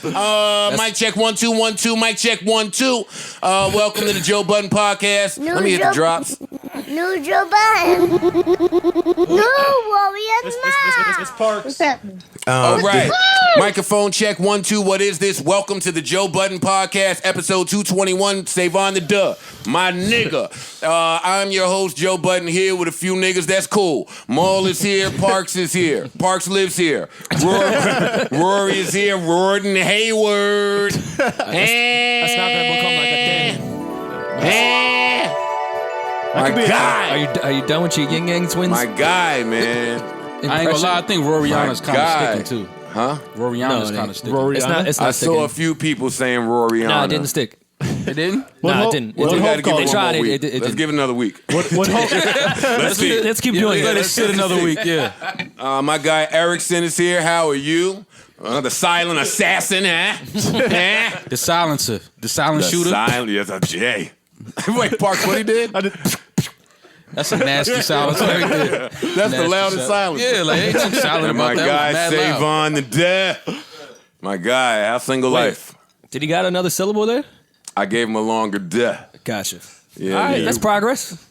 Mic check 1 2 1 2. Mic check 1 2. Welcome to the Joe Budden podcast. Let me hit the drops. New Joe Budden. New Warrior It's Parks. What's happening? All right. Microphone check 1 2. What is this? Welcome to the Joe Budden podcast, episode 221. Save on the duh. My nigga. I'm your host, Joe Budden, here with a few niggas. That's cool. Maul is here. Parks is here. Parks lives here. Rory is here. Rory Hayward. That's not gonna become like a thing. My guy. Are you done with your yin yang twins? My guy, man. I ain't gonna lie, I think Roriana's kind of sticking too. Huh? Roriana's kind of sticking. It's not I sticking. saw a few people saying Roriana. Nah, it didn't stick. It didn't? Nah, it didn't. Well, we gotta give it They tried one more it. week. Let's give it another week. Let's keep doing it. Let it sit another week, yeah. My guy Erickson is here. How are you? The silent assassin, huh? The silencer. The silent shooter. Yes, Jay. Wait, Parks, what he did? That's a nasty silencer right there. That's the loudest silence. Yeah, like ain't nothing silent And about my that. guy Mad Save loud. on the death. My guy, how single life? Did he got another syllable there? I gave him a longer death. Gotcha. Yeah, All right, man. that's progress.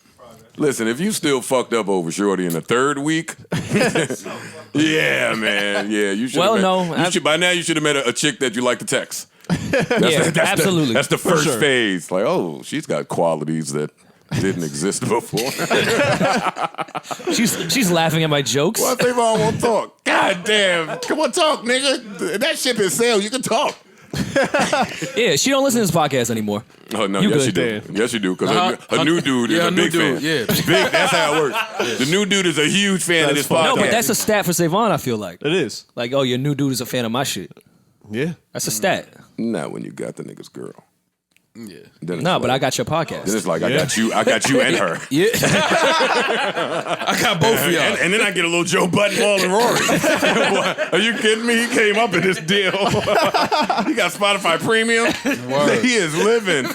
Listen, if you still fucked up over Shorty in the third week, yeah, man, yeah, you should. Well, no, by now you should have met a chick that you like to text. Absolutely. That's the first phase. Like, oh, she's got qualities that didn't exist before. She's laughing at my jokes. Well, Savon won't talk. God damn, come on, talk, nigga. That ship is sailed. You can talk. Yeah, she don't listen to this podcast anymore. Oh no, You yes good, you do. Yes you do, because her new dude is a big fan. Yeah. Big. That's how it works. The new dude is a huge fan of this podcast. No, but that's a stat for Savon, I feel like. It is. Like, oh, your new dude is a fan of my shit. Yeah. That's a stat. Not when you got the nigga's girl. Yeah. No, but I got your podcast. Then it's like I got you and her. Yeah. I got both of y'all. And then I get a little Joe Budden, Maul, and Rory. Are you kidding me? He came up in this deal. He got Spotify Premium. Word. He is living.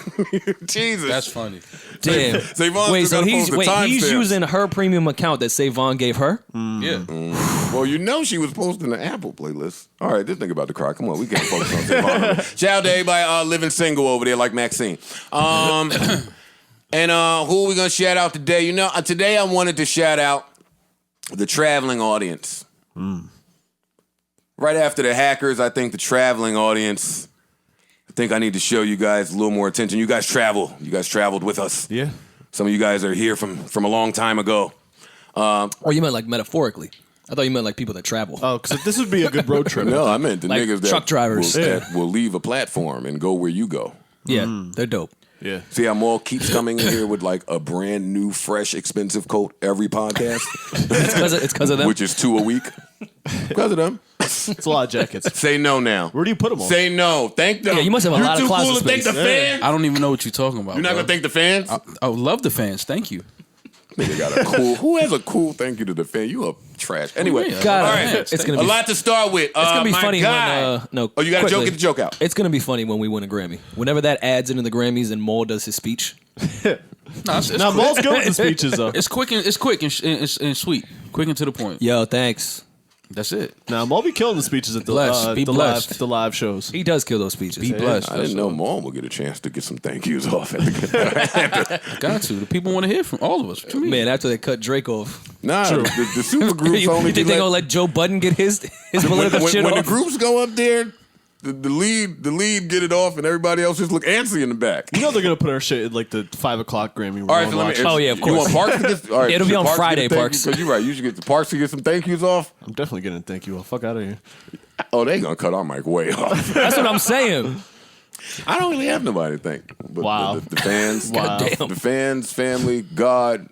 Jesus. That's funny. Damn. Savon Wait, so he's he's using her premium account that Savon gave her? Yeah. Well, you know she was posting the Apple playlist. All right, this nigga about to cry. Come on, we can't focus on Savon. Shout out to everybody living single over there like Maxine. And who are we going to shout out today? You know, today I wanted to shout out the traveling audience. Right after the hackers, I think the traveling audience, I think I need to show you guys a little more attention. You guys travel. You guys traveled with us. Yeah. Some of you guys are here from a long time ago. Or you meant like metaphorically? I thought you meant like people that travel. Oh, because this would be a good road trip. No, I meant the Like niggas that truck drivers. that will leave a platform and go where you go. Yeah, they're dope. Yeah. See how Maul keeps coming in here with like a brand new, fresh, expensive coat every podcast? It's because of them. Which is 2 a week. Because of them. It's a lot of jackets. Say no now. Where do you put them all? Say no. Thank them. Yeah, you must have a lot of You're too closet cool to thank the space. fans? I don't even know what you're talking about. You're not bro. going to thank the fans? I would love the fans. Thank you. Nigga got a cool. Who has a cool thank you to the fan? You a trash. Anyway. Yeah. God, all right. it's gonna A be lot to start with. It's gonna be my funny guy. when no. Oh, you got a joke? quickly. Get the joke out. It's gonna be funny when we win a Grammy. Whenever that adds into the Grammys and Maul does his speech. No, it's Now, quick. Maul's good with the speeches, though. It's quick and sweet. Quick and to the point. Yo, thanks. That's it. Now, Maul be killing the speeches at the, Blessed. Be blessed. the live shows. He does kill those speeches. Be blessed. I didn't know Maul would get a chance to get some thank yous off at the Got to. The people want to hear from all of us. What you mean? Man, after they cut Drake off. Nah, the super groups you only think they gonna let Joe Budden get his political shit when off? the groups go up there, the lead get it off, and everybody else just look antsy in the back. You know they're going to put our shit at like the 5 o'clock Grammy. All right, so let me. Oh, yeah, of You want course. Parks to get? All right, It'll be should on Parks Friday, get a thank Parks. you? 'Cause you're right. You should get the Parks to get some thank yous off. I'm definitely going to thank you all. Fuck out of here. Oh, they gonna cut our mic way off. That's what I'm saying. I don't really have nobody to thank. But Wow. The fans, Wow. Damn. the fans, family, God.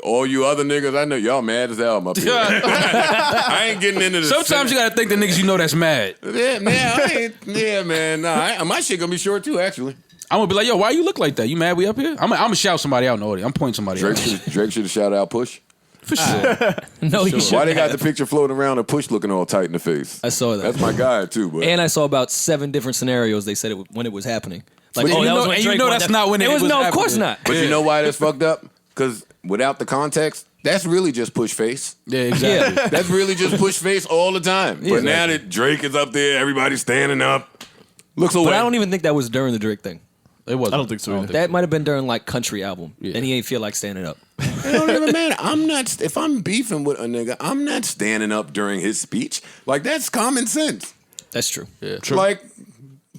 All you other niggas, I know y'all mad as hell up here. I ain't getting into this. Sometimes you got to think the niggas you know that's mad. Yeah, man. Nah, my shit gonna be short too, actually. I'm going to be like, yo, why you look like that? You mad we up here? I'm going to shout somebody out in the audience. I'm pointing somebody out. Drake should have shouted out Push. For sure. No, he should. Why they got the picture floating around of Push looking all tight in the face? I saw that. That's my guy too. But And I saw about 7 different scenarios they said when it was happening. Like, But you that know- was when and you Drake know won that's that- not when it was No, of course happening. not. But you know why that's fucked up? Because without the context, that's really just Push face. Yeah, exactly. That's really just Push face all the time. But now that Drake is up there, everybody's standing up. Looks away. But I don't even think that was during the Drake thing. It wasn't. I don't think so either. That might have been during like country album, and he ain't feel like standing up. It don't even matter. I'm not. If I'm beefing with a nigga, I'm not standing up during his speech. Like that's common sense. That's true. Yeah. True. Like,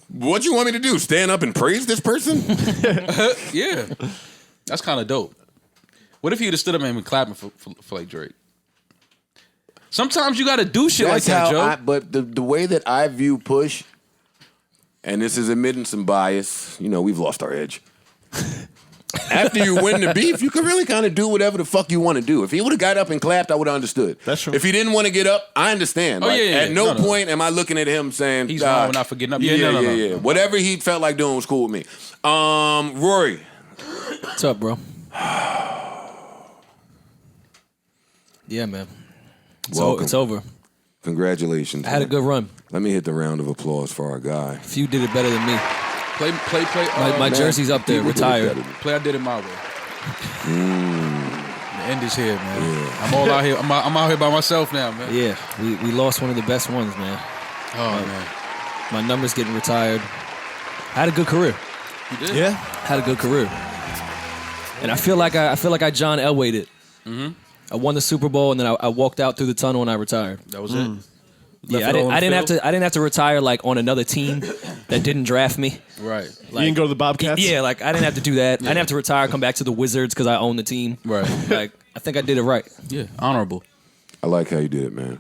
what you want me to do? Stand up and praise this person? Yeah. That's kind of dope. What if he would have stood up and been clapping for like Drake? Sometimes you got to do shit like that, Joe. But the way that I view Push, and this is admitting some bias, you know, we've lost our edge. After you win the beef, you can really kind of do whatever the fuck you want to do. If he would have got up and clapped, I would have understood. That's true. If he didn't want to get up, I understand. Oh, yeah. At no point am I looking at him saying, He's wrong, not for getting up. Yeah, No. yeah. Whatever he felt like doing was cool with me. Rory. What's up, bro? Yeah, man. Welcome. It's over. Congratulations. I had a good run. Let me hit the round of applause for our guy. Few did it better than me. Play. My Man, jersey's up there, people did it retired. better than- Play. I did it my way. The end is here, man. Yeah. I'm all out here. I'm out here by myself now, man. Yeah, we lost one of the best ones, man. Oh man. My number's getting retired. I had a good career. You did? Yeah. Had a good career. And I feel like I John Elway'd it. Mm-hmm. I won the Super Bowl, and then I walked out through the tunnel and I retired. That was it. Yeah, I didn't have to retire like on another team that didn't draft me. Right. You didn't go to the Bobcats? Yeah, like I didn't have to do that. I didn't have to retire, come back to the Wizards because I own the team. Right. Like I think I did it right. Yeah. Honorable. I like how you did it, man.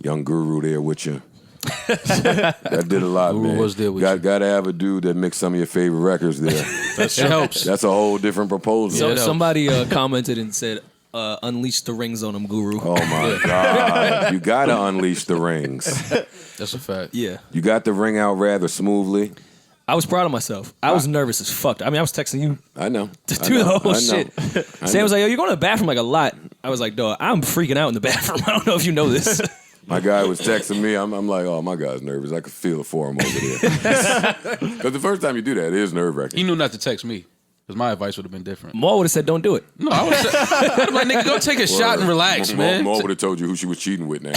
Young Guru there with you. That did a lot, Guru man. was there with you. Gotta have a dude that mixed some of your favorite records there. It helps. That's a whole different proposal. So it helps. somebody commented and said, "Unleash the rings on him, Guru." Oh my God. You gotta unleash the rings. That's a fact. Yeah, You got the ring out rather smoothly. I was proud of myself. I was nervous as fuck. I mean, I was texting you I know. to do the whole shit. I Sam know. was like, "Yo, you're going to the bathroom like a lot." I was like, "Dog, I'm freaking out in the bathroom. I don't know if you know this." My guy was texting me. I'm like, oh, my guy's nervous. I could feel it for him over there. Because the first time you do that, it is nerve-wracking. He knew not to text me. Because my advice would have been different. Maul would have said, "Don't do it." No, I would have said, I'm like, nigga, go take a shot and relax, man. Mo would have told you who she was cheating with now.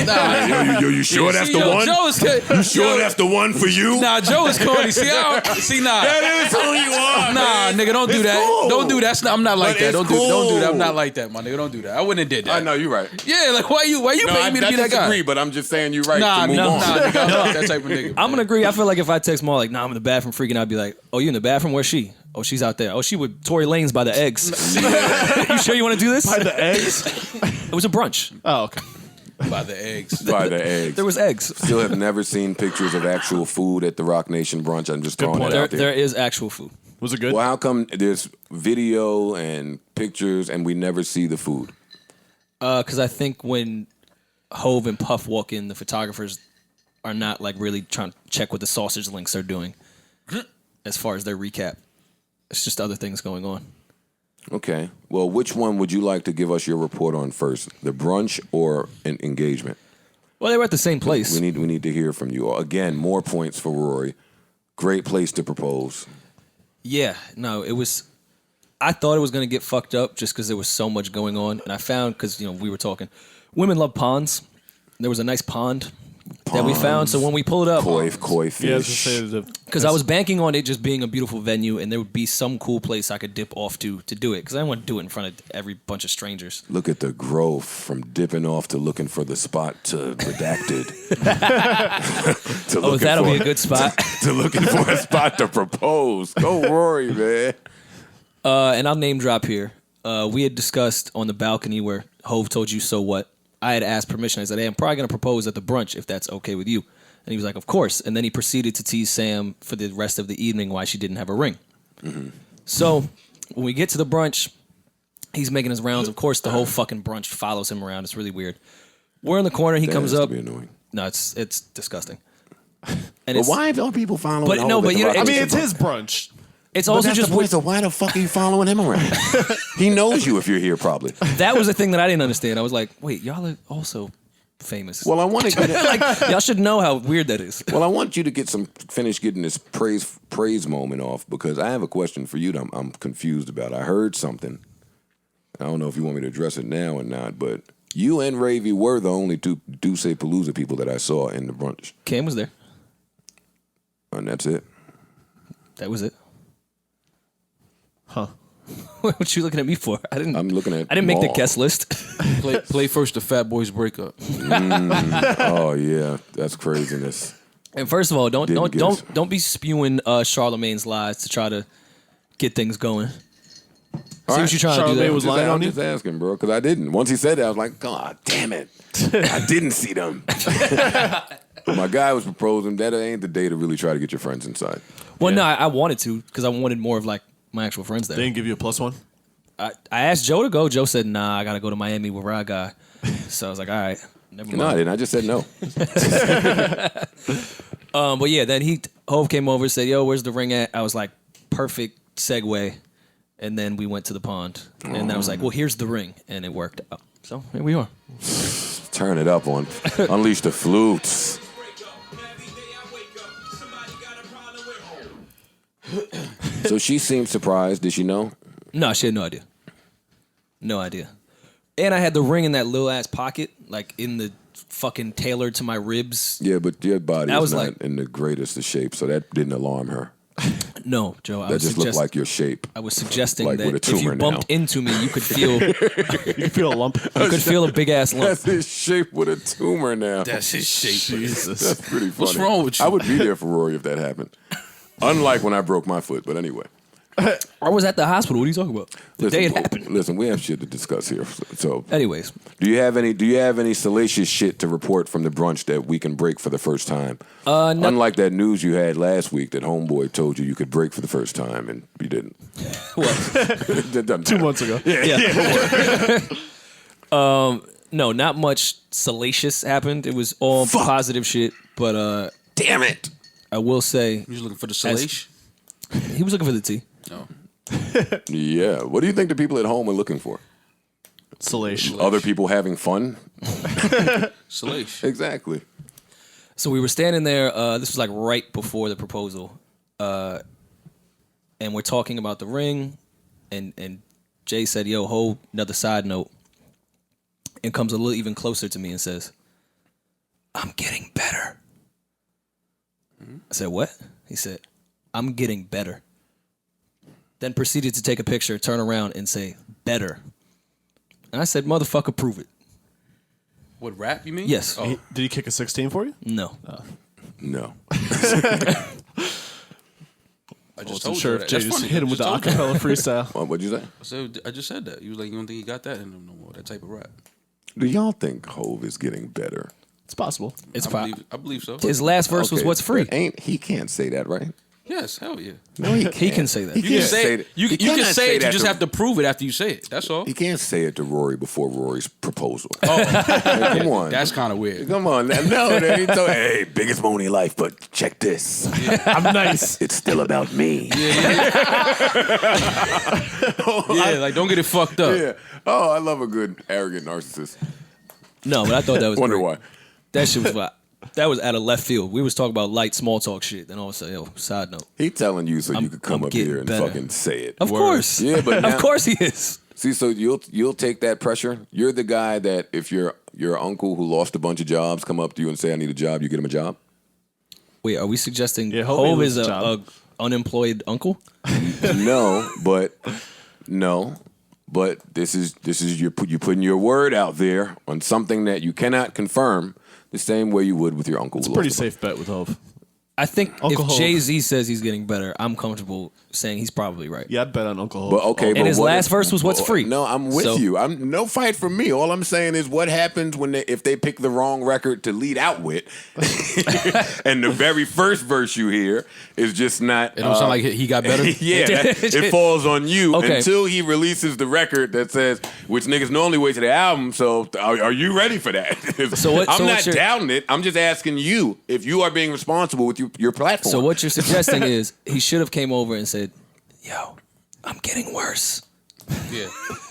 Nah, You sure that's the one? Joe is You sure that's the one for you? Nah, Joe is corny. See, nah. That is who you are, Nah, man. nigga, don't do It's that. cool. Don't do that. I'm not like But that. it's Don't do that. I'm cool. not like that, my nigga. Don't do that. I wouldn't have did that. I know, you're right. Yeah, like why you paying me to be that guy? disagree, but I'm just saying you're right Nah, to move no, on. nah, nigga, I'm not that type of nigga. I'm gonna man. agree. I feel like if I text Maul like, "Nah, I'm in the bathroom freaking out," I'd be like, "Oh, you in the bathroom? Where's she? Oh, she's out there. Oh, she with Tory Lanez by the eggs. You sure you want to do this?" By the eggs? It was a brunch. Oh, okay. By the eggs. By the eggs. There was eggs. Still have never seen pictures of actual food at the Roc-Nation brunch. I'm just throwing it There, out there. there is actual food. Was it good? Well, how come there's video and pictures and we never see the food? Because I think when Hove and Puff walk in, the photographers are not like really trying to check what the sausage links are doing as far as their recap. It's just other things going on. Okay. Well, which one would you like to give us your report on first? The brunch or an engagement? Well, they were at the same place. We need to hear from you. Again, more points for Rory. Great place to propose. Yeah, no, it was. I thought it was going to get fucked up just because there was so much going on, and I found because we were talking, women love ponds. There was a nice pond that we found, so when we pull it up, Koi fish. Yeah, I was gonna say because I was banking on it just being a beautiful venue, and there would be some cool place I could dip off to do it because I didn't want to do it in front of every bunch of strangers. Look at the growth from dipping off to looking for the spot to redacted. To Oh, looking that'll for- be a good spot. to looking for a spot to propose. Go Rory, man. And I'll name drop here. We had discussed on the balcony where Hove told you, "So what?" I had asked permission. I said, "Hey, I'm probably going to propose at the brunch if that's okay with you." And he was like, "Of course." And then he proceeded to tease Sam for the rest of the evening why she didn't have a ring. Mm-hmm. So when we get to the brunch, he's making his rounds. Of course, the whole fucking brunch follows him around. It's really weird. We're in the corner. He That comes has to up. be annoying. No, it's disgusting. And But it's, why don't people follow But Hov no, at but the you know, Roc-Nation I mean, it's brunch? his brunch. it's But also that's just the point, so why the fuck are you following him around? He knows you if you're here, probably. that was the thing that I didn't understand. I was like, wait, y'all are also famous. Well, I want to get like y'all should know how weird that is. Well, I want you to finish getting this praise moment off because I have a question for you that I'm confused about. I heard something. I don't know if you want me to address it now or not, but you and Ravy were the only two Duce Palooza people that I saw in the brunch. Cam was there. And that's it. That was it. Huh. What you looking at me for? I'm looking at. I didn't make the Maul. guest list. Play first the Fat Boys breakup. Oh yeah, that's craziness. And first of all, don't Didn't get us. be spewing Charlemagne's lies to try to get things going. See what you're trying to do Charlemagne there. was lying I'm on you? just asking, bro, because I didn't. Once he said that, I was like, God damn it, I didn't see them. My guy was proposing. That ain't the day to really try to get your friends inside. Well, no, I wanted to because I wanted more of like my actual friends there. They didn't give you a +1? I asked Joe to go. Joe said, "Nah, I gotta go to Miami with Rod Guy." So I was like, "All right, never mind." No, I didn't. I just said no. But yeah, then Hove came over and said, "Yo, where's the ring at?" I was like, "Perfect segue." And then we went to the pond, and I was like, "Well, here's the ring," and it worked out. So here we are. Turn it up on Unleash the Flutes. So she seemed surprised. Did she know? No, she had no idea. No idea. And I had the ring in that little ass pocket, like in the fucking tailored to my ribs. Yeah, but your body I is was not like- in the greatest of shape, so that didn't alarm her. No, Joe. I That was just looked suggest- like your shape. I was suggesting like that with a if you tumor bumped now. into me, you could feel You feel a lump. a big ass lump. That's his shape with a tumor now. That's his shape. Jesus. That's pretty funny. What's wrong with you? I would be there for Rory if that happened. Unlike when I broke my foot, but anyway. I was at the hospital. What are you talking about? The day it happened. Listen, we have shit to discuss here. So, Anyways, do you have any salacious shit to report from the brunch that we can break for the first time? no. Unlike that news you had last week that homeboy told you could break for the first time and you didn't. what? 2 months ago. No, not much salacious happened. It was all positive shit. But Damn it! I will say You was looking for the Salage? he was looking for the tea. No. Yeah. What do you think the people at home are looking for? Salation. Other people having fun? Salage. Exactly. So we were standing there. This was like right before the proposal, and we're talking about the ring. And Jay said, "Yo, hold another side note," and comes a little even closer to me and says, "I'm getting better." I said, "What?" He said, "I'm getting better." Then proceeded to take a picture, turn around, and say, "Better." And I said, "Motherfucker, prove it." What, rap, you mean? Yes. Oh. Did he kick a 16 for you? No. No. I just told Sure, you if that. Jay That's just funny. hit him I with the just told you. acapella freestyle. What'd you say? I just said that. You was like, you don't think he got that in him no more, that type of rap. Do y'all think Hove is getting better? It's possible. It's I believe so. His last verse was Okay, "What's free." but he can't say that, right? Yes, hell yeah. No, he can't. He can say that. He You can can't say that. it. You He can cannot say it. You that just to- have to prove it after you say it. That's all. He can't say it to Rory before Rory's proposal. Hey, come on. That's kind of weird. Come on. No, that ain't so. Hey, biggest moan in life, but check this. I'm nice. It's still about me. Yeah, like don't get it fucked up. Yeah. Oh, I love a good arrogant narcissist. No, but I thought that was Wonder great. why. That shit was what. That was out of left field. We was talking about light small talk shit. Then all of a sudden, yo, side note. He telling you so you could come I'm up here getting and better. fucking say it. Of course. Yeah, but now- of course he is. See, so you'll take that pressure. You're the guy that if your uncle who lost a bunch of jobs come up to you and say, "I need a job," you get him a job. Wait, are we suggesting Yeah, Hove Hove is loses a a job. unemployed uncle? No, but this is you putting your word out there on something that you cannot confirm the same way you would with your uncle. It's who a pretty lost a bunch. safe bet with Hove. I think Uncle if Hove. Jay-Z says he's getting better, I'm comfortable saying he's probably right. Yeah, I'd bet on Uncle Hove. But okay, And but his what last if- verse was "What's free?" No, I'm with So- you. I'm no fight for me. All I'm saying is what happens when if they pick the wrong record to lead out with, and the very first verse you hear is just not. It don't sound like he got better. Yeah, it falls on you Okay. until he releases the record that says which niggas normally wait to the album. So are you ready for that? So what- I'm so not what's your- doubting it. I'm just asking you if you are being responsible with your platform. So what you're suggesting is he should have came over and said, "Yo, I'm getting worse." Yeah.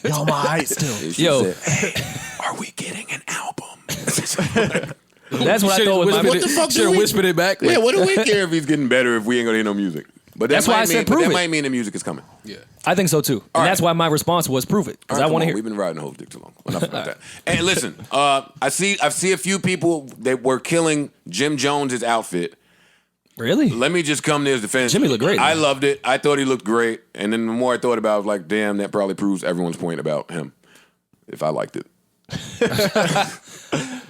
Yo, my eyes still. He should Yo. say, hey, are we getting an album? That's what I thought was my. What the fuck Should do have we- whispered it back. Yeah, what do we care if he's getting better if we ain't gonna hear no music? But That's why I said prove that it. might mean the music is coming. Yeah. I think so too, and right. that's why my response was "Prove it," because All right, I want to come on. hear. We've been riding Hove dick too long. Enough about that. And listen, I see a few people that were killing Jim Jones's outfit. Really? Let me just come to his defense. Jimmy looked great, I man. loved it. I thought he looked great. And then the more I thought about it, I was like, damn, that probably proves everyone's point about him. If I liked it.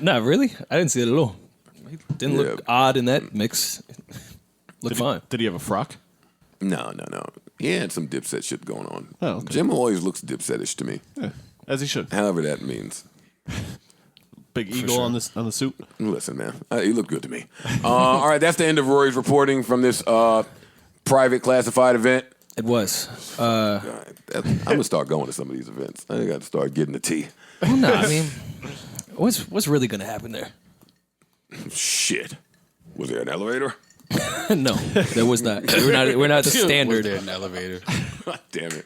Nah, really? I didn't see it at all. He didn't look odd in that mix. Looked fine. Did he have a frock? No. He had some Dipset shit going on. Oh, okay. Jim always looks Dipsetish to me. Yeah, as he should. However that means. Big eagle on the suit. Listen, man, he looked good to me. All right, that's the end of Rory's reporting from this private classified event. It was. I'm gonna start going to some of these events. I got to start getting the tea. Well, no, I mean, what's really gonna happen there? Shit, was there an elevator? No, there was not. We're not the standard. Was there an elevator? Damn it!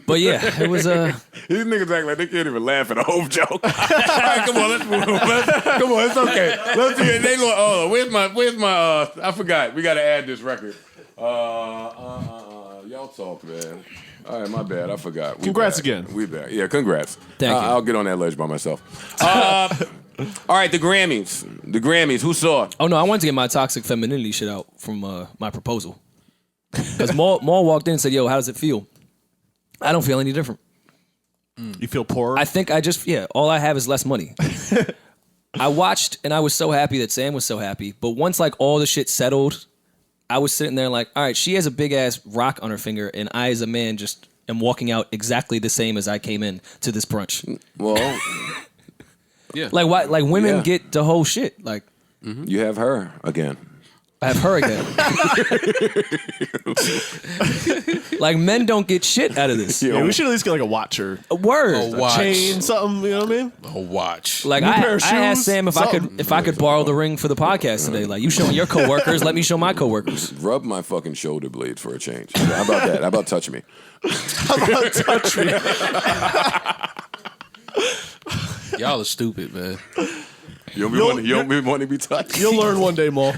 But yeah, it was These niggas act like they can't even laugh at a whole joke. All right, come on, let's move on. Come on, it's okay. Let's see. They go. Oh, where's my? I forgot. We got to add this record. Y'all talk, man. All right, my bad. I forgot. Congrats again. We back. Yeah, congrats. Thank you. I'll get on that ledge by myself. All right, the Grammys. The Grammys. Who saw? Oh no, I wanted to get my toxic femininity shit out from my proposal. Because Maul walked in and said, "Yo, how does it feel?" I don't feel any different. You feel poorer? I think all I have is less money. I watched and I was so happy that Sam was so happy. But once like all the shit settled, I was sitting there like, all right, she has a big ass rock on her finger, and I as a man just am walking out exactly the same as I came in to this brunch. Well, Yeah. Like why? Like women Yeah. get the whole shit. Like you have her again. I have her again. Like men don't get shit out of this. yeah, we should at least get like a watch or A word. A watch. chain, something. You know what I mean? A watch. Like New pair of I asked shoes, Sam if something. I could borrow the ring for the podcast today. Like you showing your coworkers, let me show my coworkers. Rub my fucking shoulder blades for a change. How about that? How about touch me? Touch me. Y'all are stupid, man. You don't be wanting to be touched? You'll learn one day, Maul.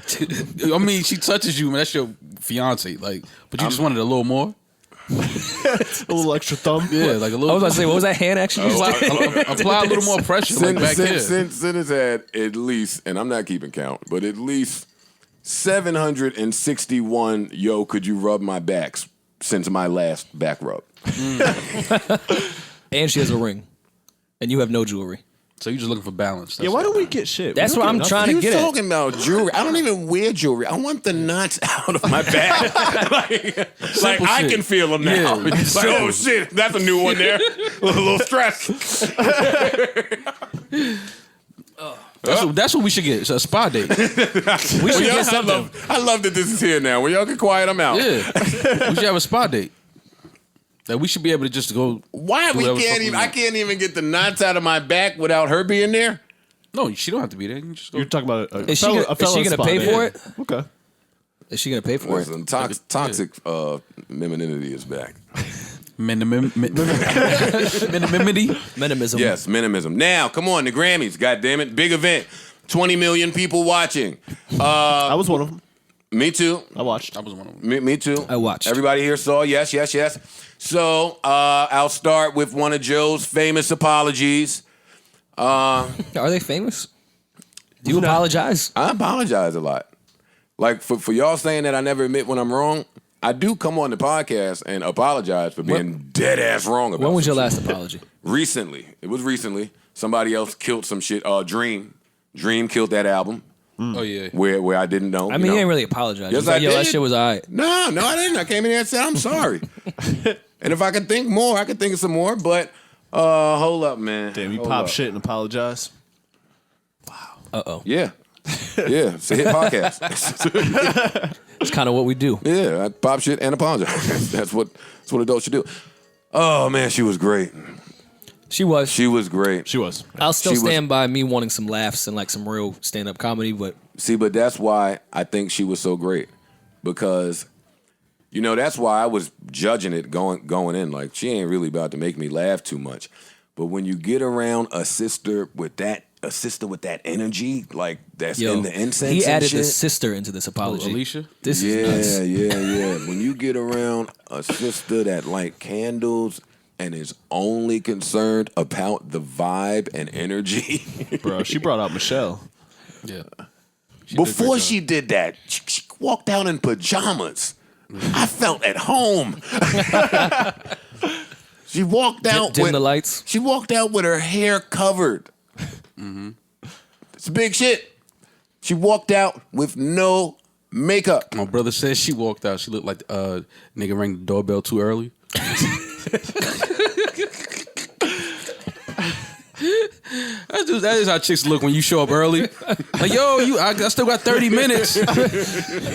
I mean, she touches you, man. That's your fiance. Like, but you just wanted a little more. A little extra thumb. Yeah, like a I little. was about to say, what was that hand action? you just did? apply a little more pressure, like back here. Since has had at least, and I'm not keeping count, but at least 761 could you rub my backs since my last back rub. And she has a ring, and you have no jewelry. So you're just looking for balance. Yeah, why don't we get shit? That's We what don't I'm get trying to You get at. talking about jewelry? I don't even wear jewelry. I want the knots out of my back. like I shit. can feel them now. Yeah, Like, oh shit, that's a new one there. A little stress. That's what we should get. It's a spa date. We should get something. I love that this is here now. When y'all get quiet, I'm out. Yeah, we should have a spa date. Like we should be able to just go. Why do we whatever the can't fuck even? we I want. can't even get the knots out of my back without her being there. No, she don't have to be there. You can just go. You're talking about a Is she gonna pay for it? Okay. Is she gonna pay for it? Listen, toxic femininity is back. Minimity. Minimism. Yes, minimism. Now, come on, the Grammys. God damn it, big event. 20 million people watching. I was one of them. Me too. I watched. I was one of them. Me too. I watched. Everybody here saw. Yes. So I'll start with one of Joe's famous apologies. Are they famous? Do you apologize? I apologize a lot. Like for y'all saying that I never admit when I'm wrong, I do come on the podcast and apologize for being dead ass wrong about. When was some your shit. last apology? Recently. It was recently. Somebody else killed some shit. Dream killed that album Oh yeah. where I didn't know. I mean, you ain't really apologize. Yes, Just like, I yo, that did. shit was alright. No, I didn't. I came in here and said I'm sorry. And if I could think more, I could think of some more. But hold up, man. Damn, you Hold pop up. shit and apologize. Yeah. It's a hit podcast. It's kind of what we do. Yeah, I pop shit and apologize. That's what adults should do. Oh man, she was great. She was. She was great. She was. I'll still she was- stand by me wanting some laughs and like some real stand-up comedy, but See, but that's why I think she was so great. Because, that's why I was judging it going in. Like, she ain't really about to make me laugh too much. But when you get around a sister with that energy, like that's yo, in the incense. he and added shit, the sister into this apology. Alicia? This is nuts. Yeah. When you get around a sister that light candles and is only concerned about the vibe and energy. Bro, she brought out Michelle. Yeah. Before she did that, she walked out in pajamas. I felt at home. She walked out Dim with the lights. She walked out with her hair covered. It's big shit. She walked out with no makeup. My brother says she walked out. She looked like nigga rang the doorbell too early. That is how chicks look when you show up early. Like, yo, I still got 30 minutes.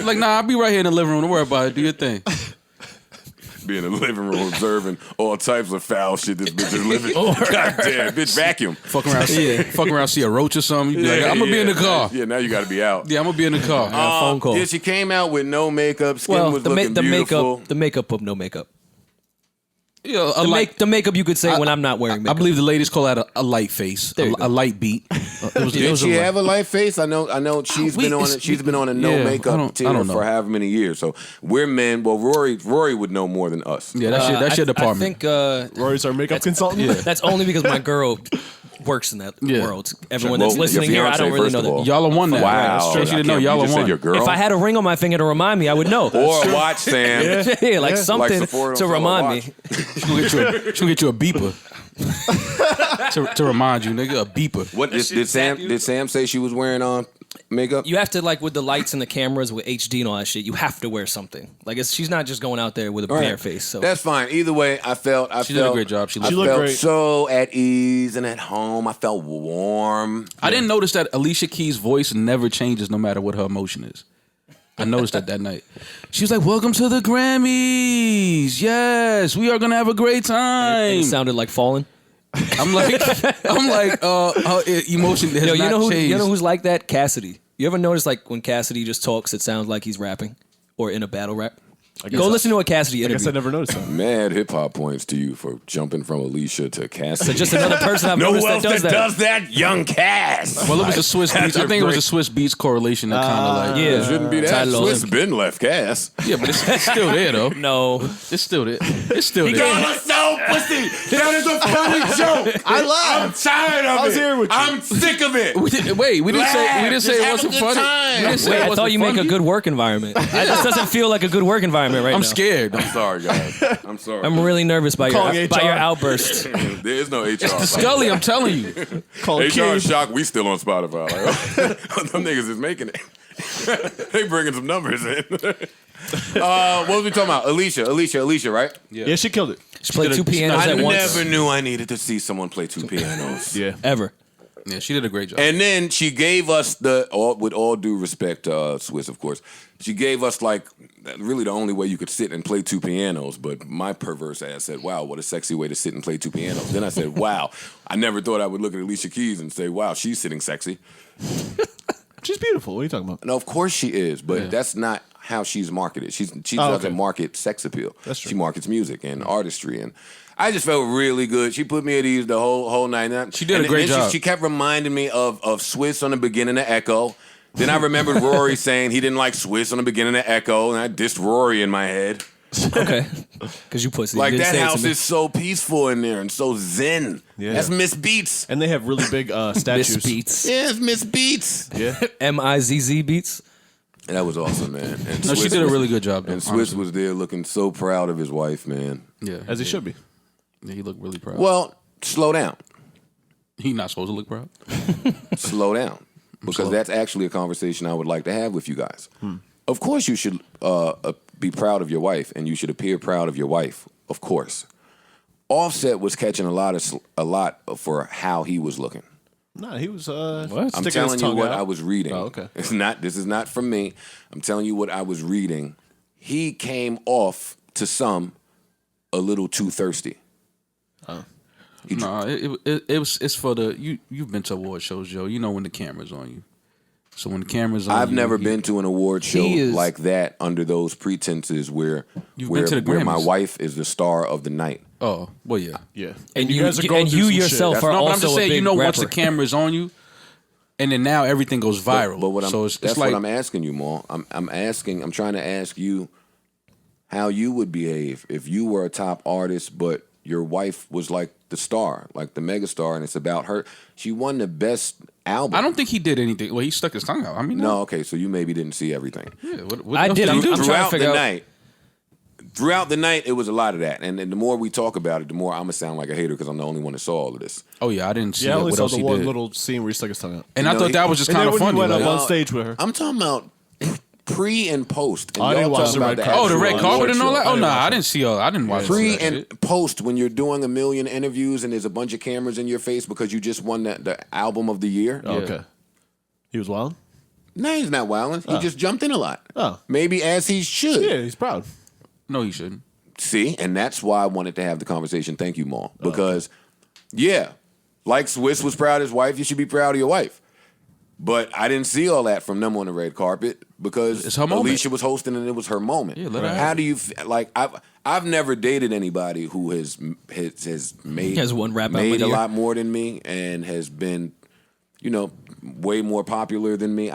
Like, nah, I'll be right here in the living room. Don't worry about it. Do your thing. Be in the living room observing all types of foul shit this bitch is living. Goddamn, bitch, vacuum. Fuck around, see a roach or something. You be like, I'm gonna be in the car. Yeah, now you got to be out. Yeah, I'm gonna be in the car. Phone call. Yeah, she came out with no makeup. Skin was looking beautiful. The makeup of no makeup. Yeah, The makeup you could say when I'm not wearing makeup. I believe the ladies call that a light face, There you a go. light beat. Did she have a light face? I know she's been on it. She's been on a no makeup tier for however many years. So we're men. Well, Rory would know more than us. Yeah, that's your department. I think Rory's our makeup consultant. Yeah. that's only because my girl works in that world. Everyone that's Well, listening your here, I don't fiancé, really first know of all. that. Y'all are one now. Wow. Straight you to know y'all You are just said one. your girl? If I had a ring on my finger to remind me, I would know. Or watch Sam. Yeah, like something Sephora to sell a remind watch. me. She'll get you a beeper. to remind you, nigga, a beeper. What did Sam say she was wearing on makeup? You have to, like, with the lights and the cameras with HD and all that shit, you have to wear something. Like, she's not just going out there with a bare face. So That's fine. Either way, I felt She did a great job. She I looked felt great. so at ease and at home. I felt warm. I didn't notice that Alicia Keys' voice never changes no matter what her emotion is. I noticed that night. She was like, "Welcome to the Grammys. Yes, we are gonna have a great time." it sounded like falling. I'm like, her emotion has Yo, not changed. you know who's like that? Cassidy. You ever notice, like, when Cassidy just talks, it sounds like he's rapping or in a battle rap? Go listen to a Cassidy I interview. guess I never noticed that. Mad hip hop points to you for jumping from Alicia to Cassidy. So just another person I've know noticed who else that does that. Young Cass. Well, it was the Swiss Beats. I think it was the Swiss Beats correlation that kind of like. Yeah. It shouldn't be that. Tyler Swiss Lohan. been left Cass. Yeah, but it's still there though. No. It's still there. It's still there. Y'all are so pussy. That is a funny joke. I laughed. I'm tired of it. I was here with you. I'm sick of it. We didn't say Just it have wasn't a good funny. time. We didn't say Wait, it I wasn't thought you make a funny. good work environment. This doesn't feel like a good work environment right now. I'm scared. I'm sorry, guys. I'm sorry. I'm really nervous by Calling your HR. outburst. There is no HR. Scully, I'm telling you. Called HR King. is shocked we still on Spotify. Like, them niggas is making it. They bringing some numbers in. What was we talking about? Alicia, right? Yeah, she killed it. She played two pianos I at once. never knew I needed to see someone play two pianos. Yeah. Ever. Yeah, she did a great job. And then she gave us with all due respect to Swiss, of course, she gave us like really the only way you could sit and play two pianos. But my perverse ass said, wow, what a sexy way to sit and play two pianos. Then I said, wow, I never thought I would look at Alicia Keys and say, wow, she's sitting sexy. She's beautiful. What are you talking about? No, of course she is, but that's not how she's marketed. She doesn't market sex appeal. That's true. She markets music and artistry, and I just felt really good. She put me at ease the whole night. She did a great job. She kept reminding me of Swiss on the beginning of Echo. Then I remembered Rory saying he didn't like Swiss on the beginning of Echo, and I dissed Rory in my head. Okay. Because you pussy. Like You didn't that say it to house me. is so peaceful in there and so zen. Yeah. That's Miss Beats. And they have really big statues. Miss Beats. Yeah, it's Miss Beats. Yeah. MIZZ Beats. And that was awesome, man. And No, she Swiss did a was- really good job. Though, And Swiss honestly. was there looking so proud of his wife, man. Yeah, As he should be. Yeah, he looked really proud. Well, slow down. He not supposed to look proud. Slow down. Because slow. that's actually a conversation I would like to have with you guys. Of course you should be proud of your wife, and you should appear proud of your wife, of course. Offset was catching a lot for how he was looking. No, he was What? I'm sticking his telling you tongue what out. I was reading. Oh, okay. This is not from me. I'm telling you what I was reading. He came off to some a little too thirsty. Nah, it's for the you've been to award shows, Joe. You know when the camera's on you. So when the camera's on I've you, never you- been to an award show He is- like that under those pretenses where You've been to the where my Grammys. wife is the star of the night. Oh, well, yeah. Yeah. And you, guys are going and through you some shit. yourself That's are not- No, but also I'm just a saying, big you know, once the rapper. camera's on you, and then now everything goes viral. But what I'm, so it's that's like what I'm asking you, Maul. I'm trying to ask you how you would behave if you were a top artist, but your wife was like the star, like the mega star, and it's about her. She won the best album. I don't think he did anything. Well, he stuck his tongue out. I mean, No, okay, so you maybe didn't see everything. Yeah, what I else did. he do? I'm trying to Throughout figure the out. night. Throughout the night, it was a lot of that, and the more we talk about it, the more I'm gonna sound like a hater because I'm the only one that saw all of this. Oh yeah, I didn't see Yeah, I it. only What saw else the he one did. little scene where he stuck his tongue out. And I know, thought that was just And kind then of when he funny. went up like- on stage with her. I'm talking about pre and post. And I didn't y'all watch talking the about red carpet. Oh, the red actual carpet and all that. I Oh didn't no, watch I it. didn't see. I didn't watch Pre that and shit. post when you're doing a million interviews and there's a bunch of cameras in your face because you just won the album of the year. Oh, okay. He was wild? No, he's not wilding. He just jumped in a lot. Oh. Maybe as he should. Yeah, he's proud. No, he shouldn't. See, and that's why I wanted to have the conversation. Thank you, Maul. Because, yeah, like Swiss was proud of his wife, you should be proud of your wife. But I didn't see all that from them on the red carpet because It's her moment. Alicia was hosting and it was her moment. Yeah, let her have How do you like? I've never dated anybody who has made Has one rap album made a a year. lot more than me and has been, way more popular than me.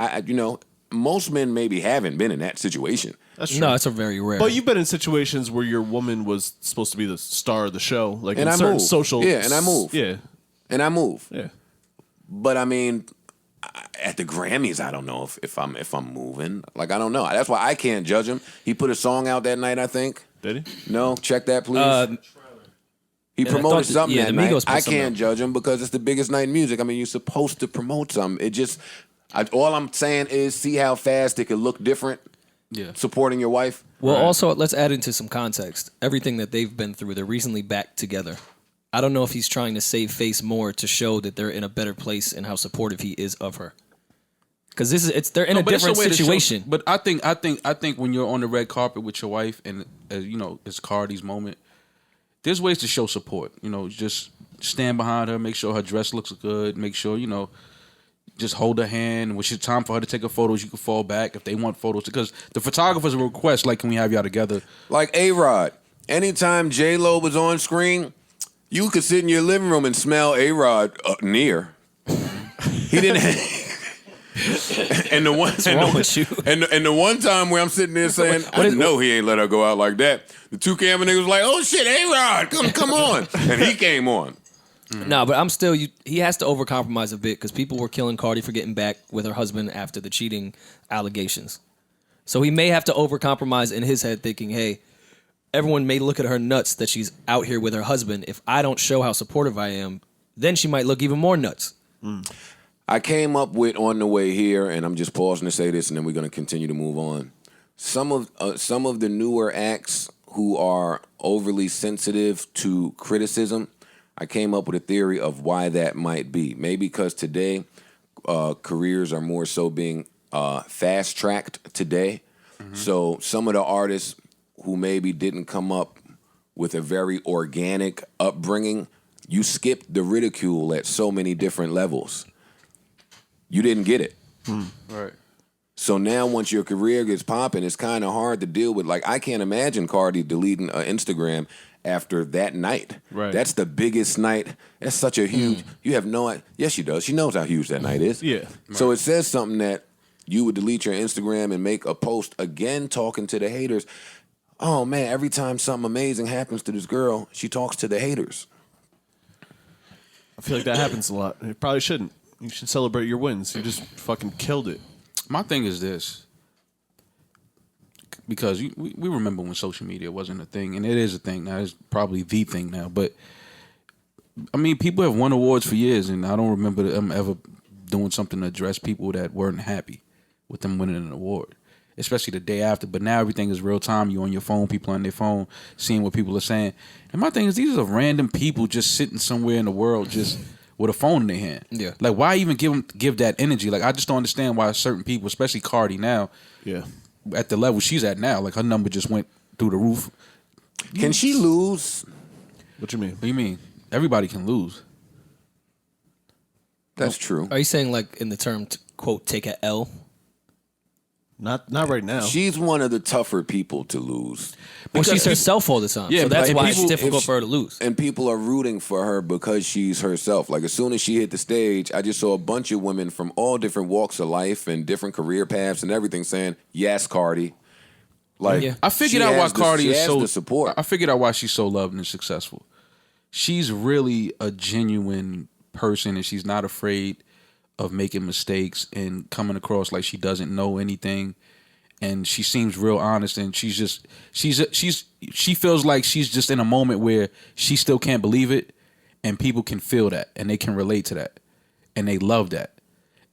Most men maybe haven't been in that situation. That's true. No, it's a very rare. But you've been in situations where your woman was supposed to be the star of the show, like And in I certain moved. social. Yeah, and I moved. Yeah, And I move. yeah. But I mean, at the Grammys, I don't know if I'm moving. Like I don't know. That's why I can't judge him. He put a song out that night, I think. Did he? No, check that, please. He I promoted thought something the that Migos night. put I something can't out. judge him because it's the biggest night in music. I mean, you're supposed to promote something. It just, all I'm saying is see how fast it could look different. Yeah. Supporting your wife. Well, also, let's add into some context. Everything that they've been through, they're recently back together. I don't know if he's trying to save face more to show that they're in a better place and how supportive he is of her. Because they're in a But it's different way to show- situation. but I think when you're on the red carpet with your wife and it's Cardi's moment, there's ways to show support. Just stand behind her, make sure her dress looks good, make sure just hold her hand. When it's time for her to take her photos, you can fall back if they want photos because the photographers will request like, can we have y'all together? Like A-Rod. Anytime J-Lo was on screen, you could sit in your living room and smell A-Rod near. He didn't and the one wrong with you? And the one time where I'm sitting there saying, I know he ain't let her go out like that. The two camera niggas was like, oh shit, A-Rod, come on. And he came on. No, but I'm still. He has to overcompromise a bit because people were killing Cardi for getting back with her husband after the cheating allegations. So he may have to overcompromise in his head, thinking, "Hey, everyone may look at her nuts that she's out here with her husband. If I don't show how supportive I am, then she might look even more nuts." I came up with on the way here, and I'm just pausing to say this, and then we're going to continue to move on. Some of the newer acts who are overly sensitive to criticism, I came up with a theory of why that might be. Maybe because today careers are more so being fast-tracked today. Mm-hmm. So some of the artists who maybe didn't come up with a very organic upbringing, you skipped the ridicule at so many different levels. You didn't get it. Right. So now once your career gets popping, it's kind of hard to deal with. Like, I can't imagine Cardi deleting Instagram after that night. Right. That's the biggest night. That's such a huge, you have no idea. Yes, she does. She knows how huge that night is. Yeah. So it says something that you would delete your Instagram and make a post again talking to the haters. Oh, man, every time something amazing happens to this girl, she talks to the haters. I feel like that happens a lot. It probably shouldn't. You should celebrate your wins. You just fucking killed it. My thing is this. Because we remember when social media wasn't a thing, and it is a thing now. It's probably the thing now. But, I mean, people have won awards for years, and I don't remember them ever doing something to address people that weren't happy with them winning an award, especially the day after. But now everything is real time. You're on your phone, people on their phone, seeing what people are saying. And my thing is, these are random people just sitting somewhere in the world just with a phone in their hand. Yeah. Like, why even give that energy? Like, I just don't understand why certain people, especially Cardi now, Yeah. at the level she's at now, like her number just went through the roof. Can she lose? What you mean? What do you mean? Everybody can lose. That's true. Are you saying like in the term to, quote take a L? Not right now. She's one of the tougher people to lose. Well, Because she's herself all the time. Yeah, so that's like why people- it's difficult if for her to lose. And people are rooting for her because she's herself. Like, as soon as she hit the stage, I just saw a bunch of women from all different walks of life and different career paths and everything saying, yes, Cardi. Like, Yeah. I figured she out why has Cardi she is has so. the support. I figured out why she's so loved and successful. she's really a genuine person, and she's not afraid of making mistakes and coming across like she doesn't know anything. And she seems real honest, and she feels like she's just in a moment where she still can't believe it, and people can feel that, and they can relate to that, and they love that.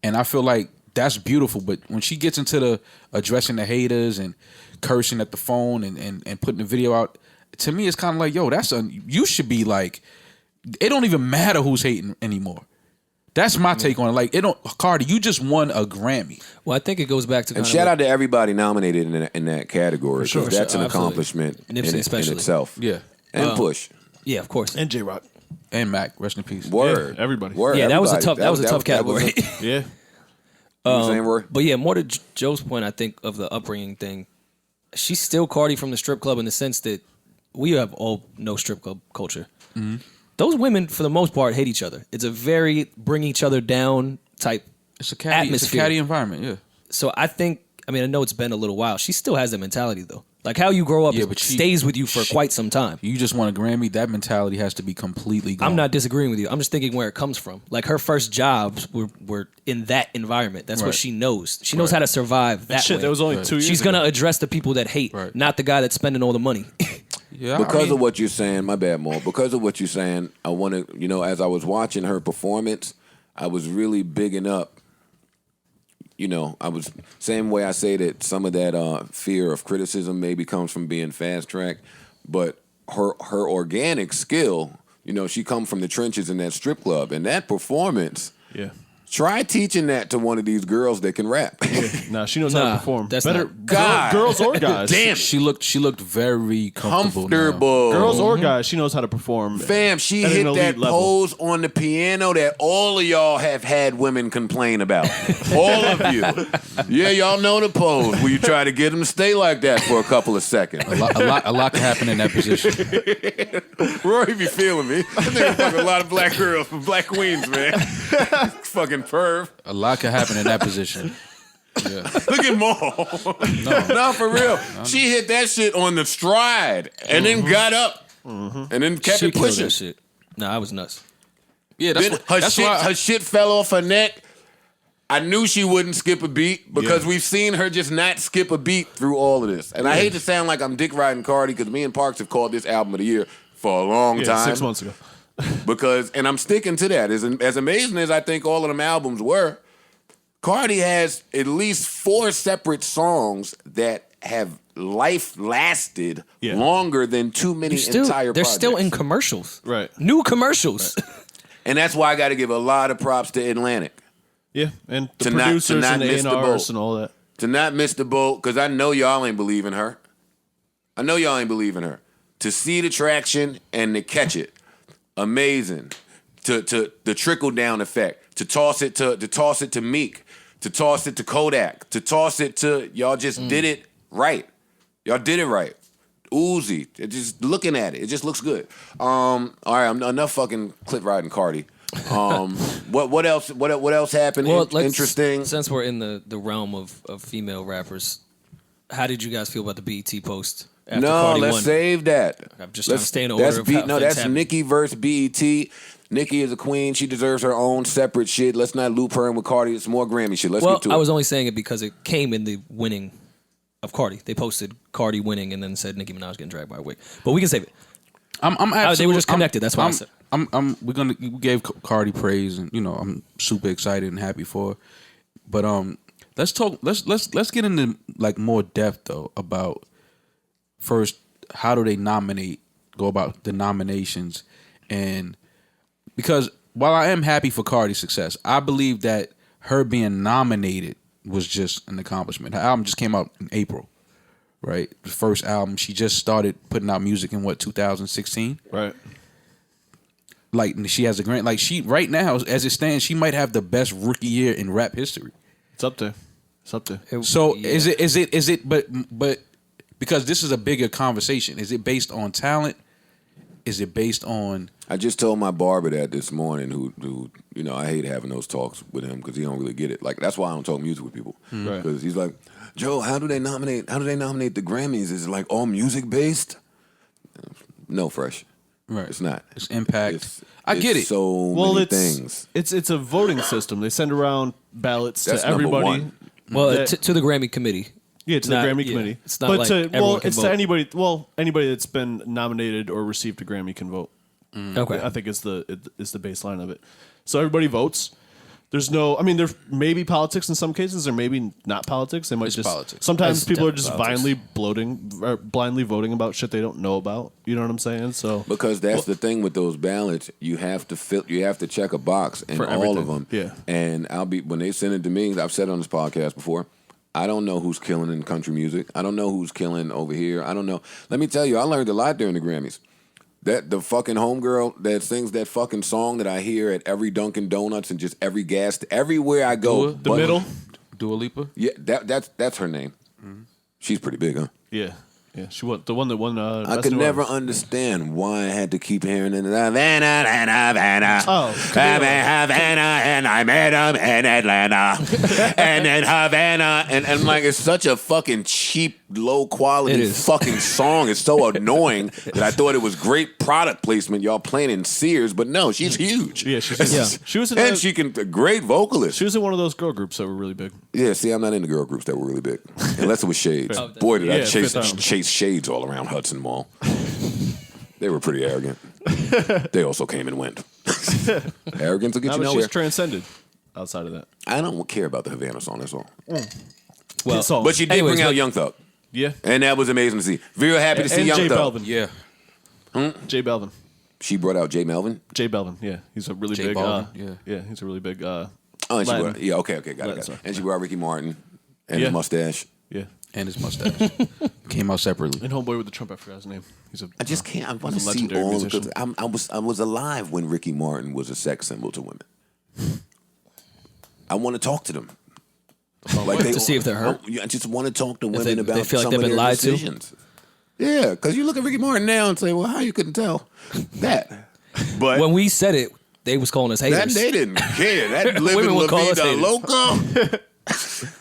And I feel like that's beautiful. But when she gets into the addressing the haters and cursing at the phone and putting the video out, to me it's kind of like, yo, you should be like, it don't even matter who's hating anymore. That's my take on it. Like, Cardi, you just won a Grammy. Well, I think it goes back to and shout out to everybody nominated in that category. Sure, that's an absolutely. accomplishment in especially. itself. Yeah. And Push. Yeah, of course. And J-Rock. And Mac, rest in peace. Word. Yeah, everybody. Word. Yeah, that was a Everybody. tough category. Yeah. You know what I'm saying, Rory? But yeah, more to Joe's point, I think, of the upbringing thing, she's still Cardi from the strip club in the sense that we have all no strip club culture. Mm-hmm. Those women, for the most part, hate each other. It's a very bring each other down type atmosphere. It's a catty environment, yeah. So I think, I know it's been a little while. She still has that mentality, though. Like, how you grow up stays with you for quite some time. You just won a Grammy, that mentality has to be completely gone. I'm not disagreeing with you. I'm just thinking where it comes from. Like, her first jobs were in that environment. That's what she knows. She knows how to survive that way. That was only 2 years She's ago. going to address the people that hate, not the guy that's spending all the money. Yeah, because of what you're saying, my bad, Mo. Because of what you're saying, I want to, as I was watching her performance, I was really bigging up. I was same way I say that some of that fear of criticism maybe comes from being fast tracked, but her organic skill, she come from the trenches in that strip club, and that performance. Yeah. Try teaching that to one of these girls that can rap. Nah, she knows how to perform. That's better. not- Girls or guys. Damn. She looked very comfortable. Girls or guys, she knows how to perforn. Fam, she at an hit elite that level. pose on the piano that all of y'all have had women complain about. All of you. Yeah, y'all know the pose where you try to get them to stay like that for a couple of seconds. A lot can happen in that position. Rory be feeling me. I think fuck a lot of black girls from Black Queens, man. Fucking perv. A lot can happen in that position. Yeah. Look at Mo. No, for real. She hit that shit on the stride and then got up and then kept She it killed pushing. that shit. Nah, I was nuts. Yeah, Then her shit fell off her neck. I knew she wouldn't skip a beat because we've seen her just not skip a beat through all of this. And I hate to sound like I'm dick riding Cardi because me and Parks have called this album of the year for a long time. 6 months ago. And I'm sticking to that. As amazing as I think all of them albums were, Cardi has at least 4 separate songs that have lasted longer than too many entire They're projects. still in commercials. Right. New commercials. Right. And that's why I got to give a lot of props to Atlantic. Yeah, and the To not producers and miss the A&Rs boat. and all that. To not miss the boat, because I know y'all ain't believing her. To see the traction and to catch it. Amazing. To the trickle down effect. To toss it to Meek. To toss it to Kodak. To toss it to y'all just did it right. Y'all did it right. Uzi. Just looking at it. It just looks good. All right, I'm enough fucking clip riding Cardi. What else? What else happened? Interesting. Since we're in the realm of female rappers, how did you guys feel about the BET post? After Cardi let's won? save that. I'm just trying to stay in order of how things that's happen. Nicki versus BET. Nicki is a queen. She deserves her own separate shit. Let's not loop her in with Cardi. It's more Grammy shit. Let's get to it. I was only saying it because it came in the winning of Cardi. They posted Cardi winning and then said Nicki Minaj getting dragged by a wig. But we can save it. They were just connected. That's why I said. We gave Cardi praise, and I'm super excited and happy for her. But let's talk. Let's get into like more depth though about first how do they go about the nominations, and because while I am happy for Cardi's success, I believe that her being nominated was just an accomplishment. Her album just came out in April, right? The first album. She just started putting out music in 2016, Right. Like she has a grant. Like she right now, as it stands, she might have the best rookie year in rap history. It's up there. So is it? But because this is a bigger conversation. Is it based on talent? Is it based on? I just told my barber that this morning. Who I hate having those talks with him because he don't really get it. Like that's why I don't talk music with people because he's like, Joe, how do they nominate the Grammys? Is it like all music based? No, Fresh. Right. It's not. It's impact. It's, I get it. So many things. It's a voting system. They send around ballots That's to number everybody. one. Well, that- to the Grammy committee. Yeah, to the Not- Grammy yeah. committee. It's not but like to, everyone well, can it's vote. to anybody. Well, anybody that's been nominated or received a Grammy can vote. Okay. I think is the baseline of it. So everybody votes. There's no. I mean, there may be politics in some cases, or maybe not politics. They might It's just. politics. Sometimes It's people are definitely just blindly voting about shit they don't know about. You know what I'm saying? So Because that's the thing with those ballots, you have to check a box in For all of everything. them. Yeah. And when they send it to me, I've said it on this podcast before, I don't know who's killing in country music. I don't know who's killing over here. I don't know. Let me tell you, I learned a lot during the Grammys. That the fucking homegirl that sings that fucking song that I hear at every Dunkin' Donuts and just every everywhere I go. the middle. Dua Lipa. Yeah, that's her name. She's pretty big, huh? Yeah, yeah. She won the one that won. I Best could New never Artist. understand why I had to keep hearing it. Havana. Oh, Havana, and I met him in Atlanta. And then Havana. And like, it's such a fucking cheap, low It quality is. fucking song. It's so annoying that I thought it was great product placement. Y'all playing in Sears, but no, she's huge. Yeah, she was in And a- she can, a great vocalist. She was in one of those girl groups that were really big. Yeah, see, I'm not into girl groups that were really big. Unless it was Shades. Boy, did I Yeah, chase Fifth Element. Shades all around Hudson Mall. They were pretty arrogant. They also came and went. Arrogance will get Now you that nowhere. she's transcended outside of that. I don't care about the Havana song, that's all. Well, Song. But she did Anyways, bring out but- Young Thug. Yeah. And that was amazing to see. Very happy to see And Young J Thug. Balvin. Yeah. J Balvin. She brought out J Melvin. J Balvin. Yeah. He's a really J big. Balvin, Yeah. He's a really big. Oh, and she Latin. brought, yeah, okay, got Latin it. song. And she brought Ricky Martin and Yeah. his mustache. Yeah. And his mustache came out separately. And homeboy with the Trump. I forgot his name. He's a. I just can't. I want to he's a see legendary all musician. because I was alive when Ricky Martin was a sex symbol to women. I want to talk to them. Like To see if they're hurt? I just want to talk to women they about feel like some they've of been their lied to? decisions. Yeah, because you look at Ricky Martin now and say, "Well, how you couldn't tell that?" But when we said it, they was calling us that haters. they didn't care. That living Women La would call us Vida haters. Loca.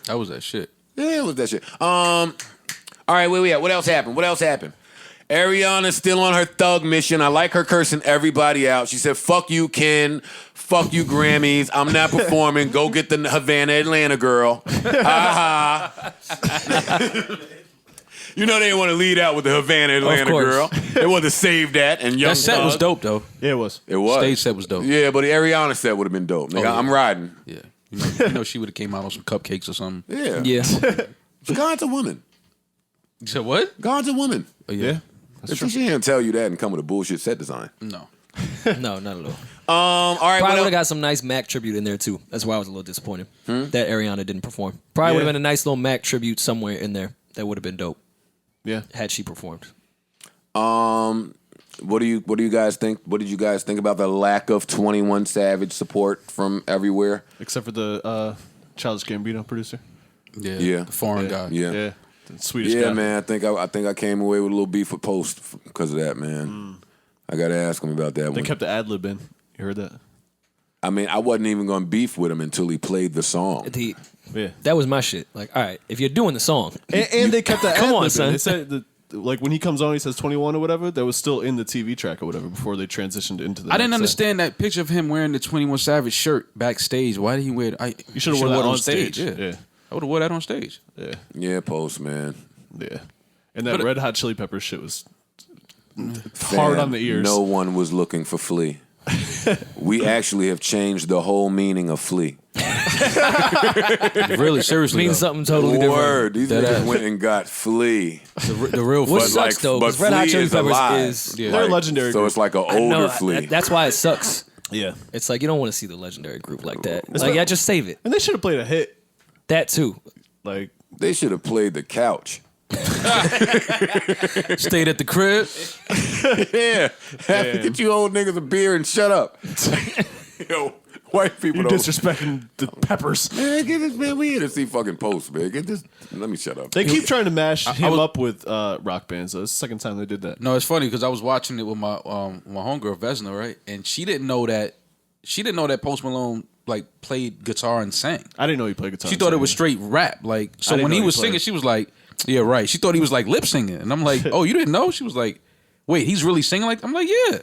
That was that shit. Yeah, it was that shit. All right, where we at? What else happened? Ariana's still on her thug mission. I like her cursing everybody out. She said, "Fuck you, Ken. Fuck you, Grammys. I'm not performing. Go get the Havana, Atlanta girl." Ha ha. You know they didn't want to lead out with the Havana, Atlanta course. girl. They wanted to save that. And Young That set was Thug. dope though. Yeah, it was. It was. Stage set was dope. Yeah, but the Ariana set would have been dope. Nigga, yeah. I'm riding. Yeah. You know she would have came out on some cupcakes or something. Yeah. Yeah. God's a woman. You said what? God's a woman. Oh, yeah. If she didn't tell you that and come with a bullshit set design. No. No, not at all. All right, Probably what would have else? got some nice Mac tribute in there too. That's why I was a little disappointed that Ariana didn't perform. Probably would have been a nice little Mac tribute somewhere in there. That would have been dope Yeah. had she performed. What do you guys think? What did you guys think about the lack of 21 Savage support from everywhere? Except for the Childish Gambino producer. Yeah. The foreign guy. Yeah. Yeah. The Swedish Yeah, guy. man. I think I came away with a little beef with Post because of that, man. I got to ask him about that They one. kept the ad lib in. You heard that? I mean, I wasn't even going to beef with him until he played the song. Yeah. That was my shit. Like, all right, if you're doing the song, And they kept the Come ad on, lib son. in. They said that, like when he comes on, he says 21 or whatever. That was still in the TV track or whatever before they transitioned into the. I didn't next understand that picture of him wearing the 21 Savage shirt backstage. Why did he wear it? You should have worn that it on stage. Yeah. Yeah. I would have wore that on stage. Yeah. Yeah, Post, man. Yeah. And that Red Hot Chili Peppers shit was hard Fam, on the ears. No one was looking for Flea. We actually have changed the whole meaning of Flea. Really, seriously. means though. something totally different. Word. These That niggas ass. went and got Flea. The real What But sucks like- though, but because Red Hot Flea Chili is Peppers alive. is. Yeah. They're Like, legendary. So group. it's like an I know, older Flea. that's why it sucks. Yeah. It's like you don't want to see the legendary group like that. Like, yeah, just save it. And they should have played a hit. That too. Like, They should have played the couch. Stayed at the crib. Yeah. Get you old niggas a beer and shut up. Yo, white people you're don't. disrespecting the Peppers. Man, get this man. We here to see fucking Post, man. Get this. Let me shut up. They keep trying to mash him up with rock bands. Though. It's the second time they did that. No, it's funny because I was watching it with my homegirl Vesna, right? And she didn't know that Post Malone like played guitar and sang. I didn't know he played guitar. She thought it was straight rap. Like, so didn't when know he he was played. singing, she was like, "Yeah, right." She thought he was like lip singing, and I'm like, "Oh, you didn't know?" She was like, "Wait, he's really singing like?" I'm like, "Yeah."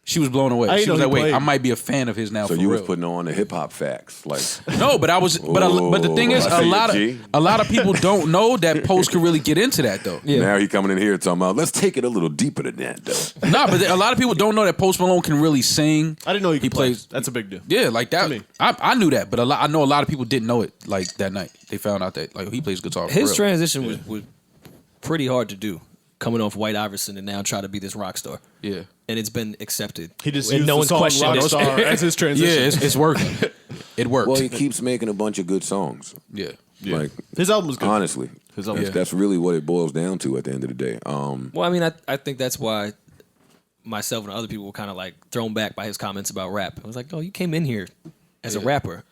She was blown away. I She was know like, he "Wait, played. I might be a fan of his now." So for you real. was putting on the hip hop facts, like No, but I was, but the thing is, I see it, G. a lot of people don't know that Post could really get into that though. Yeah. now he coming in here talking about let's take it a little deeper than that though. Nah, but a lot of people don't know that Post Malone can really sing. I didn't know he plays. plays. That's a big deal. Yeah, like that. me. I knew that, but I know a lot of people didn't know it. Like that night, they found out that like he plays guitar. For His real. transition was pretty hard to do, coming off White Iverson and now try to be this rock star. Yeah, And it's been accepted. He just and used no the one's song questioned it. Rockstar as his transition. yeah, it's working. It worked. Well, he keeps making a bunch of good songs. yeah. Like His album was good. honestly, His album was that's really what it boils down to at the end of the day. Well, I mean, I think that's why myself and other people were kind of like thrown back by his comments about rap. I was like, oh, you came in here as a rapper.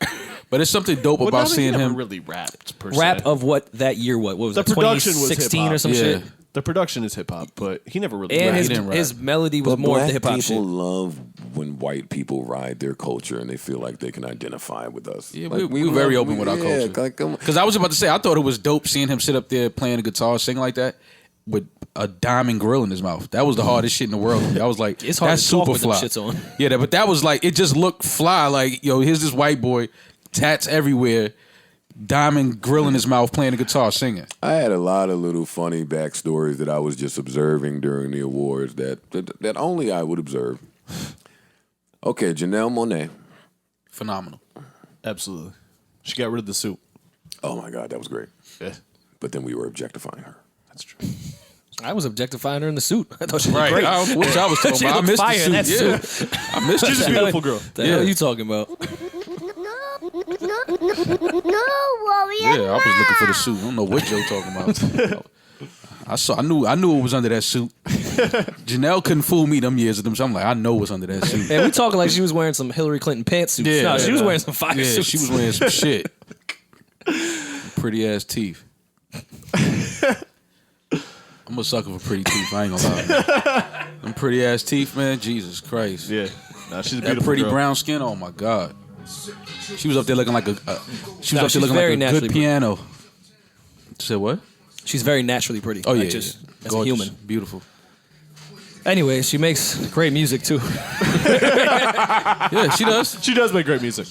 But it's something dope Well, about now that he seeing never him. really rapped per Rap se. of what that year? What was The it? production was 2016 or hip-hop. some Yeah. shit. The production is hip hop, but he never really. And rapped. his, he didn't rap. his melody was but more of black the hip hop people shit. love when white people ride their culture and they feel like they can identify with us. Yeah, Like, we're very open with our culture. Like, Because I was about to say, I thought it was dope seeing him sit up there playing the guitar, singing like that, with a diamond grill in his mouth. That was the hardest shit in the world. I was like, It's hard that's to talk super with them fly. shits on. Yeah, but that was like, it just looked fly. Like, yo, here's this white boy, tats everywhere, diamond grill in his mouth, playing the guitar, singing. I had a lot of little funny backstories that I was just observing during the awards that only I would observe. Okay, Janelle Monáe. Phenomenal. Absolutely. She got rid of the suit. Oh my God, that was great. Yeah, But then we were objectifying her. that's true. I was objectifying her in the suit. I thought she looked Right. great. I don't know what I was talking She about. I looked missed fire in the that suit. Yeah. suit. I missed She's a the beautiful girl. The hell are you talking about? No, Rory. Yeah, I was looking for the suit. I don't know what Joe talking about. I knew it was under that suit. Janelle couldn't fool me them years of them. So I'm like, I know what's under that suit. And we talking like she was wearing some Hillary Clinton pantsuits. Yeah. No, she was wearing some fire Yeah, suits. she was wearing some shit. Pretty ass teeth. I'm a sucker for pretty teeth. I ain't gonna lie. Them pretty ass teeth, man. Jesus Christ. Yeah, nah, she's a That beautiful pretty girl. brown skin. Oh my God. She was up there looking like she was No, up there she's looking very like a naturally good piano. Said what? She's very naturally pretty. Oh yeah, like just yeah. as a Gorgeous. human. Beautiful. Anyway, she makes great music too. Yeah, she does. She does make great music.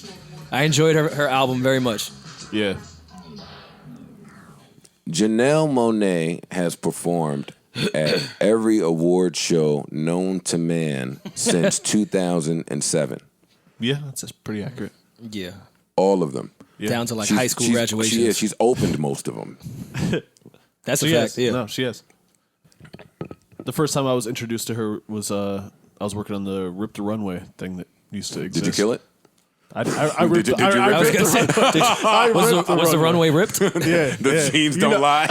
I enjoyed her album very much. Yeah, Janelle Monáe has performed at every award show known to man since 2007. yeah, that's pretty accurate. Yeah. All of them. Yeah. Down to like high school graduations. She's opened most of them. That's a She fact. has. Yeah. No, she has. The first time I was introduced to her was I was working on the Rip the Runway thing that used to exist. Did you kill it? I ripped. Did you rip I was it? gonna say, was the runway ripped? Yeah, The jeans don't lie.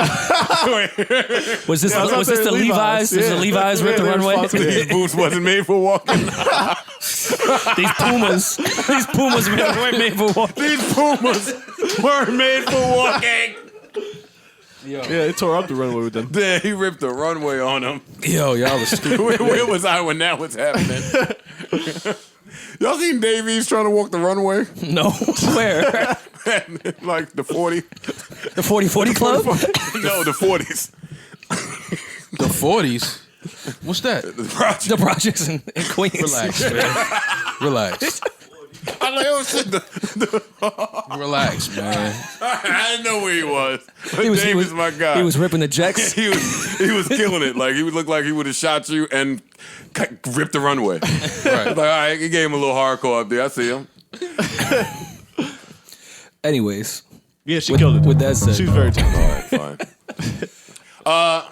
Was this Yeah, I was about was to this say the Levi's? Yeah. Is the Levi's ripped the Yeah, runway? These boots wasn't made for walking. These Pumas weren't made for walking. These Pumas weren't made for walking. Yeah, it tore up the runway with them. Then he ripped the runway on him. Yo, y'all was stupid. Where was I when that was happening? Y'all seen Davies trying to walk the runway? No, where? Like the 40? The 40-40 Club? No, the 40s. The 40s. What's that? The projects in Queens. Relax, man. Relax. I'm like, oh shit. Relax, man. I didn't know where he was. But He was, Davies, my guy. He was ripping the jacks. he was killing it. Like he would look like he would have shot you and ripped the runway. Right. Like, all right, he gave him a little hardcore up there. I see him. Anyways, Yeah, she killed it. with that said, She was very talented. All right, fine.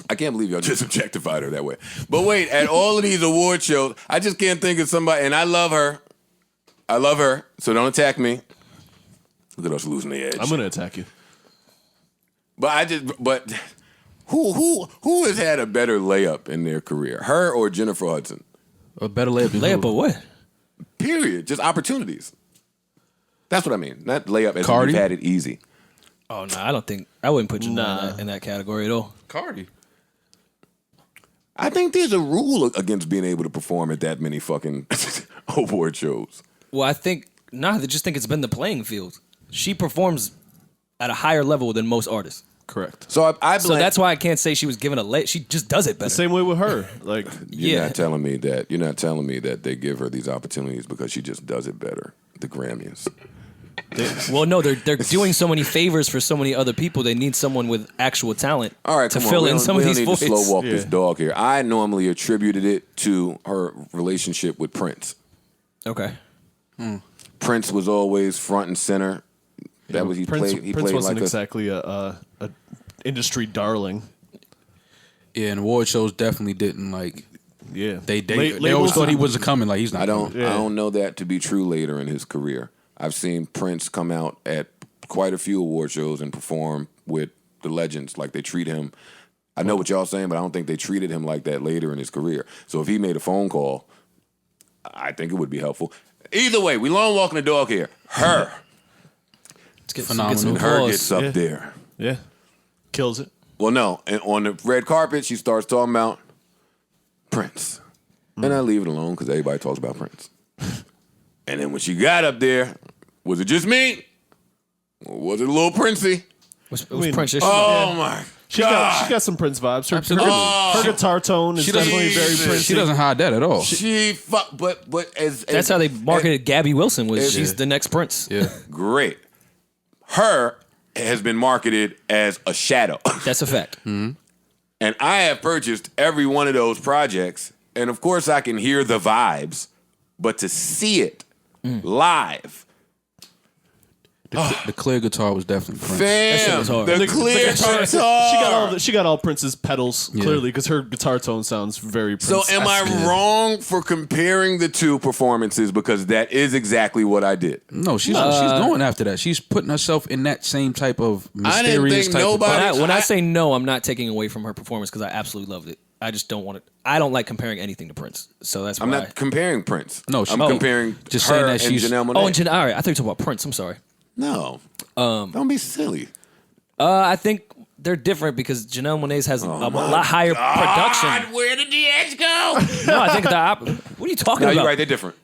I can't believe y'all just objectified her that way. But wait, at all of these award shows, I just can't think of somebody, and I love her. I love her, so don't attack me. Look at us losing the edge. I'm gonna attack you. But who has had a better layup in their career, her or Jennifer Hudson? A better layup. layup or what? Period. Just opportunities. That's what I mean. Not layup as Cardi? you've had it easy. Oh no, I don't think I wouldn't put you in that category at all. Cardi. I think there's a rule against being able to perform at that many fucking award shows. Well, I just think it's been the playing field. She performs at a higher level than most artists. Correct. So I So blame. that's why I can't say she was given a late. She just does it better. The same way with her. Like, You're not telling me that they give her these opportunities because she just does it better. The Grammys. Well, no, they're doing so many favors for so many other people. They need someone with actual talent All right, to come fill on. in some of these We don't need to voids. slow walk this dog here. I normally attributed it to her relationship with Prince. Okay. Prince was always front and center. That was he Prince played wasn't like exactly a industry darling. Yeah, and award shows definitely didn't like. Yeah, They Labels- always thought he wasn't coming. Like he's not. I don't Yeah. I don't know that to be true later in his career. I've seen Prince come out at quite a few award shows and perform with the legends. Like they treat him. I know what y'all saying, but I don't think they treated him like that later in his career. So if he made a phone call, I think it would be helpful. Either way, we long walking the dog here. Her. Let's get Phenomenal. some Her applause. gets up there. Yeah, kills it. Well, no. And on the red carpet, she starts talking about Prince. And I leave it alone because everybody talks about Prince. And then when she got up there, was it just me? Or was it a little Princey? It was Prince. Oh, my She's God. got some Prince vibes. Her, Absolutely. her guitar tone is definitely very Jesus. Prince. She doesn't hide that at all. She fuck, but as That's how they marketed Gabby Wilson. Was she's Yeah. the next Prince? Yeah. Great. Her has been marketed as a shadow. That's a fact. And I have purchased every one of those projects. And of course, I can hear the vibes, but to see it live, The clear guitar was definitely Prince. shit fam, was hard. the clear guitar. She got all Prince's pedals clearly because her guitar tone sounds very Prince. So am I wrong for comparing the two performances? Because that is exactly what I did. No, she's going after that. She's putting herself in that same type of I didn't mysterious think type nobody- of. When I say no, I'm not taking away from her performance because I absolutely loved it. I just don't want it. I don't like comparing anything to Prince, so that's why. I'm not comparing Prince. No, I'm oh, comparing just her saying that and she's- Janelle Monáe. Oh, and all right. I thought you were talking about Prince. I'm sorry. No, don't be silly. I think they're different because Janelle Monáe's has a lot higher production. Where did the edge go? No, I think what are you talking No, about? you're right. They're different.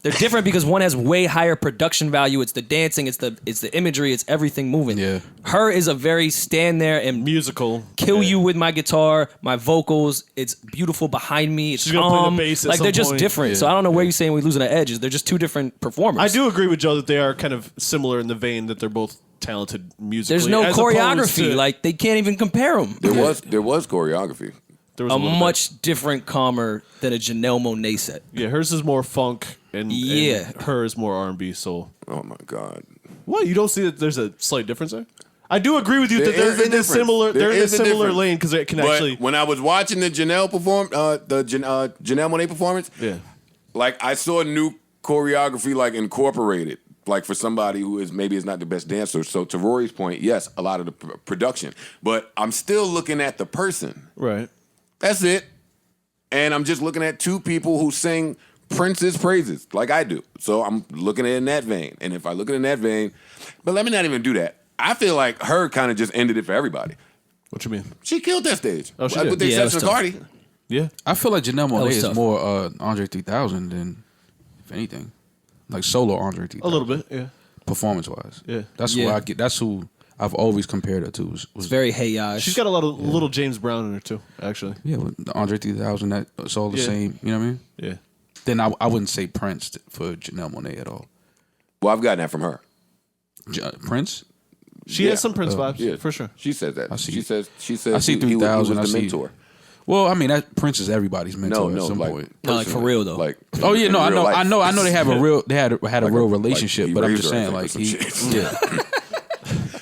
They're different because one has way higher production value. It's the dancing, it's the imagery, it's everything moving. Yeah. Her is a very stand there and musical. kill Yeah. you with my guitar, my vocals. It's beautiful behind me. It's She's gonna play the calm. bass at Like some they're just point. different. Yeah. So I don't know where you're saying we're losing the edges. They're just two different performers. I do agree with Joe that they are kind of similar in the vein that they're both talented musically. There's no as opposed choreography. to- Like they can't even compare them. There was choreography. there was A little bit. much different, calmer than a Janelle Monáe set. Yeah, hers is more funk and her is more R&B soul. Oh my God. What? You don't see that there's a slight difference there? I do agree with you that There is they're a in a difference. similar. There They're in a is a similar difference. lane because it can But actually. when I was watching the Janelle Janelle Monáe performance, Yeah. like I saw new choreography like incorporated, like for somebody who is not the best dancer. So to Rory's point, yes, a lot of the production, but I'm still looking at the person. Right. That's it. And I'm just looking at two people who sing Prince's praises like I do. So I'm looking at it in that vein. And if I look at it in that vein, but let me not even do that. I feel like her kind of just ended it for everybody. What you mean? She killed that stage. Oh, she did. With the Yeah, it was exception of tough. Cardi. Yeah. I feel like Janelle Monáe was is tough. more Andre 3000 than, if anything, like solo Andre 3000. A little bit. Yeah. performance wise. Yeah. That's Yeah. who I get. That's who I've always compared her to. Was It's very hey She's got a lot of little James Brown in her too. Actually. yeah, with the Andre 3000. That it's all the Yeah. same. You know what I mean? Yeah. Then I wouldn't say Prince for Janelle Monáe at all. Well, I've gotten that from her. Prince. She has some Prince vibes. Yeah, For sure. She says that. I see. She says I see he was 3000. the I see. mentor. Well, I mean that Prince is everybody's mentor No, at some like point. No, like, for personally. real, though. Like Oh yeah, no, in I real know, life. I know they have a real, they had a Like real like relationship, he but I'm raised just her, I saying, like think, or he, some shit. yeah,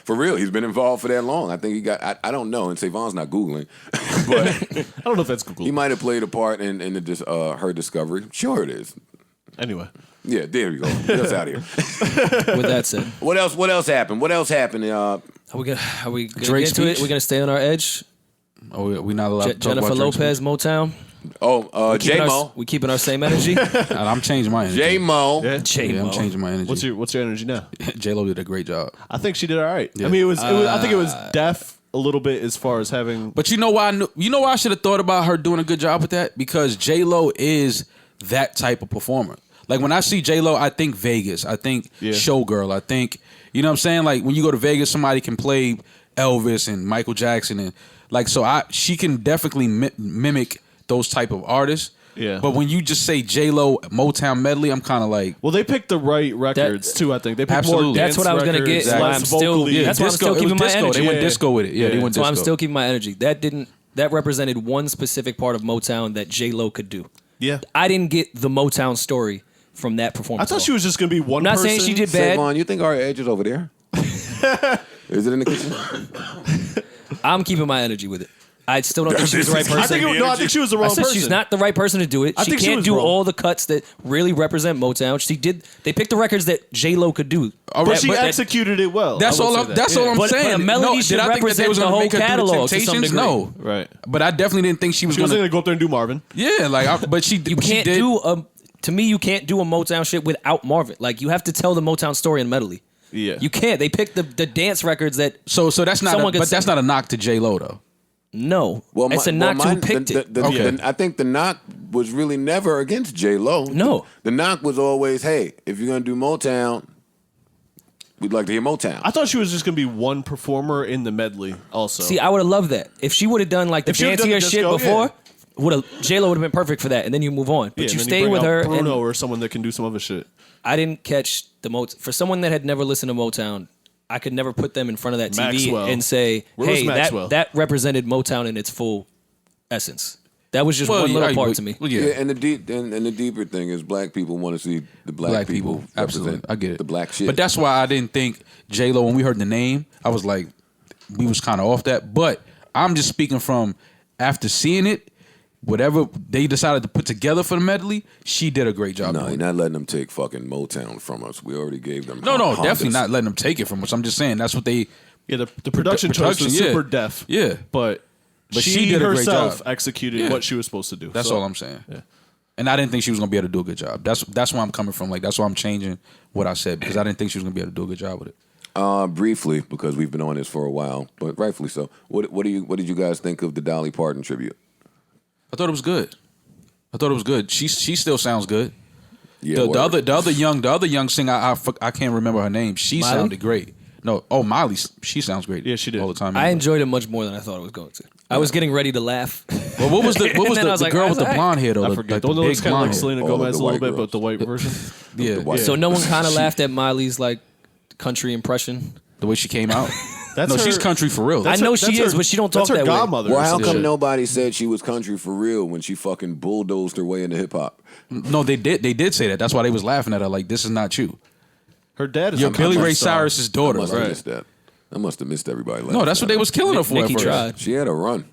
For real, he's been involved for that long. I think he got. I don't know, and Savon's not googling, but I don't know if that's Google. he might have played a part in her discovery. Sure, it is. Anyway. Yeah, there we go. Get us out of here. With that said, What else? What else happened? What else happened? are we gonna Drake's get into it? speech? We're gonna stay on our edge. oh, we not allowed to talk Jennifer about Drake's Lopez, Motown. J Mo. We keeping our same energy. speech. I'm changing my energy. J Mo. Yeah. Yeah, I'm changing my energy. What's your energy now? J Lo did a great job. I think she did all right. Yeah. I mean, it was. I think it was deaf a little bit as far as having. But you know why? You know why I should have thought about her doing a good job with that? Because J Lo is that type of performer. Like when I see J Lo, I think Vegas. I think Showgirl. I think, you know what I'm saying? Like when you go to Vegas, somebody can play Elvis and Michael Jackson and like she can definitely mimic those type of artists. Yeah. But when you just say J-Lo Motown medley, I'm kind of like, well, they picked the right records too. I think they picked Absolutely. more. That's what I was gonna get. Exactly. Why I'm still. Vocally. That's why I'm still it was keeping my disco. energy. They went disco with it. Yeah, they went So disco. I'm still keeping my energy. That represented one specific part of Motown that J-Lo could do. Yeah. I didn't get the Motown story from that I performance. thought she was just gonna be one. I'm not person. saying she did bad. Savon, you think our edge is over there? Is it in the kitchen? I'm keeping my energy with it. I still don't think she was the right person. I think she was the wrong I said person. she's not the right person to do it. I She think she can't was do wrong. all the cuts that really represent Motown. They picked the records that J-Lo could do. But she executed it well. That's all I'm saying. But a melody should did I think that they represent was the gonna whole make her do the catalog to some Temptations? degree. No, Right. But I definitely didn't think she was She was gonna. gonna go up there and do Marvin. Yeah, but she You but she can't did. do to me, you can't do a Motown shit without Marvin. Like, you have to tell the Motown story in medley. Yeah. You can't. They picked the dance records that. So that's not. Someone But gets- that's not a knock to J-Lo though. No. It's a knock to who picked it. Okay. I think the knock was really never against J-Lo. No. The knock was always, hey, if you're going to do Motown, we'd like to hear Motown. I thought she was just gonna be one performer in the medley. Also, See, I would have loved that. If she would have done like the If she would've done the dancier shit disco, before, J-Lo would have been perfect for that, and then you move on. But Yeah, you and then stay bring with out her. Bruno And or someone that can do some other shit. I didn't catch the Motown. For someone that had never listened to Motown, I could never put them in front of that TV Maxwell. and say, Where was hey, Maxwell? that represented Motown in its full essence. That was just Well, one little yeah, part but- to me. well, Yeah, yeah. and the deeper thing is black people want to see the black people absolutely. represent I get it. the black shit. But that's why I didn't think J-Lo, when we heard the name, I was like, we was kind of off that. But I'm just speaking from after seeing it, whatever they decided to put together for the medley, she did a great job. no, doing you're it. not letting them take fucking Motown from us. We already gave them. No, Hondas. definitely not letting them take it from us. I'm just saying that's what they. Yeah, the production choice was yeah. super def. Yeah. but she did a great herself job. executed Yeah. what she was supposed to do. That's So, all I'm saying. Yeah. And I didn't think she was gonna be able to do a good job. That's where I'm coming from. Like that's why I'm changing what I said because I didn't think she was gonna be able to do a good job with it. Briefly, because we've been on this for a while, but rightfully so. What did you guys think of the Dolly Parton tribute? I thought it was good. She still sounds good. Yeah, The other young singer I can't remember her name. She Miley? sounded great. No, Miley. She sounds great. Yeah, she did. all the time. I enjoyed it much more than I thought it was going to. I was getting ready to laugh. Well, what was the And then I was the like, girl I with was the like, blonde hair though? I The- forget. like The one that big looks kind of blonde like hair. Selena All of Gomez the a little white bit, girls. but the white version. Yeah, the white- So no one kind of laughed at Miley's like country impression. the way she came out. That's No, her- she's country for real. I know she is, but she don't talk that's her that way. godmother. Well, or how some come shit. nobody said she was country for real when she fucking bulldozed her way into hip hop? No, they did. They did say that. That's why they was laughing at her. Like this is not you. Her dad is You're a Billy country Ray star. Cyrus's I daughter. must have Right? missed that. I must have missed everybody. No, that's what they was killing her for. Nicki at first. tried. She had a run.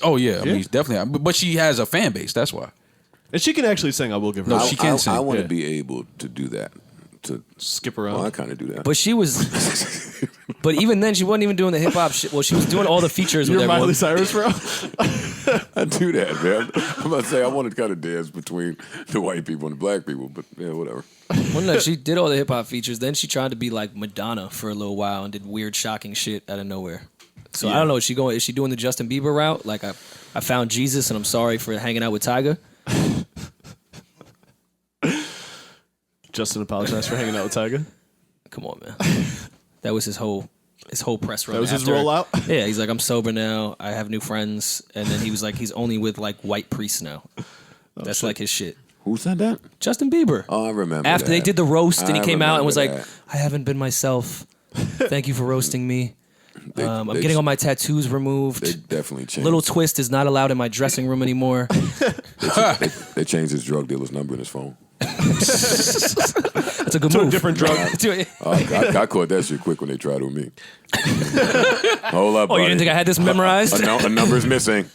Oh yeah, I Yeah. mean definitely. But she has a fan base. That's why. And she can actually sing. I will give her. No, that. she can sing. I want to Yeah. be able to do that. To skip around. well, I kind of do that. But she was. But even then, she wasn't even doing the hip hop shit. Well, she was doing all the features with You're everyone. Miley Cyrus, bro. I do that, man. I'm about to say I want to kind of dance between the white people and the black people, but yeah, whatever. Well, no, she did all the hip hop features. Then she tried to be like Madonna for a little while and did weird, shocking shit out of nowhere. So I don't know. Is she doing the Justin Bieber route? Like I found Jesus and I'm sorry for hanging out with Tyga. Justin apologized for hanging out with Tyga. Come on, man. That was his whole press run. That was his after. rollout? Yeah, he's like, I'm sober now. I have new friends, and then he was like, he's only with like white priests now. That's like his shit. Who said that? Justin Bieber. Oh, I remember. After they that. did the roast, and he I came out and was like, remember I haven't been myself. Thank you for roasting me. They- I'm they- getting all my tattoos removed. They definitely changed. Little twist is not allowed in my dressing room anymore. They changed his drug dealer's number in his phone. That's a good To a move. different drug. I caught that shit quick when they tried it with me. Hold up, Oh, you didn't think I had this memorized? A number's missing.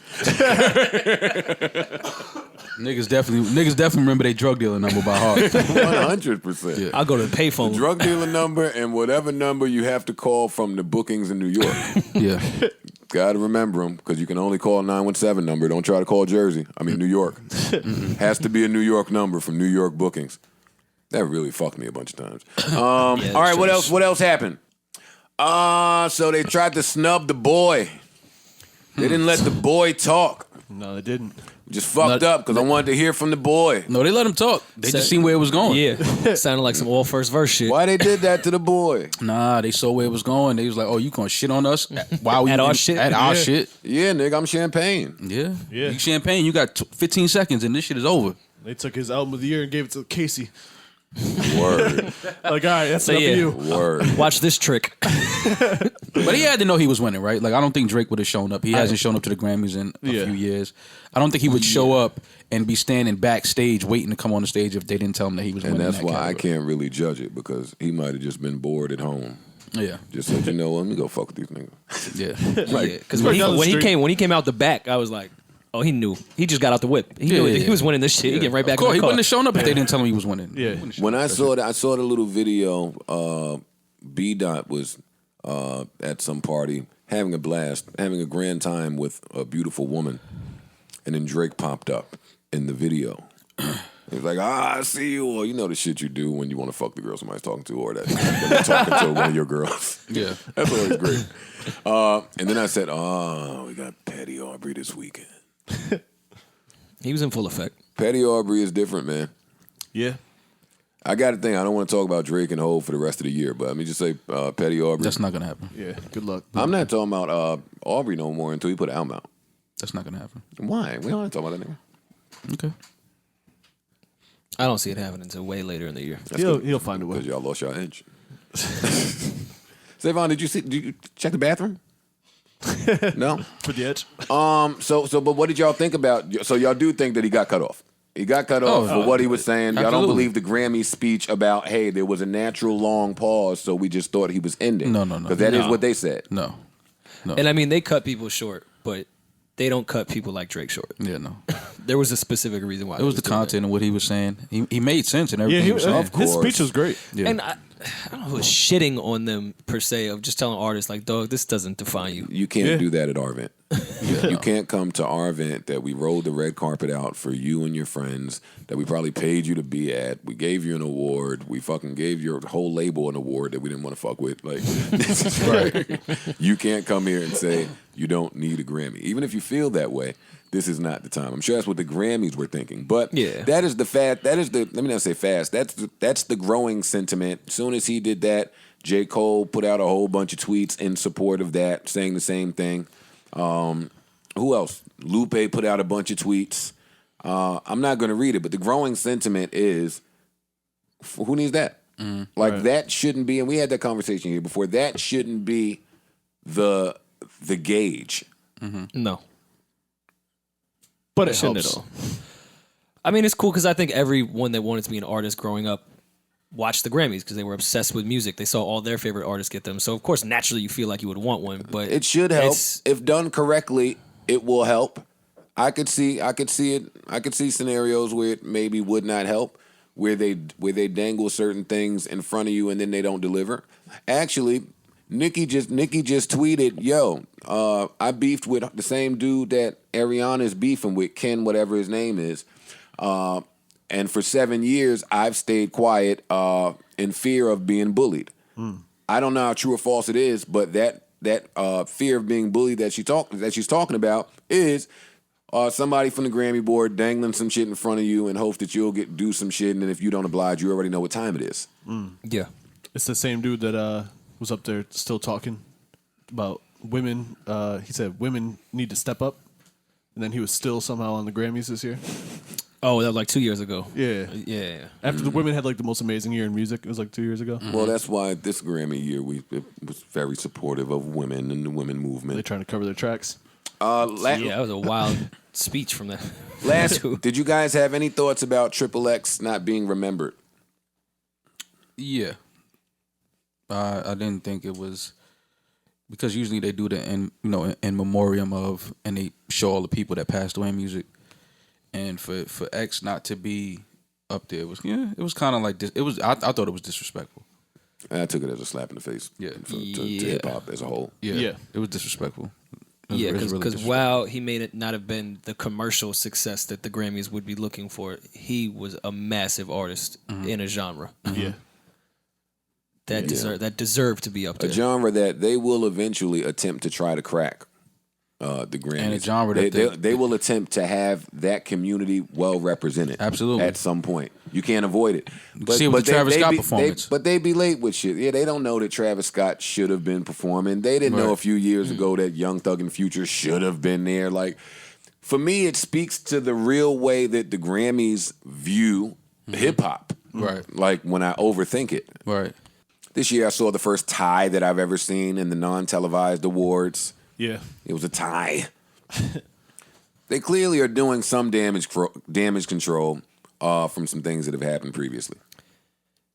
Niggas definitely remember their drug dealer number by heart. 100%. I'll go to the payphone. Drug dealer number and whatever number you have to call from the bookings in New York. Yeah. Got to remember them because you can only call a 917 number. Don't try to call Jersey. I mean, New York. Has to be a New York number from New York bookings. That really fucked me a bunch of times. All right, what else? What else happened? So they tried to snub the boy. They didn't let the boy talk. No, they didn't. Just fucked up because I wanted to hear from the boy. No, they let him talk. They just seen where it was going. Yeah, sounded like some all first verse shit. Why they did that to the boy? Nah, they saw where it was going. They was like, "Oh, you gonna shit on us? Wow, At our shit? At our Yeah. shit? Yeah, nigga, I'm champagne. Yeah, Yeah. You champagne. You got 15 seconds, and this shit is over. They took his album of the year and gave it to Casey. Word, Like, all right, that's So, enough yeah. for you. word. Watch this trick. But he had to know he was winning, right? Like, I don't think Drake would have shown up. He hasn't shown up to the Grammys in a few years. I don't think he would show up and be standing backstage waiting to come on the stage if they didn't tell him that he was And winning. that's that why I category. can't really judge it because he might have just been bored at home. Yeah, Just said, you know what, let me go fuck with these niggas. yeah. Because Right down the when street. he came out the back, I was like, oh, he knew. He just got out the whip. He knew Yeah. he was winning this shit. He getting right back Of course, in he the car. wouldn't have shown up if they didn't tell him he was winning. Yeah. When I saw the little video, B Dot was at some party having a blast, having a grand time with a beautiful woman, and then Drake popped up in the video. He was like, I see you, or you know the shit you do when you want to fuck the girl somebody's talking to, or that when you're talking to one of your girls. Yeah. That's always great. And then I said, we got Patty Aubrey this weekend. He was in full effect. Patty Aubrey is different, man. Yeah. I got to think, I don't want to talk about Drake and Hov for the rest of the year, but let me just say Patty Aubrey. That's not gonna happen. Yeah. Good luck. I'm not talking about Aubrey no more until he put an album out. That's not gonna happen. Why? We don't want to talk about that nigga. Okay. I don't see it happening until way later in the year. He'll find a Because way. y'all lost your edge. Savon, did you check the bathroom? No? For the edge. But what did y'all think about? So y'all do think that he got cut off? He got cut off for what he was saying. Y'all don't Absolutely. believe the Grammy speech about, hey, there was a natural long pause, so we just thought he was ending. No. Because that is what they said. No. And I mean, they cut people short, but they don't cut people like Drake short. Yeah, no. There was a specific reason why. It was the content and what he was saying. He made sense and Yeah, everything he was saying. Of his course. speech was great. Yeah. And I don't know, who was shitting on them per se of just telling artists like, dog, this doesn't define you. You can't Yeah. do that at our event. You can't come to our event that we rolled the red carpet out for you and your friends, that we probably paid you to be at. We gave you an award. We fucking gave your whole label an award that we didn't want to fuck with. Like, this is right. You can't come here and say you don't need a Grammy. Even if you feel that way, this is not the time. I'm sure that's what the Grammys were thinking. But Yeah. that is the let me not say fast. That's the growing sentiment. As soon as he did that, J. Cole put out a whole bunch of tweets in support of that, saying the same thing. Who else? Lupe put out a bunch of tweets. I'm not going to read it, but the growing sentiment is, who needs that? That shouldn't be, and we had that conversation here before, that shouldn't be the gauge. No. But it Shouldn't helps. at all. I mean, it's cool because I think everyone that wanted to be an artist growing up watched the Grammys because they were obsessed with music. They saw all their favorite artists get them. So, of course, naturally you feel like you would want one. But It should help. it's- If done correctly, it will help. I could see it. I could see scenarios where it maybe would not help, where they dangle certain things in front of you and then they don't deliver. Actually, Nicki just tweeted, "Yo, I beefed with the same dude that Ariana's beefing with, Ken, whatever his name is, and for 7 years I've stayed quiet in fear of being bullied." I don't know how true or false it is, but that fear of being bullied that she's talking about is somebody from the Grammy board dangling some shit in front of you in hopes that you'll do some shit, and then if you don't oblige, you already know what time it is. yeah. It's the same dude that was up there still talking about women. He said women need to step up, and then he was still somehow on the Grammys this year. Oh, that was like 2 years ago. Yeah. Yeah. After the women had like the most amazing year in music, it was like 2 years ago. Well, that's why this Grammy year it was very supportive of women and the women They're movement. trying to cover their tracks. Yeah, that was a wild speech from that. Did you guys have any thoughts about Triple X not being remembered? Yeah. I didn't think it was because usually they do that in memoriam of, and they show all the people that passed away in music, and for X not to be up there was kind of like this. It was I thought it was disrespectful. I took it as a slap in the face. Yeah. to Yeah. hip hop as a whole. Yeah. It was disrespectful. It was Yeah, really because disrespectful. while he may not have been the commercial success that the Grammys would be looking for, he was a massive artist in a genre Yeah. that deserved to be up A there. genre that they will eventually attempt to try to crack. the Grammys. And a genre that they will attempt to have that community well represented. Absolutely. At some point. You can't avoid it. See it with the Travis Scott performance. But they be late with shit. Yeah, they don't know that Travis Scott should have been performing. They didn't know a few years ago that Young Thug and Future should have been there. Like, for me, it speaks to the real way that the Grammys view hip-hop. Right. Like, when I overthink it. Right. This year I saw the first tie that I've ever seen in the non-televised awards. Yeah. It was a tie. They clearly are doing some damage control from some things that have happened previously.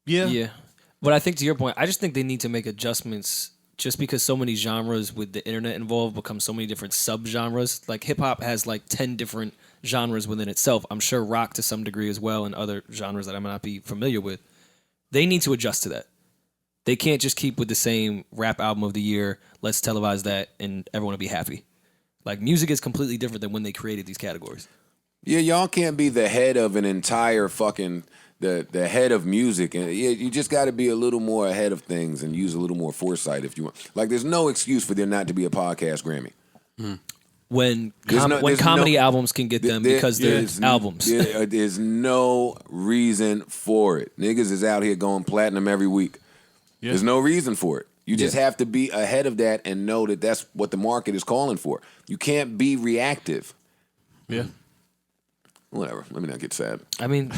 Yeah. But I think to your point, I just think they need to make adjustments just because so many genres with the internet involved become so many different subgenres. Like hip-hop has like 10 different genres within itself. I'm sure rock to some degree as well and other genres that I might not be familiar with. They need to adjust to that. They can't just keep with the same rap album of the year, let's televise that, and everyone will be happy. Like, music is completely different than when they created these categories. Yeah, y'all can't be the head of an entire fucking, the head of music. And yeah, you just got to be a little more ahead of things and use a little more foresight if you want. Like, there's no excuse for there not to be a podcast Grammy. When comedy albums can get them because they're albums. There's no reason for it. Niggas is out here going platinum every week. Yeah. There's no reason for it. You just have to be ahead of that and know that that's what the market is calling for. You can't be reactive. Yeah. Whatever. Let me not get sad. I mean,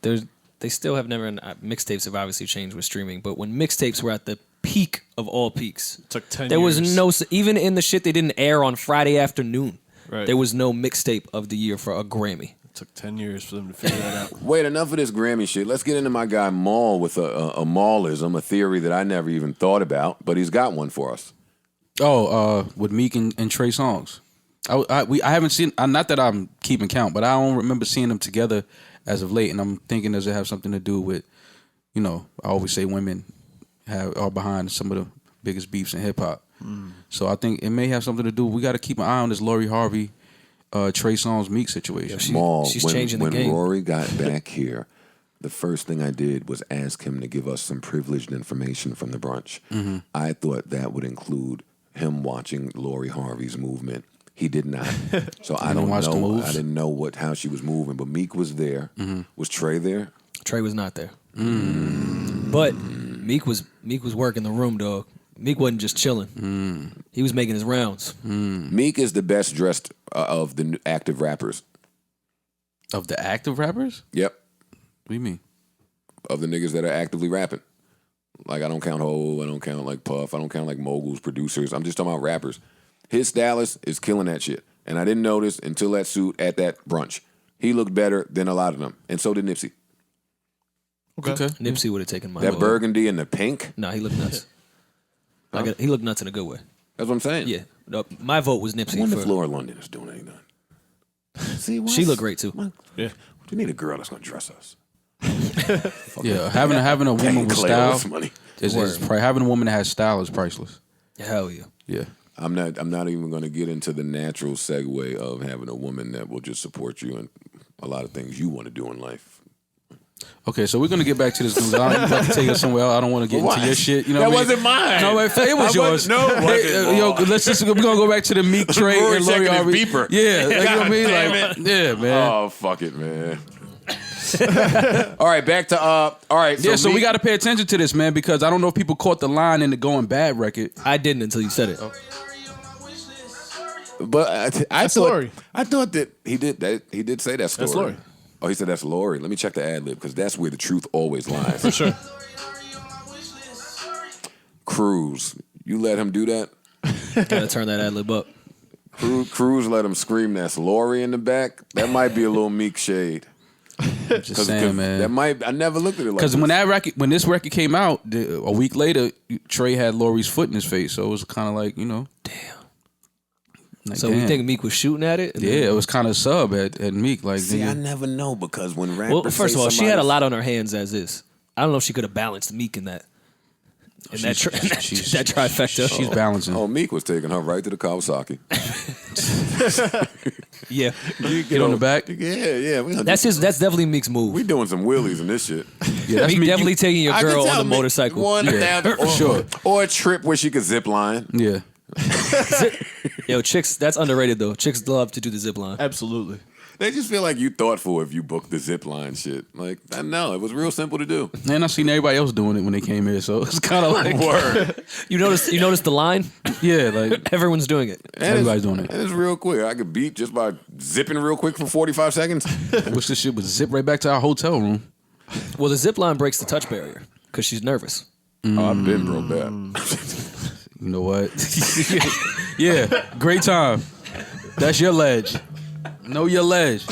they still have never. Mixtapes have obviously changed with streaming, but when mixtapes were at the peak of all peaks, it took 10 there years. was no, even in the shit they didn't air on Friday afternoon, right. There was no mixtape of the year for a Grammy. It took 10 years for them to figure that out. Wait, enough of this Grammy shit. Let's get into my guy Maul with a Maulism, a theory that I never even thought about, but he's got one for us. Oh, with Meek and Trey Songz. I haven't seen. Not that I'm keeping count, but I don't remember seeing them together as of late. And I'm thinking, does it have something to do with, I always say women are behind some of the biggest beefs in hip hop. So I think it may have something to do. We got to keep an eye on this Lori Harvey, Trey Songz Meek situation. She's changing the game. When Rory got back here, the first thing I did was ask him to give us some privileged information from the brunch. Mm-hmm. I thought that would include him watching Lori Harvey's movement. He did not. So I don't know. I didn't know how she was moving. But Meek was there. Mm-hmm. Was Trey there? Trey was not there. But Meek was working the room, dog. Meek wasn't just chilling. He was making his rounds. Meek is the best dressed of the active rappers. Of the active rappers? Yep. What do you mean? Of the niggas that are actively rapping. Like, I don't count Hov, I don't count like Puff, I don't count like moguls, producers. I'm just talking about rappers. His stylist is killing that shit. And I didn't notice until that suit at that brunch. He looked better than a lot of them. And so did Nipsey. Okay. Nipsey would have taken my that burgundy and the pink? No, he looked nuts. He looked nuts in a good way. That's what I'm saying. Yeah. My vote was Nipsey. I wonder if Laura London is doing anything. See, she looked great, too. Yeah. We need a girl that's going to dress us. Yeah, having a woman with style is having a woman that has style is priceless. Hell yeah. Yeah. I'm not even going to get into the natural segue of having a woman that will just support you in a lot of things you want to do in life. Okay, so we're going to get back to this. I'm about to take us somewhere else. I don't want to get into your shit. You know that what wasn't mine. No, it was yours. No, it wasn't. We're going to go back to the Meek, Trey, and Lori Harvey. Beeper. Yeah, you know what I mean? Yeah, man. Oh, fuck it, man. All right, back to all right. So we got to pay attention to this, man, because I don't know if people caught the line in the Going Bad record. I didn't until you said it. But I thought that he did say that story. That's Lori. Oh, he said that's Lori. Let me check the ad lib because that's where the truth always lies. For sure. Cruz, you let him do that? Gotta turn that ad lib up. Cruz let him scream that's Lori in the back. That might be a little Meek shade. Just saying, man. I never looked at it like because when this record came out, a week later, Trey had Lori's foot in his face, so it was kind of like, damn. Like, so you think Meek was shooting at it? Yeah, it was kind of sub at Meek. Like, see, I never know because when rappers first of all, she had a lot on her hands as is. I don't know if she could have balanced Meek in that. That trifecta. She's balancing. Oh, Meek was taking her right to the Kawasaki. Yeah. Get on the back? Yeah. That's definitely Meek's move. We doing some wheelies in this shit. Yeah, that's Meek definitely taking your girl on the motorcycle. For sure. Or a trip where she could zip line. Yeah. Yo, chicks, that's underrated though. Chicks love to do the zip line. Absolutely. They just feel like you thoughtful if you booked the zip line shit. Like, I know, it was real simple to do. And I seen everybody else doing it when they came here, so it's kind of like Word. You notice the line? yeah, like Everyone's doing it. everybody's doing it. And it's real quick. I could beat just by zipping real quick for 45 seconds. I wish this shit would zip right back to our hotel room. Well, the zip line breaks the touch barrier because she's nervous. Oh, I've been broke that. You know what? Yeah, great time. That's your ledge. Know your ledge.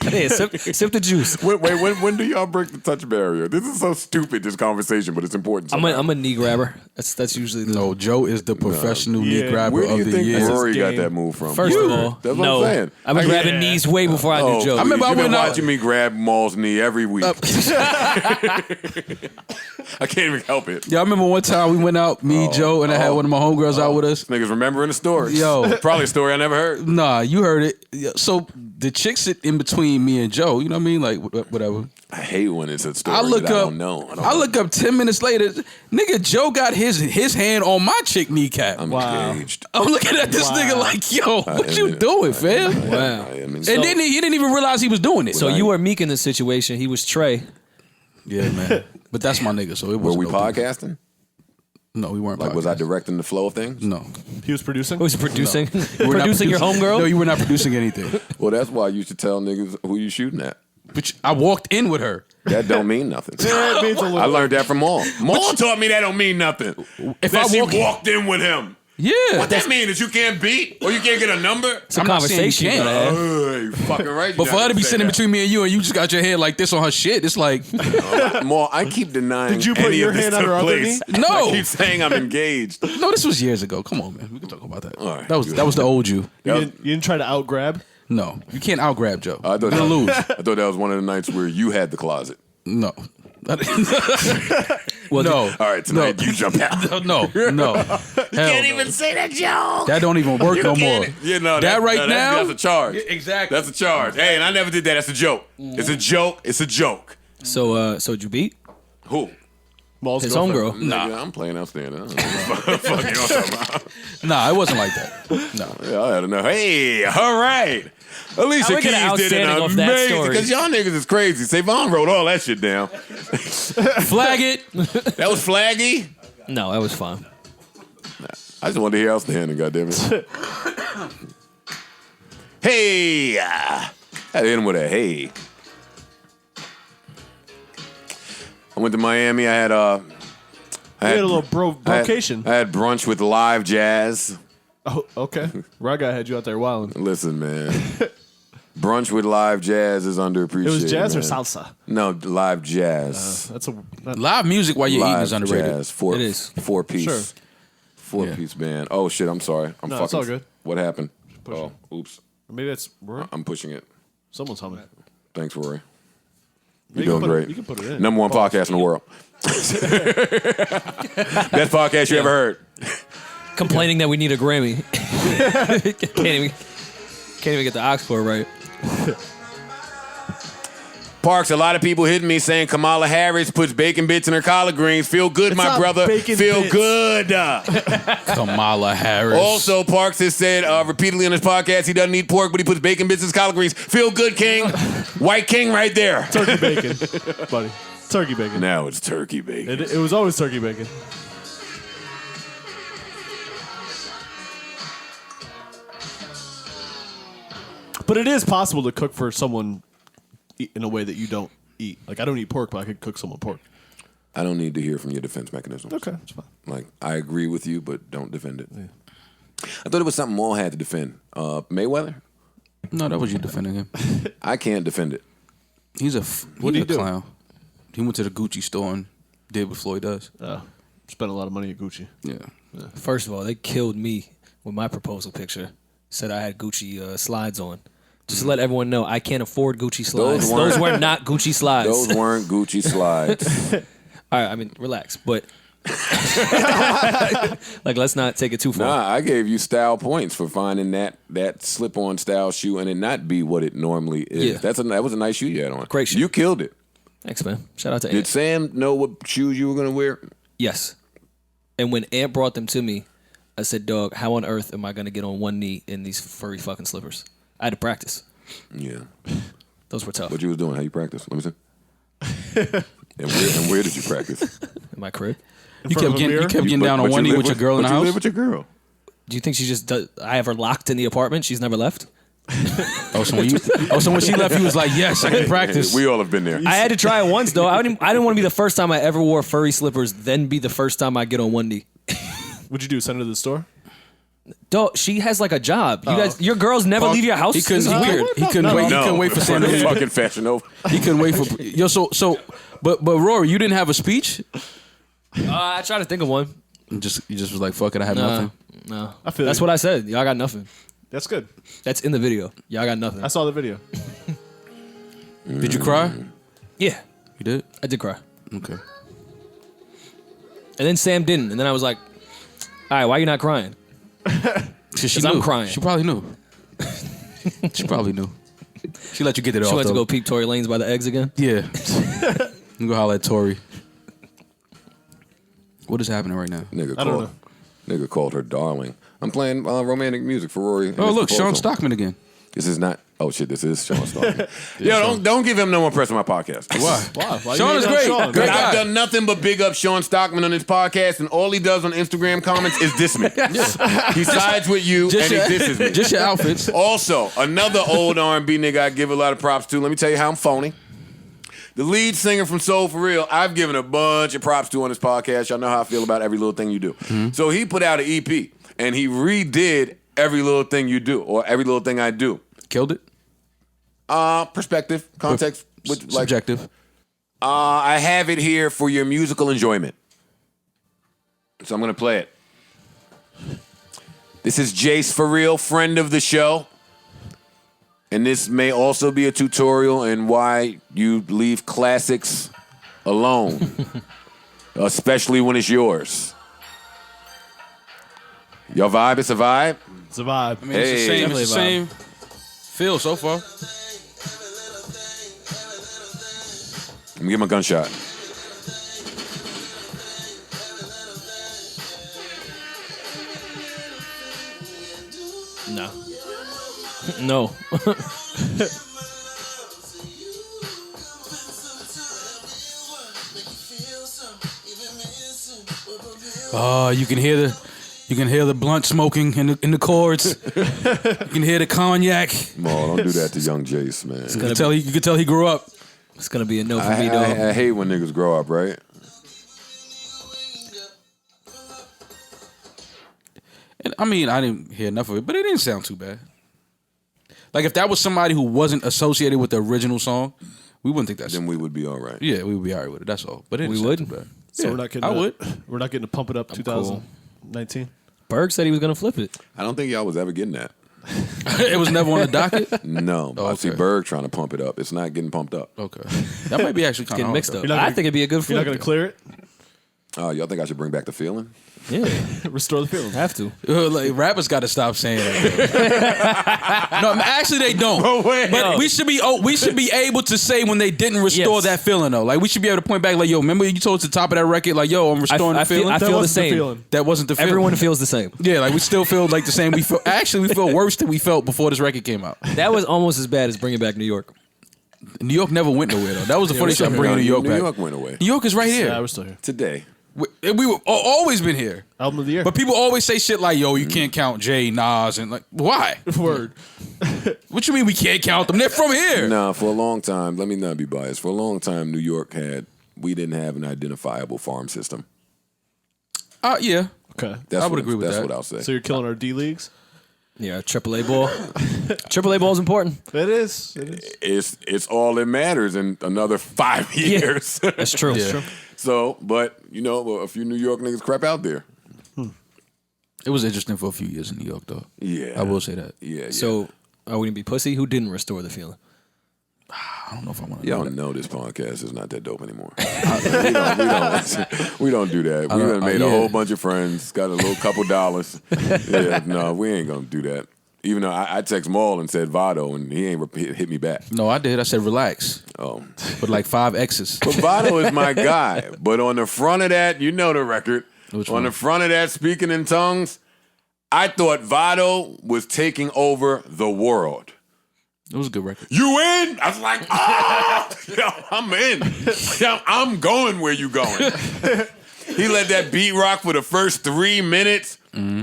Hey, sip the juice. Wait, when do y'all break the touch barrier? This is so stupid, this conversation, but it's important. I'm a knee grabber. That's usually the No, Joe is the professional knee Yeah. grabber Where do you of the think year. Rory got game. that move from? First of all. That's what no. I'm saying. I've been grabbing knees way before I knew Joe. I remember I you've been went out- watching me grab Maul's knee every week. I can't even help it. Yeah, I remember one time we went out, me, Joe, and I had one of my homegirls out with us. Niggas remembering the story. Yo. Probably a story I never heard. Nah, you heard it. Yeah, so the chick sit in between me and Joe. You know what I mean? Like whatever. I hate when it's a story I look that I up. don't know. I look up 10 minutes later. Nigga, Joe got his hand on my chick kneecap. I'm Wow. engaged. I'm looking at this nigga like, yo, what you doing, fam? Wow. I am engaged. And then he didn't even realize he was doing it. So you were Meek in this situation. He was Trey. Yeah, man. But that's my nigga, so it Were was we podcasting? No, we weren't. Like, was I directing the flow of things? No. He was producing. Who was producing? You were not Producing your homegirl? No, you were not producing anything. Well, that's why you should tell niggas who you shooting at. But I walked in with her. That don't mean nothing. Yeah, it means a little. I learned that from Maul. Maul taught me that don't mean nothing. If That I she walk- walked in with him. Yeah. What that mean? That you can't beat? Or you can't get a number? It's a I'm not saying you conversation. can't. you gotta have. You fucking right. But for her to be sitting between between me and you just got your hand like this on her shit, it's like, Maul, I keep denying. Did you put any your of this hand on took her other place. knee? No. I keep saying I'm engaged. no, this was years ago. Come on, man. We can talk about that. All right, that was the old you. You didn't try to out grab. No, you can't out grab Joe. I thought You're that, gonna lose. I thought that was one of the nights where you had the closet. No. Well, no. All right, tonight you jump out. No. Hell Can't no. even say that joke. That don't even work no more. Yeah, no, That right now? That's a charge. Yeah, exactly. That's a charge. Hey, and I never did that. That's a joke. It's a joke. It's a joke. So did you beat Who? Maul's his girlfriend. homegirl? Nigga, I'm playing outstanding. Fuck you talking about. Nah, it wasn't like that. No. Yeah, I had enough. Hey, all right. Alicia How we get Keys did outstanding an off that amazing story? because y'all niggas is crazy. Savon wrote all that shit down. Flag it. That was flaggy. No, that was fine. I just wanted to hear outstanding. Goddammit. Hey, I had to hit him with a hey. I went to Miami. I had You had a little brocation. I had brunch with live jazz. Oh, okay. Raga had you out there wilding. Listen, man. Brunch with live jazz is underappreciated. It was jazz or man. salsa? No, live jazz. That's a. Live music while you're eating Live is underrated. jazz. Four, It is. four piece. Sure. Four piece band. Oh shit, I'm sorry. I'm No, fucking. it's all good. What happened? Push Oh, oops. Maybe that's. I'm pushing it. Someone's humming. Thanks, Rory. You You're can doing put it- great. you can put it in. Number one Pause. podcast in the world. Best podcast you ever heard. Complaining that we need a Grammy. can't even get the Oxford right. Parks, a lot of people hitting me saying Kamala Harris puts bacon bits in her collard greens. Feel good, my not brother. bacon Feel bits. good. Kamala Harris. Also, Parks has said repeatedly on his podcast he doesn't eat pork, but he puts bacon bits in his collard greens. Feel good, King. White King right there. Turkey bacon, buddy. Turkey bacon. Now it's turkey bacon. It was always turkey bacon. But it is possible to cook for someone in a way that you don't eat. Like, I don't eat pork, but I could cook someone pork. I don't need to hear from your defense mechanisms. Okay, that's fine. Like, I agree with you, but don't defend it. Yeah. I thought it was something Maul had to defend. Mayweather? No, that was you defending him. I can't defend it. He's a What'd he do? clown. He went to the Gucci store and did what Floyd does. Spent a lot of money at Gucci. Yeah. First of all, they killed me with my proposal picture. Said I had Gucci slides on. Just to let everyone know, I can't afford Gucci slides. Those were not Gucci slides. Those weren't Gucci slides. All right, I mean, relax. But, like, let's not take it too far. Nah, I gave you style points for finding that slip-on style shoe and it not be what it normally is. Yeah. That was a nice shoe you had on. Great shoe. You killed it. Thanks, man. Shout out to Did Ant. Sam know what shoes you were going to wear? Yes. And when Ant brought them to me, I said, dog, how on earth am I going to get on one knee in these furry fucking slippers? I had to practice. Yeah. Those were tough. What you was doing? How you practice? Let me see. and where did you practice? In my crib. In You front kept of a mirror? getting down on one knee with your girl in the You house? live with your girl. Do you think she just does? I have her locked in the apartment. She's never left. So when she left, you was like, yes, I can practice. We all have been there. I had to try it once though. I didn't want to be the first time I ever wore furry slippers. Then be the first time I get on one knee. What'd you do? Send her to the store? Dog, she has like a job. You guys, your girls never leave your house. He couldn't. This is weird. He couldn't wait. He couldn't wait for Front of Sam. fucking Fashion Nova. He couldn't wait for But Rory, you didn't have a speech. I tried to think of one. You just was like, fuck it, I have nothing. No, I feel that's you. what I said. Y'all got nothing. That's good. That's in the video. Y'all got nothing. I saw the video. Did you cry? Yeah, You did. I did cry. Okay. And then Sam didn't. And then I was like, all right, why you not crying? Because I'm crying. She probably knew. She probably knew. She let you get it off. She went to though. go peep Tory Lanez by the eggs again. Yeah. You go holler at Tori. What is happening right now? Nigga called her darling. I'm playing romantic music for Rory. Oh, look, Sean Stockman again. This is not. Oh shit, this is Sean Stockman. Yo, don't give him no more press on my podcast. Why? Why Sean you is hating on great. Sean? Great I've guy. done nothing but big up Sean Stockman on his podcast, and all he does on Instagram comments is diss me. He sides with you and he disses me. Just your outfits. Also, another old R&B nigga I give a lot of props to. Let me tell you how I'm phony. The lead singer from Soul For Real, I've given a bunch of props to on this podcast. Y'all know how I feel about every little thing you do. So he put out an EP, and he redid Every Little Thing You Do, or Every Little Thing I Do. Killed it. Perspective, context, with, like, Subjective. I have it here for your musical enjoyment. So I'm going to play it. This is Jace For Real, friend of the show. And this may also be a tutorial in why you leave classics alone, especially when it's yours. Your vibe, it's a vibe? It's a vibe. I mean, it's the same feel so far. Let me give him a gunshot. No. No. You can hear the blunt smoking in the chords. You can hear the cognac. Mo, don't do that to young Jace, man. You can tell he grew up. It's gonna be a no for me, though. I hate when niggas grow up, right? And, I mean, I didn't hear enough of it, but it didn't sound too bad. Like if that was somebody who wasn't associated with the original song, we wouldn't think that's. Then we would be all right. Yeah, we would be all right with it. That's all. But it didn't We sound would? too bad. So Yeah, we're not getting. I would. We're not getting to pump it up. 2019. Berg said he was gonna flip it. I don't think y'all was ever getting that. It was never on the docket. No. I see okay. Berg trying to pump it up. It's not getting pumped up. Okay, that might be actually kind of Getting mixed up. You're not gonna- I think it'd be a good flip. You're not going to clear it. Oh, y'all think I should bring back the feeling? Yeah, Restore the feeling. have to. Like rappers got to stop saying that. No, actually they don't. But we should be able to say when they didn't restore Yes. that feeling though. Like we should be able to point back like, yo, remember you told us at the top of that record like, yo, I'm restoring the feeling. I That feel the wasn't the same. feeling. That wasn't the feeling. Everyone feels the same. Yeah, like we still feel like the same. We feel worse than we felt before this record came out. That was almost as bad as bringing back New York. New York never went nowhere though. That was the funny shit. I'm bringing New York back. New York went away. New York is right here. Yeah, we're still here. Today. We were always been here. Album of the year. But people always say shit like, yo, you can't count Jay, Nas, and like, why? Word. What you mean we can't count them? They're from here. Nah, for a long time, let me not be biased. For a long time, New York we didn't have an identifiable farm system. Yeah. Okay. That's I would agree with that's that. what I'll say. So you're killing our D leagues. Yeah, AAA ball. AAA ball is important. It is. It's all that matters in another 5 years. That's true. Yeah. So, but, a few New York niggas crap out there. It was interesting for a few years in New York, though. Yeah. I will say that. Yeah. So, are we gonna be pussy? Who didn't restore the feeling? I don't know if I want to. Y'all know this podcast is not that dope anymore. we don't do that. We done made a whole bunch of friends, got a little couple dollars. Yeah, no, we ain't gonna do that. Even though I text Maul and said Vado, and he ain't hit me back. No, I did. I said relax. Oh, With like 5 X's. but Vado is my guy. But on the front of that, you know the record. On the front of that speaking in tongues, I thought Vado was taking over the world. It was a good record. You in? I was like, yo, I'm in. Yo, I'm going where you going. He let that beat rock for the first 3 minutes. Mm-hmm.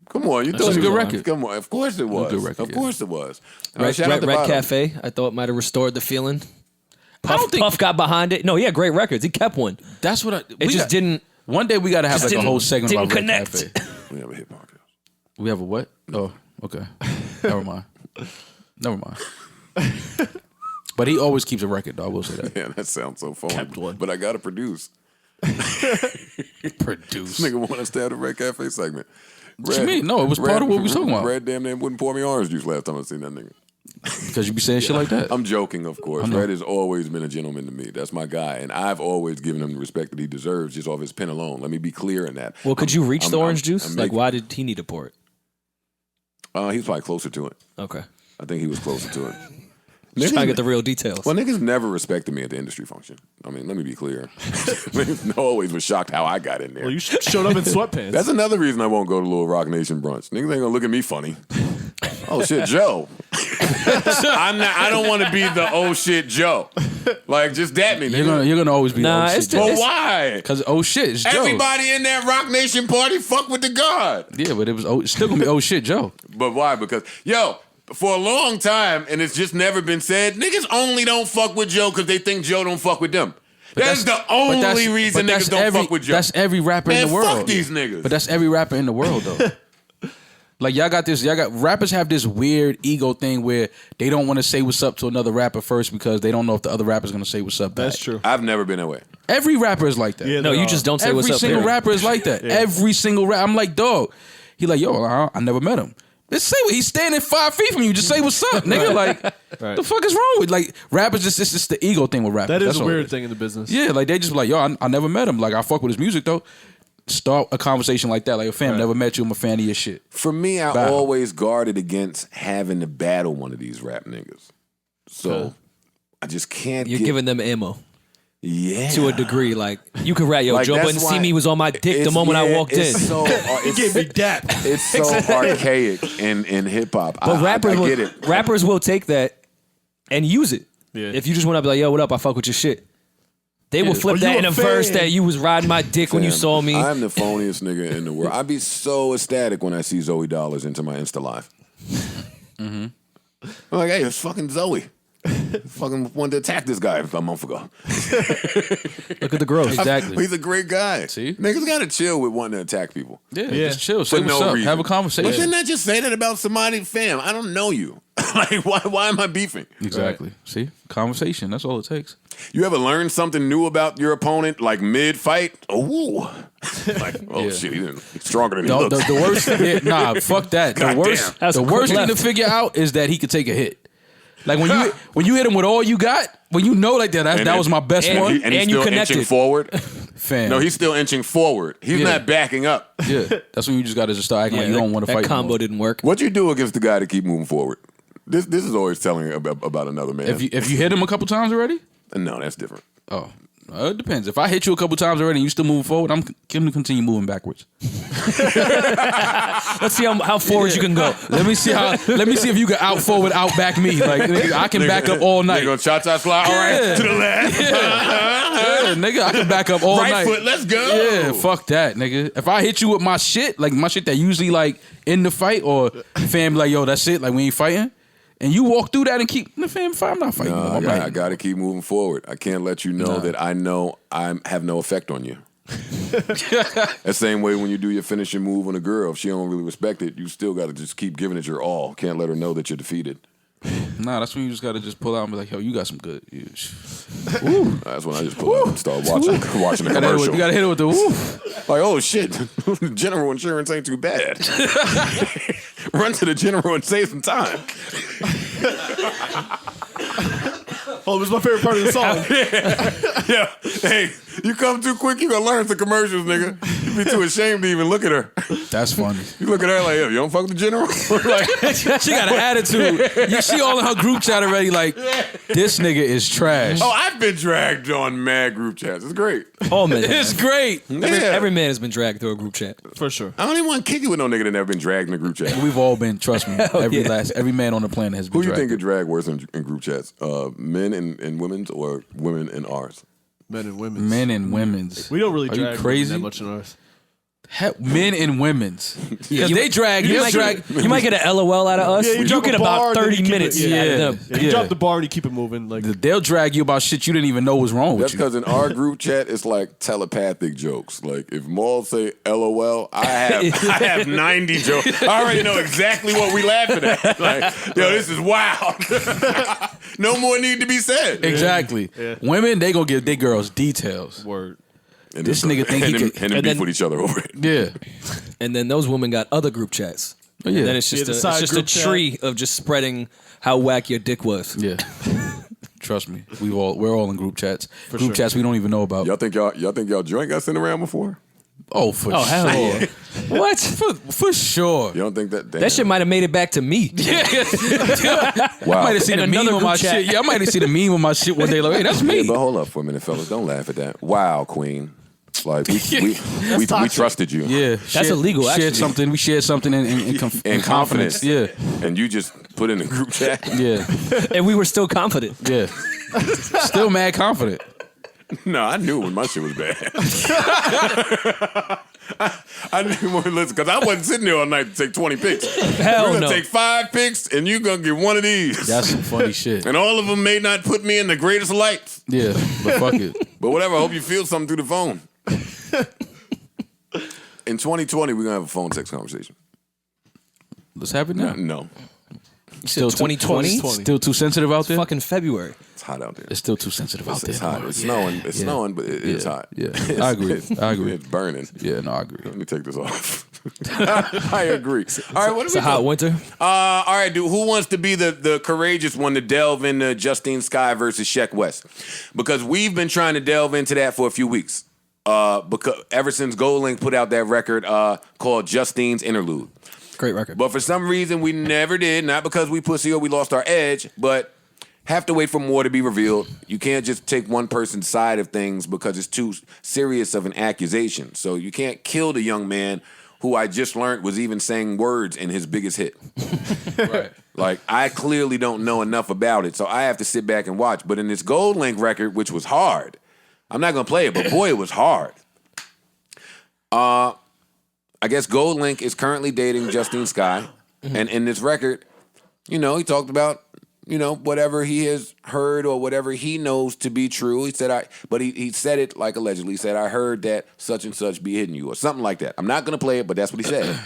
Come on, you thought was a it good was record. Come on, of course it was. Good record, of course it was. Red Shout out to Vado. Cafe, I thought might have restored the feeling. don't think- Puff got behind it. No, he had great records. He kept one. That's what It just didn't. One day we got to have Just like a whole didn't- segment didn't about Red connect. Cafe. We have a hip hop. We have a what? Oh, okay. Never mind. But he always keeps a record, though. I will say that. Yeah, that sounds so phony. Kept one. But I gotta produce. Produce. Nigga want us to have the Red Cafe segment. What you mean? No, it was part of what we was talking about. Red damn near wouldn't pour me orange juice last time I seen that nigga. Because you be saying shit like that. I'm joking, of course. Red has always been a gentleman to me. That's my guy. And I've always given him the respect that he deserves just off his pen alone. Let me be clear in that. Well, could you reach the orange I'm juice? Like, making- why did he need to pour it? He's probably closer to it. Okay. I think he was closer to it. Just trying to get the real details. Well, niggas never respected me at the industry function. I mean, let me be clear. Niggas always was shocked how I got in there. Well, you showed up in sweatpants. That's another reason I won't go to Little Roc-Nation brunch. Niggas ain't gonna look at me funny. Oh shit, Joe. I don't want to be the oh shit Joe. Like just that me. You're gonna always be Nah, oh it's shit. Joe. But why? Because oh shit, it's Joe. Everybody in that Roc-Nation party fuck with the God. Yeah, but it's still gonna be oh shit, Joe. But why? Because for a long time, and it's just never been said, niggas only don't fuck with Joe because they think Joe don't fuck with them. That's the only reason niggas don't fuck with Joe. That's every rapper in the world. Fuck these niggas. But that's every rapper in the world though. Like rappers have this weird ego thing where they don't want to say what's up to another rapper first because they don't know if the other rapper's gonna say what's up back. That's true. I've never been that way. Every rapper is like that. Yeah, No, you just don't say Every what's up. single period. rapper is like that. Every single I'm like, dog. He like, yo, I never met him. Just say what he's standing 5 feet from you. Just say what's up, nigga. Like, the fuck is wrong with like rappers? It's just the ego thing with rappers. That is That's a all it weird is. thing in the business. Yeah, like they just like, yo, I never met him. Like I fuck with his music though. Start a conversation like that. Like, fam, never met you. I'm a fan of your shit. For me, I Battle. always guarded against having to battle one of these rap niggas. So I just can't. You're get, giving them ammo yeah to a degree. Like, you could rap, yo, Like, Joe that's Budden see why me was on my dick the moment I walked in. So, It gave me dap. It's so archaic in hip hop. But rappers, I get it. rappers will take that and use it. Yeah. If you just want to be like, yo, what up? I fuck with your shit. They will flip Oh, that you in a a verse fan. that you was riding my dick when you Fam, saw me. I'm the phoniest nigga in the world. I'd be so ecstatic when I see Zoe Dollars into my Insta Live. I'm like, hey, it's fucking Zoe. Fucking wanted to attack this guy a month ago. Look at the growth. Exactly. He's a great guy. See? Niggas gotta chill with wanting to attack people. Yeah, Yeah. just chill. Say For what's no up. reason. Have a But conversation. didn't I just say that about somebody? Fam, I don't know you. Like, why am I beefing? Exactly. See? Conversation. That's all it takes. You ever learn something new about your opponent, like mid-fight? Oh, like, Yeah. shit, he's stronger than he No, looks. the worst nah, fuck that. God The worst damn. the That's worst thing left. to figure out is that he could take a hit. Like when you hit him with all you got, when you know like that was my best and one. he- And he's And you still connected. inching forward. Fam. No, he's still inching forward. He's Yeah. not backing up. Yeah. That's when you just gotta just start acting like you don't want to that fight. combo no more. didn't work. What you do against the guy to keep moving forward? This is always telling about another man. If you hit him a couple times already? No, that's different. Oh. It depends. If I hit you a couple times already and you still moving forward, I'm gonna continue moving backwards. Let's see how forward you can go. Let me see if you can out forward, out back me. Like nigga, I can back up all night. Nigga gonna cha-cha slide? All right, Yeah. to the left. Yeah, nigga, I can back up all Right night. foot, let's go. Yeah, fuck that, nigga. If I hit you with my shit, like my shit that usually like in the fight or fam like, yo, that's it, like we ain't fighting. And you walk through that and keep the fam fight. I'm not fighting. No, I'm I not. got to keep moving forward. I can't let you know that I know I have no effect on you. That same way when you do your finishing move on a girl, if she don't really respect it, you still got to just keep giving it your all. Can't let her know that you're defeated. Nah, that's when you just gotta just pull out and be like, yo, you got some good. That's when I just pull out and start watching the commercial. You gotta hit it with the woo. Like, oh shit, general insurance ain't too bad. Run to the general and save some time. Oh, it was my favorite part of the song. Yeah. Hey, you come too quick, you gonna learn some commercials, nigga. be too ashamed to even look at her. That's funny. You look at her like, yo, you don't fuck with the general? Like, She got an attitude. She all in her group chat already like, this nigga is trash. oh, I've been dragged on mad group chats. It's great. Oh man, It's great. every man has been dragged through a group chat. For sure. I don't even want to kick it with no nigga that never been dragged in a group chat. We've all been, trust me. Every man on the planet has been Who you dragged. think get dragged worse in group chats? Men and women's or women and ours? Men and women's. Men and women's. We don't really Are you drag crazy? that much in ours. Men and women's. Because they drag. You might get an LOL out of us. Yeah, you drop get a bar about and then 30 you keep minutes it- out yeah. of them. You drop the bar and you keep it moving. Like They'll drag you about shit you didn't even know was wrong That's with you. because in our group chat, it's like telepathic jokes. Like if Maul say LOL, I have 90 jokes. I already know exactly what we laughing at. Like, yo, this is wild. No more need to be said. Exactly. Women, they gonna give their girls details. word. And This nigga think he and could- then and beef then- with each other over it. Yeah. And then those women got other group chats. Oh, yeah. And then it's just Yeah, the it's side just a group chat. tree of just spreading how whack your dick was. Yeah. Trust me. We're all in group chats. Group sure. chats we don't even know about. Y'all think y'all joint got sent around before? Oh, for Oh hell sure. yeah! What? For sure. You don't think that? Damn. That shit might have made it back to me. I might have seen In a meme another on my group chat. shit. Yeah, I might have seen a meme on my shit one day. Like, hey, that's Yeah, me. but hold up for a minute, fellas. Don't laugh at that. Wow, Queen. Like we trusted you. Yeah, That's illegal, Shared actually. something. We shared something in confidence. Yeah, And you just put in the group chat. yeah, And we were still confident. yeah. Still mad confident. No, I knew when my shit was bad. I knew more. Listen, because I wasn't sitting there all night to take 20 pics. Hell We're gonna no. take 5 pics, and you're gonna get one of these. That's some funny shit. And all of them may not put me in the greatest lights, Yeah, but fuck it. but whatever. I hope you feel something through the phone. In 2020, we're gonna have a phone sex conversation. Let's have it now. No, Still 2020? Still too sensitive out there. Fucking February. it's hot out there. It's still too sensitive out It's there. hot. It's snowing. It's snowing, but it's hot. Yeah, I agree. I agree. It's burning. Yeah, no, I agree. Let me take this off. I agree. All right, what It's are a we hot doing? winter. All right, dude. Who wants to be the courageous one to delve into Justine Skye versus Sheck West? Because we've been trying to delve into that for a few weeks. Because ever since GoldLink put out that record called Justine's Interlude. Great record. But for some reason, we never did. Not because we pussy or we lost our edge, but have to wait for more to be revealed. You can't just take one person's side of things because it's too serious of an accusation. So you can't kill the young man who I just learned was even saying words in his biggest hit. Right. Like, I clearly don't know enough about it, so I have to sit back and watch. But in this GoldLink record, which was hard, I'm not going to play it, but boy, it was hard. I guess GoldLink is currently dating Justine Skye. And in this record, you know, he talked about, you know, whatever he has heard or whatever he knows to be true. He said, but he said it like allegedly. He said, I heard that such and such be hitting you or something like that. I'm not going to play it, but that's what he said.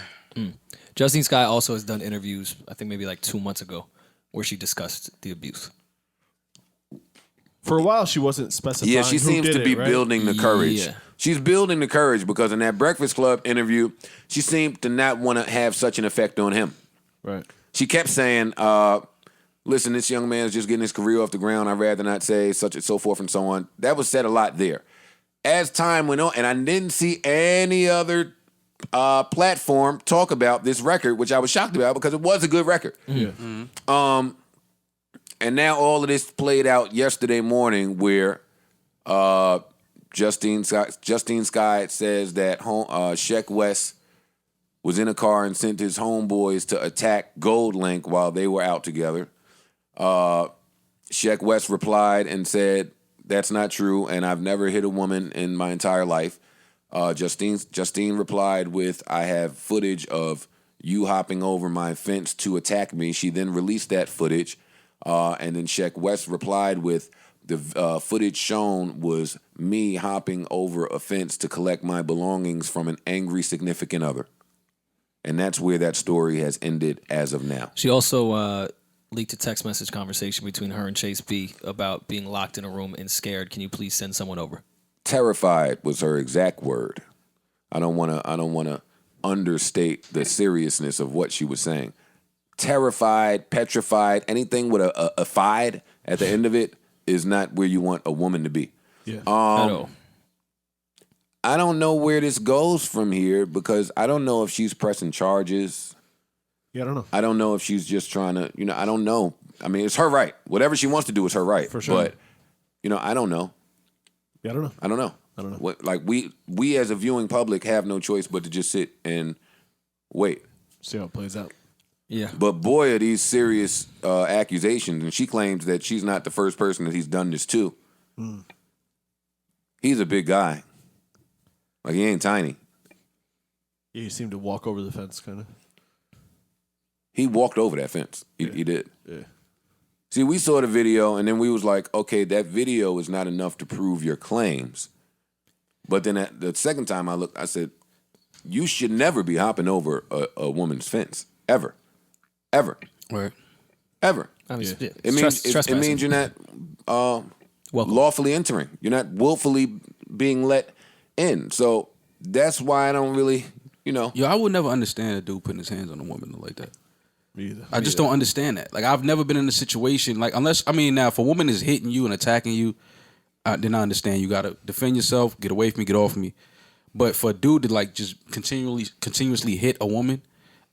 Justine Skye also has done interviews, I think maybe like 2 months ago, where she discussed the abuse. For a while, she wasn't specifying. Yeah, she who seems did to be it, right? building the courage. Yeah. She's building the courage because in that Breakfast Club interview, she seemed to not want to have such an effect on him. Right. She kept saying, listen, this young man is just getting his career off the ground. I'd rather not say such and so forth and so on. That was said a lot there. As time went on, and I didn't see any other platform talk about this record, which I was shocked about because it was a good record. Yeah. And now all of this played out yesterday morning where Justine Skye says that Sheck West was in a car and sent his homeboys to attack GoldLink while they were out together. Sheck West replied and said, that's not true, and I've never hit a woman in my entire life. Justine replied with, I have footage of you hopping over my fence to attack me. She then released that footage. And then Sheck West replied with, the footage shown was me hopping over a fence to collect my belongings from an angry significant other. And that's where that story has ended as of now. She also leaked a text message conversation between her and Chase B about being locked in a room and scared. Can you please send someone over? Terrified was her exact word. I don't want to understate the seriousness of what she was saying. Terrified, petrified, anything with a fied at the end of it is not where you want a woman to be. Yeah. At all. I don't know where this goes from here because I don't know if she's pressing charges. Yeah, I don't know. I don't know if she's just trying to, I don't know. I mean, it's her right. Whatever she wants to do is her right. For sure. But, I don't know. Yeah, I don't know. I don't know. I don't know. What, like we as a viewing public have no choice but to just sit and wait. See how it plays out. Yeah. But boy, are these serious accusations, and she claims that she's not the first person that he's done this to. He's a big guy. Like, he ain't tiny. Yeah, he seemed to walk over the fence, kind of. He walked over that fence. He did. Yeah. See, we saw the video, and then we was like, okay, that video is not enough to prove your claims. But then the second time I looked, I said, you should never be hopping over a woman's fence. Ever. Ever. Right. Ever. I mean, Yeah. It means you're not lawfully entering. You're not willfully being let in. So that's why I don't really, Yo, I would never understand a dude putting his hands on a woman like that. Me either. I just don't understand that. Like, I've never been in a situation, like, unless, now, if a woman is hitting you and attacking you, then I understand. You got to defend yourself, get away from me, get off me. But for a dude to, like, just continuously hit a woman,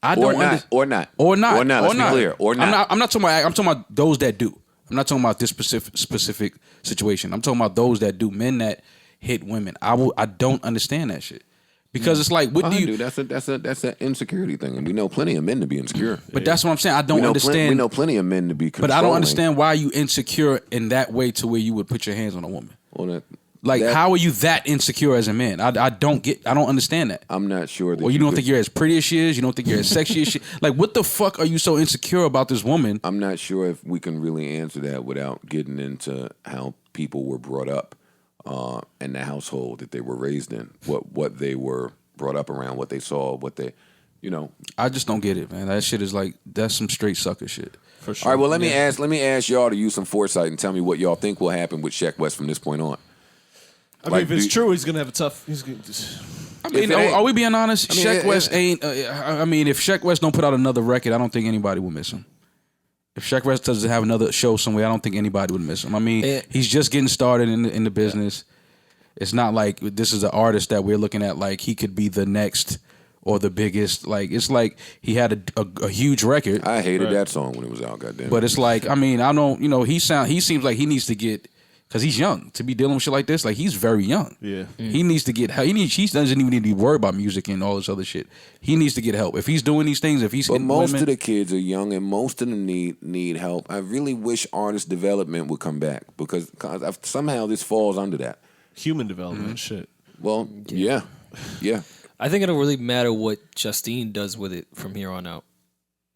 I don't understand. Or not. Let's be clear. Or not. I'm talking about those that do. I'm not talking about this specific situation. I'm talking about those that do, men that hit women. I don't understand that shit. Because it's like, what do you? That's an insecurity thing, and we know plenty of men to be insecure. But that's what I'm saying. I don't understand. We know plenty of men to be controlling. But I don't understand why you insecure in that way to where you would put your hands on a woman. Well, how are you that insecure as a man? I don't understand that. I'm not sure. Or you don't think you're as pretty as she is? You don't think you're as sexy as she? Like, what the fuck are you so insecure about this woman? I'm not sure if we can really answer that without getting into how people were brought up in the household that they were raised in, what they were brought up around, what they saw, what they, I just don't get it, man. That shit is like, that's some straight sucker shit. For sure. All right, well, let me ask y'all to use some foresight and tell me what y'all think will happen with Sheck West from this point on. I mean, if it's true, he's gonna have a tough. Are we being honest? Sheck West ain't. If Sheck West don't put out another record, I don't think anybody will miss him. If Sheck West doesn't have another show somewhere, I don't think anybody would miss him. I mean, he's just getting started in the business. It's not like this is an artist that we're looking at like he could be the next or the biggest. Like, it's like he had a huge record. I hated that song when it was out, goddamn. But it's like, I don't, he seems like he needs to get, because he's young to be dealing with shit like this. Like, he's very young. Yeah. He needs to get help. He doesn't even need to be worried about music and all this other shit. He needs to get help. If he's doing these things, if he's But most of the kids are young and most of them need help. I really wish artist development would come back because somehow this falls under that. Human development, shit. Well, yeah. I think it'll really matter what Justine does with it from here on out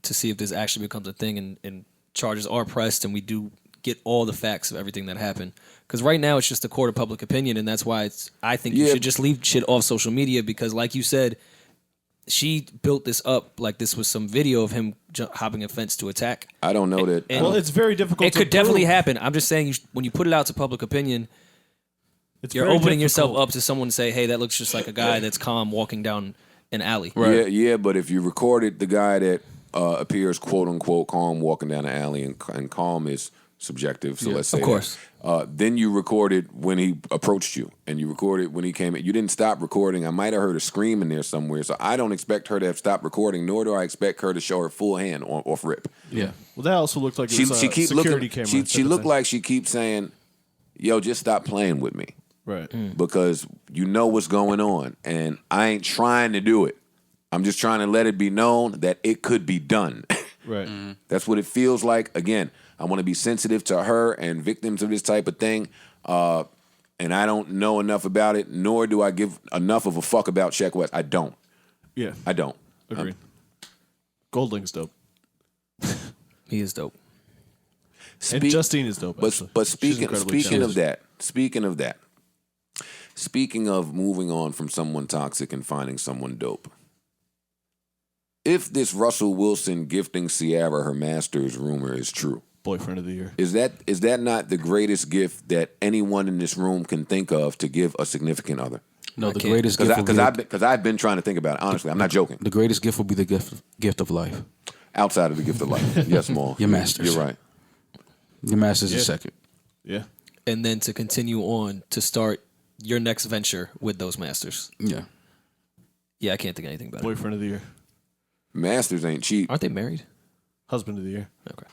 to see if this actually becomes a thing and charges are pressed and we do get all the facts of everything that happened. Because right now it's just a court of public opinion, and that's why I think you should just leave shit off social media because, like you said, she built this up like this was some video of him hopping a fence to attack. I don't know that. Well, it's very difficult. It could definitely happen. I'm just saying when you put it out to public opinion, you're opening yourself up to someone to say, hey, that looks just like a guy that's calm walking down an alley. Right. Yeah, but if you recorded the guy that appears quote unquote calm walking down the alley and calm is subjective, so let's say of course. Then you recorded when he approached you and you recorded when he came in. You didn't stop recording. I might have heard a scream in there somewhere, so I don't expect her to have stopped recording, nor do I expect her to show her full hand off rip. Yeah. Well, that also looked like it was She a keep security looking, camera. she looked like she keeps saying, yo, just stop playing with me. Right. Because you know what's going on, and I ain't trying to do it. I'm just trying to let it be known that it could be done. Right. That's what it feels like. Again, I want to be sensitive to her and victims of this type of thing, and I don't know enough about it, nor do I give enough of a fuck about Sheck West. I don't. Yeah. I don't. Agreed. Goldling's dope. He is dope. And Justine is dope. But She's incredibly talented. speaking of moving on from someone toxic and finding someone dope. If this Russell Wilson gifting H.E.R her master's rumor is true, Boyfriend of the year. is that not the greatest gift that anyone in this room can think of to give a significant other? No, the greatest gift Because I've been trying to think about it. Honestly, I'm not joking. the greatest gift will be the gift of life. Outside of the gift of life, yes, Maul. Your masters. You're right. Your master's is second. Yeah. And then to continue on to start your next venture with those masters? Yeah. Yeah, I can't think of anything better. Boyfriend of the year. Masters ain't cheap. Aren't they married? Husband of the year. Okay.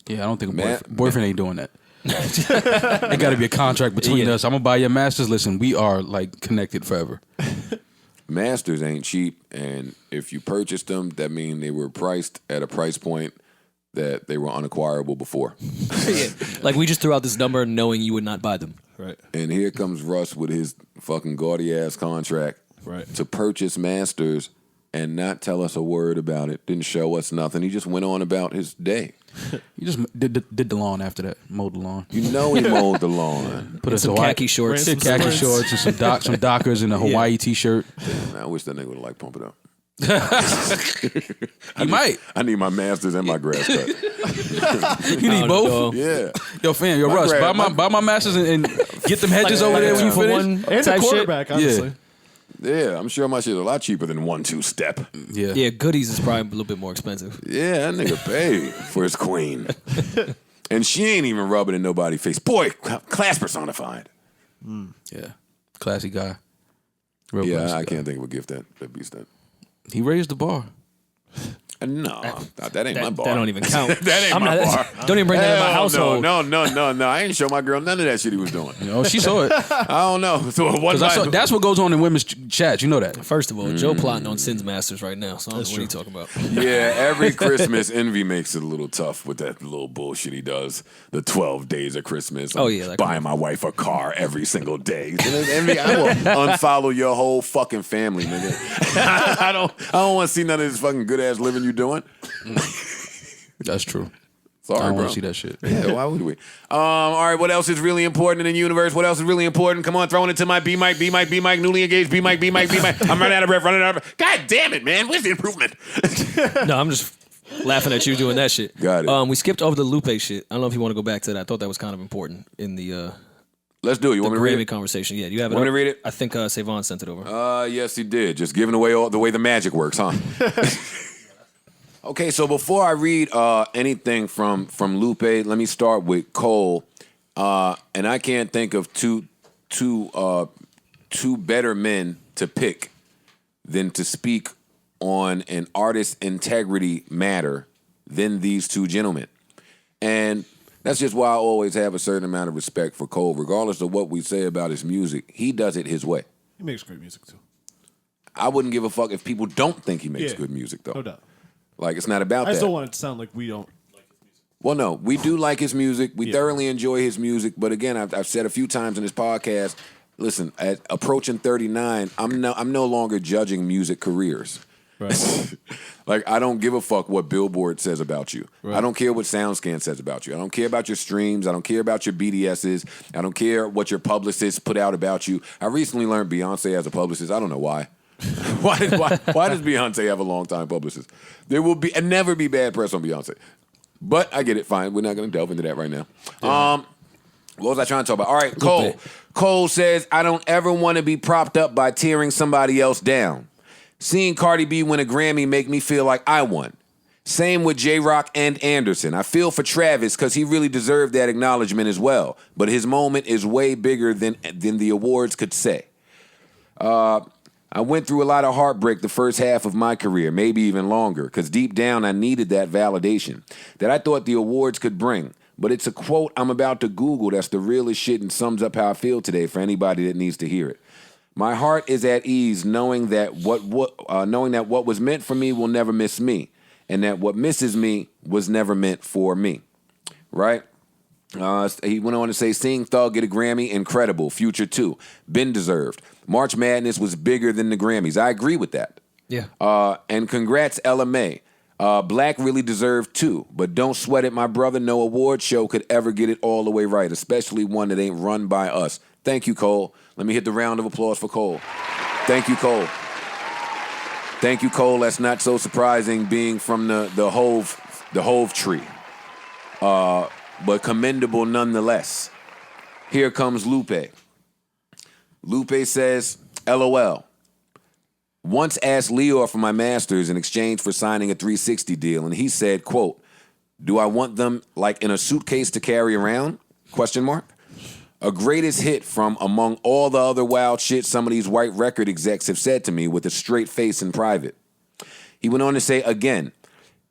Yeah, I don't think boyfriend ain't doing that. It got to be a contract between us. I'm gonna buy your masters. Listen, we are like connected forever. Masters ain't cheap, and if you purchased them, that means they were priced at a price point that they were unacquirable before. Like we just threw out this number knowing you would not buy them. Right. And here comes Russ with his fucking gaudy ass contract to purchase masters and not tell us a word about it. Didn't show us nothing. He just went on about his day. He just did the lawn after that. Mowed the lawn. You know he mowed the lawn. Put us Some khaki shorts. khaki shorts, and some Dockers and a Hawaii t-shirt. Man, I wish that nigga would like pump it up. I need my masters and my grass cut. You need both? Yeah. Yo, fam, Russ, buy my masters and get them hedges over there when you finish. And the quarterback, honestly. Yeah, I'm sure my shit is a lot cheaper than 1-2 step. Yeah, goodies is probably a little bit more expensive. Yeah, that nigga paid for his queen. And she ain't even rubbing in nobody's face. Boy, class personified. Yeah. Classy guy. Real Yeah, classy I guy. can't think of a gift that beats that. He raised the bar. No, that ain't my bar. That don't even count. That ain't my bar. Don't even bring that in my household. No. I ain't show my girl none of that shit he was doing. Oh, she saw it. I don't know. So That's what goes on in women's chats. You know that. First of all, Joe plotting on Sin's Masters right now, so I don't know what are you talking about. Yeah, every Christmas, Envy makes it a little tough with that little bullshit he does. The 12 days of Christmas. Oh, yeah. Buying my wife a car every single day. Envy, I will unfollow your whole fucking family, nigga. I don't want to see none of this fucking good ass living you doing. That's true. Sorry, I don't bro. want to see that shit. Yeah, why would we? All right, what else is really important in the universe? What else is really important? Come on, throwing it to my B mic, newly engaged B mic. I'm running out of breath, God damn it, man. Where's the improvement? No, I'm just laughing at you doing that shit. Got it. We skipped over the Lupe shit. I don't know if you want to go back to that. I thought that was kind of important in the Let's do it. You want me to read Grammy it? conversation. Yeah, do you have it? Want me up? to read it? I think Savon sent it over. Yes, he did. Just giving away all the way the magic works, huh? Okay, so before I read anything from Lupe, let me start with Cole. And I can't think of two better men to pick than to speak on an artist's integrity matter than these two gentlemen. And that's just why I always have a certain amount of respect for Cole, regardless of what we say about his music. He does it his way. He makes great music, too. I wouldn't give a fuck if people don't think he makes good music, though. No doubt. Like, it's not about that. I just don't want it to sound like we don't like his music. Well, no, we do like his music. We thoroughly enjoy his music. But again, I've said a few times in this podcast, listen, at approaching 39, I'm no longer judging music careers. Right. Like, I don't give a fuck what Billboard says about you. Right. I don't care what SoundScan says about you. I don't care about your streams. I don't care about your BDSs. I don't care what your publicists put out about you. I recently learned Beyonce has a publicist. I don't know why. Why does Beyonce have a long-time publicist? There will be and never be bad press on Beyonce. But I get it. Fine. We're not going to delve into that right now. Yeah. What was I trying to talk about? All right, Cole. Cole says, I don't ever want to be propped up by tearing somebody else down. Seeing Cardi B win a Grammy make me feel like I won. Same with J-Rock and Anderson. I feel for Travis because he really deserved that acknowledgement as well. But his moment is way bigger than the awards could say. I went through a lot of heartbreak the first half of my career, maybe even longer, because deep down I needed that validation that I thought the awards could bring. But it's a quote I'm about to Google that's the realest shit and sums up how I feel today for anybody that needs to hear it. My heart is at ease knowing that what was meant for me will never miss me, and that what misses me was never meant for me. Right? He went on to say, seeing Thug get a Grammy, incredible. Future too. Been deserved. March Madness was bigger than the Grammys. I agree with that. Yeah. And congrats, LMA. Black really deserved too. But don't sweat it, my brother. No award show could ever get it all the way right, especially one that ain't run by us. Thank you, Cole. Let me hit the round of applause for Cole. Thank you, Cole. Thank you, Cole. That's not so surprising being from the Hove tree. But commendable nonetheless. Here comes Lupe. Lupe says, LOL. Once asked Leo for my masters in exchange for signing a 360 deal, and he said, quote, do I want them like in a suitcase to carry around? Question mark. A greatest hit from among all the other wild shit some of these white record execs have said to me with a straight face in private. He went on to say, again,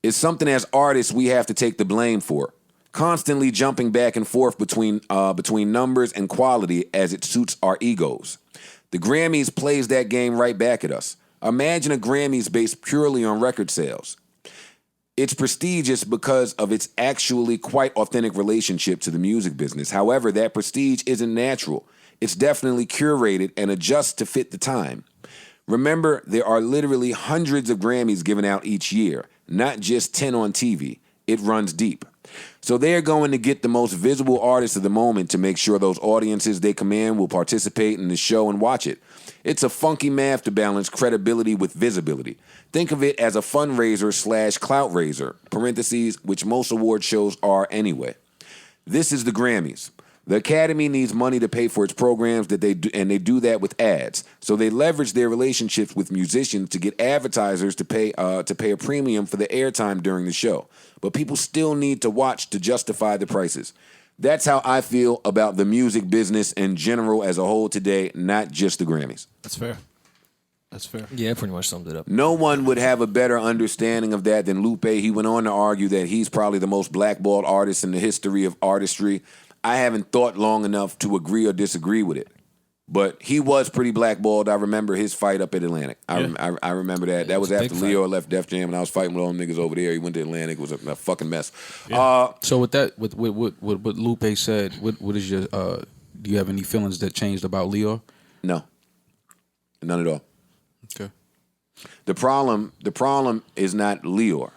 it's something as artists we have to take the blame for. Constantly jumping back and forth between numbers and quality as it suits our egos. The Grammys plays that game right back at us. Imagine a Grammys based purely on record sales. It's prestigious because of its actually quite authentic relationship to the music business. However, that prestige isn't natural. It's definitely curated and adjusts to fit the time. Remember, there are literally hundreds of Grammys given out each year, not just 10 on TV. It runs deep. So they're going to get the most visible artists of the moment to make sure those audiences they command will participate in the show and watch it. It's a funky math to balance credibility with visibility. Think of it as a fundraiser / clout raiser, parentheses, which most award shows are anyway. This is the Grammys. The Academy needs money to pay for its programs and they do that with ads. So they leverage their relationships with musicians to get advertisers to pay a premium for the airtime during the show. But people still need to watch to justify the prices. That's how I feel about the music business in general as a whole today, not just the Grammys. That's fair. That's fair. Yeah, pretty much summed it up. No one would have a better understanding of that than Lupe. He went on to argue that he's probably the most blackballed artist in the history of artistry. I haven't thought long enough to agree or disagree with it. But he was pretty blackballed. I remember his fight up at Atlantic. I remember that. That was after Leo left Def Jam, and I was fighting with all them niggas over there. He went to Atlantic. It was a fucking mess. Yeah. So with that, with what Lupe said, what is your? Do you have any feelings that changed about Leo? No, none at all. Okay. The problem is not Leor.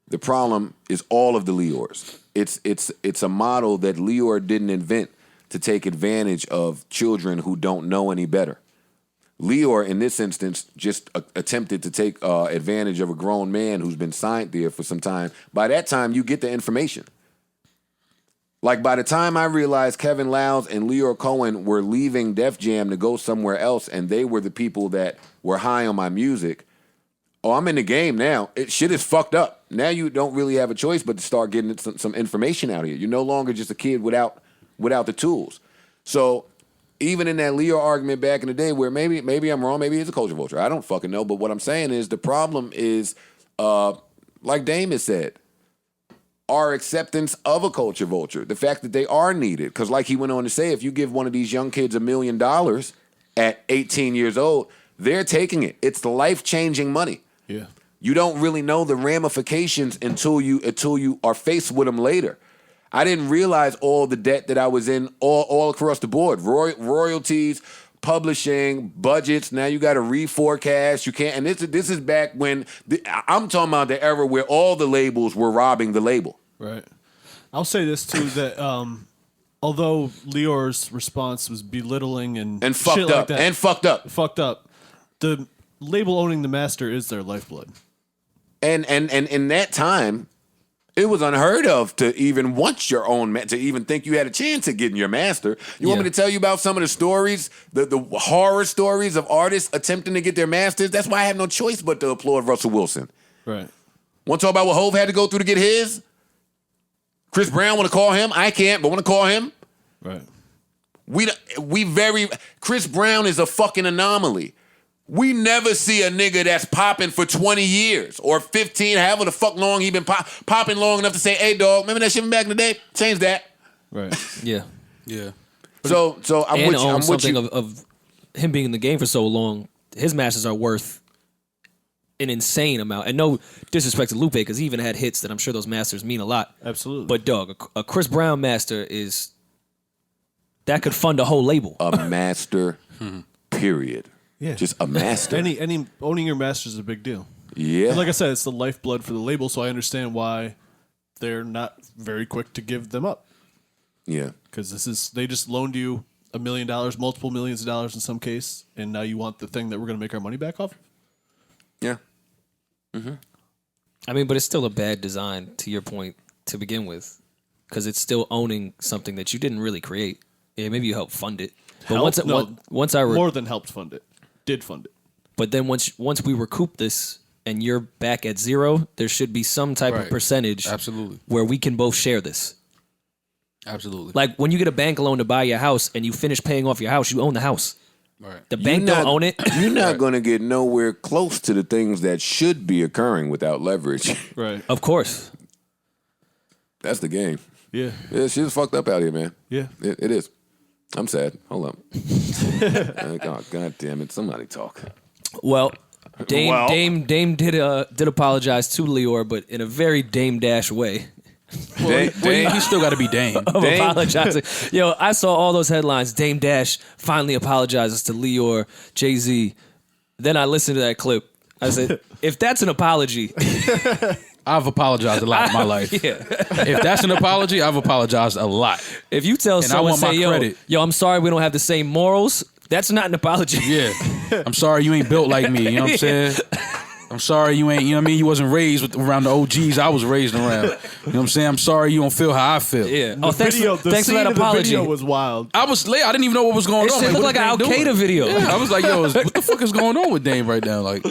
The problem is all of the Leors. It's a model that H.E.R. didn't invent to take advantage of children who don't know any better. H.E.R. in this instance just attempted to take advantage of a grown man who's been signed there for some time. By that time, you get the information. Like by the time I realized Kevin Lowndes and H.E.R. Cohen were leaving Def Jam to go somewhere else, and they were the people that were high on my music. Oh, I'm in the game now. Shit is fucked up. Now you don't really have a choice but to start getting some information out of you. You're no longer just a kid without the tools. So even in that Leo argument back in the day where maybe I'm wrong, maybe he's a culture vulture. I don't fucking know. But what I'm saying is the problem is, like Dame has said, our acceptance of a culture vulture. The fact that they are needed. Because like he went on to say, if you give one of these young kids $1 million at 18 years old, they're taking it. It's life-changing money. Yeah. You don't really know the ramifications until you are faced with them later. I didn't realize all the debt that I was in all across the board. Royalties, publishing, budgets. Now you got to reforecast. You can't. And this is back when I'm talking about the era where all the labels were robbing the label. Right. I'll say this too that although H.E.R.'s response was belittling and fucked shit up like that, and fucked up. The label owning the master is their lifeblood. And in that time, it was unheard of to even want your own, to even think you had a chance at getting your master. You want me to tell you about some of the stories, the horror stories of artists attempting to get their masters? That's why I have no choice but to applaud Russell Wilson. Right. Want to talk about what Hov had to go through to get his? Chris Brown, want to call him? I can't, but want to call him? Right. Chris Brown is a fucking anomaly. We never see a nigga that's popping for 20 years or 15, however the fuck long he been popping long enough to say, hey, dog, remember that shit from back in the day? Change that. Right. Yeah. Yeah. So I'm and with you. I'm with something you. of him being in the game for so long, his masters are worth an insane amount. And no disrespect to Lupe, because he even had hits that I'm sure those masters mean a lot. Absolutely. But, dog, a Chris Brown master that could fund a whole label. A master, period. Yeah. Just a master. Any owning your master is a big deal. Yeah. And like I said, it's the lifeblood for the label, so I understand why they're not very quick to give them up. Yeah. Because they just loaned you $1 million, multiple millions of dollars in some case, and now you want the thing that we're going to make our money back off of? Yeah. Mm-hmm. I mean, but it's still a bad design, to your point, to begin with, because it's still owning something that you didn't really create. Yeah, maybe you helped fund it. But once more than helped fund it. Did fund it. But then once we recoup this and you're back at zero, there should be some type of percentage Absolutely. where we can both share this. Absolutely. Like when you get a bank loan to buy your house and you finish paying off your house, you own the house. Right. The bank don't own it. You're not going to get nowhere close to the things that should be occurring without leverage. Right. Of course. That's the game. Yeah. Yeah, shit's fucked up out here, man. Yeah. It is. I'm sad. Hold up. Oh, God damn it. Somebody talk. Well, Dame did apologize to Lior, but in a very Dame Dash way. He still got to be Dame. Of apologizing. Yo, I saw all those headlines. Dame Dash finally apologizes to Lior, Jay-Z. Then I listened to that clip. I said, if that's an apology. I've apologized a lot in my life. Yeah. If that's an apology, I've apologized a lot. If you tell someone, say, yo, I'm sorry we don't have the same morals, that's not an apology. Yeah. I'm sorry you ain't built like me. You know what I'm saying? I'm sorry you ain't, you know what I mean? You wasn't raised around the OGs I was raised around. You know what I'm saying? I'm sorry you don't feel how I feel. Yeah. Thanks for that apology. The video was wild. I was late. I didn't even know what was going on. It looked like an Al Qaeda video. Yeah, I was like, yo, what the fuck is going on with Dame right now? Like,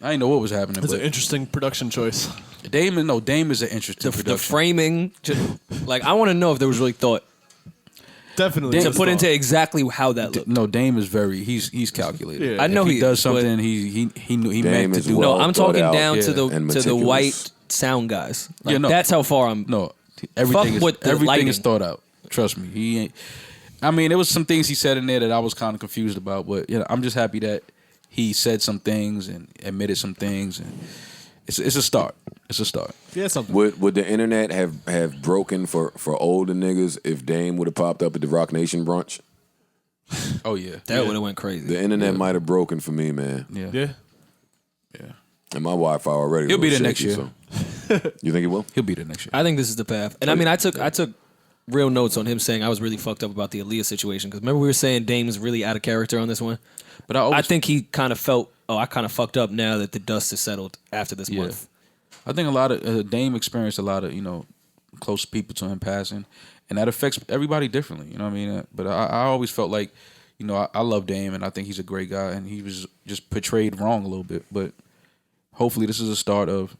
I didn't know what was happening. It's an interesting production choice. Dame is an interesting production. The framing, like, I want to know if there was really thought. Definitely. To put into exactly how that looked. No, Dame is he's calculated. Yeah. I know if he does but something he meant to do. well No, I'm talking thought out, down to the meticulous. white sound guys. Like, Yeah, no. that's how far I'm. No, everything with the everything lighting. is thought out. Trust me, he ain't. I mean, there was some things he said in there that I was kind of confused about, but I'm just happy that he said some things and admitted some things, and it's a start. It's a start. Yeah, something. Would the internet have broken for older niggas if Dame would have popped up at the Roc-Nation brunch? Oh yeah, That would have went crazy. The internet might have broken for me, man. Yeah. And my Wi-Fi already. He'll be there shaky, next year. So. You think he will? He'll be there next year. I think this is the path. And I mean, I took real notes on him saying I was really fucked up about the Aaliyah situation. Because remember we were saying Dame's really out of character on this one? But I think he kind of felt, I kind of fucked up now that the dust has settled after this month. I think a lot of Dame experienced a lot of close people to him passing, and that affects everybody differently. You know what I mean? But I always felt like I love Dame, and I think he's a great guy, and he was just portrayed wrong a little bit. But hopefully, this is a start of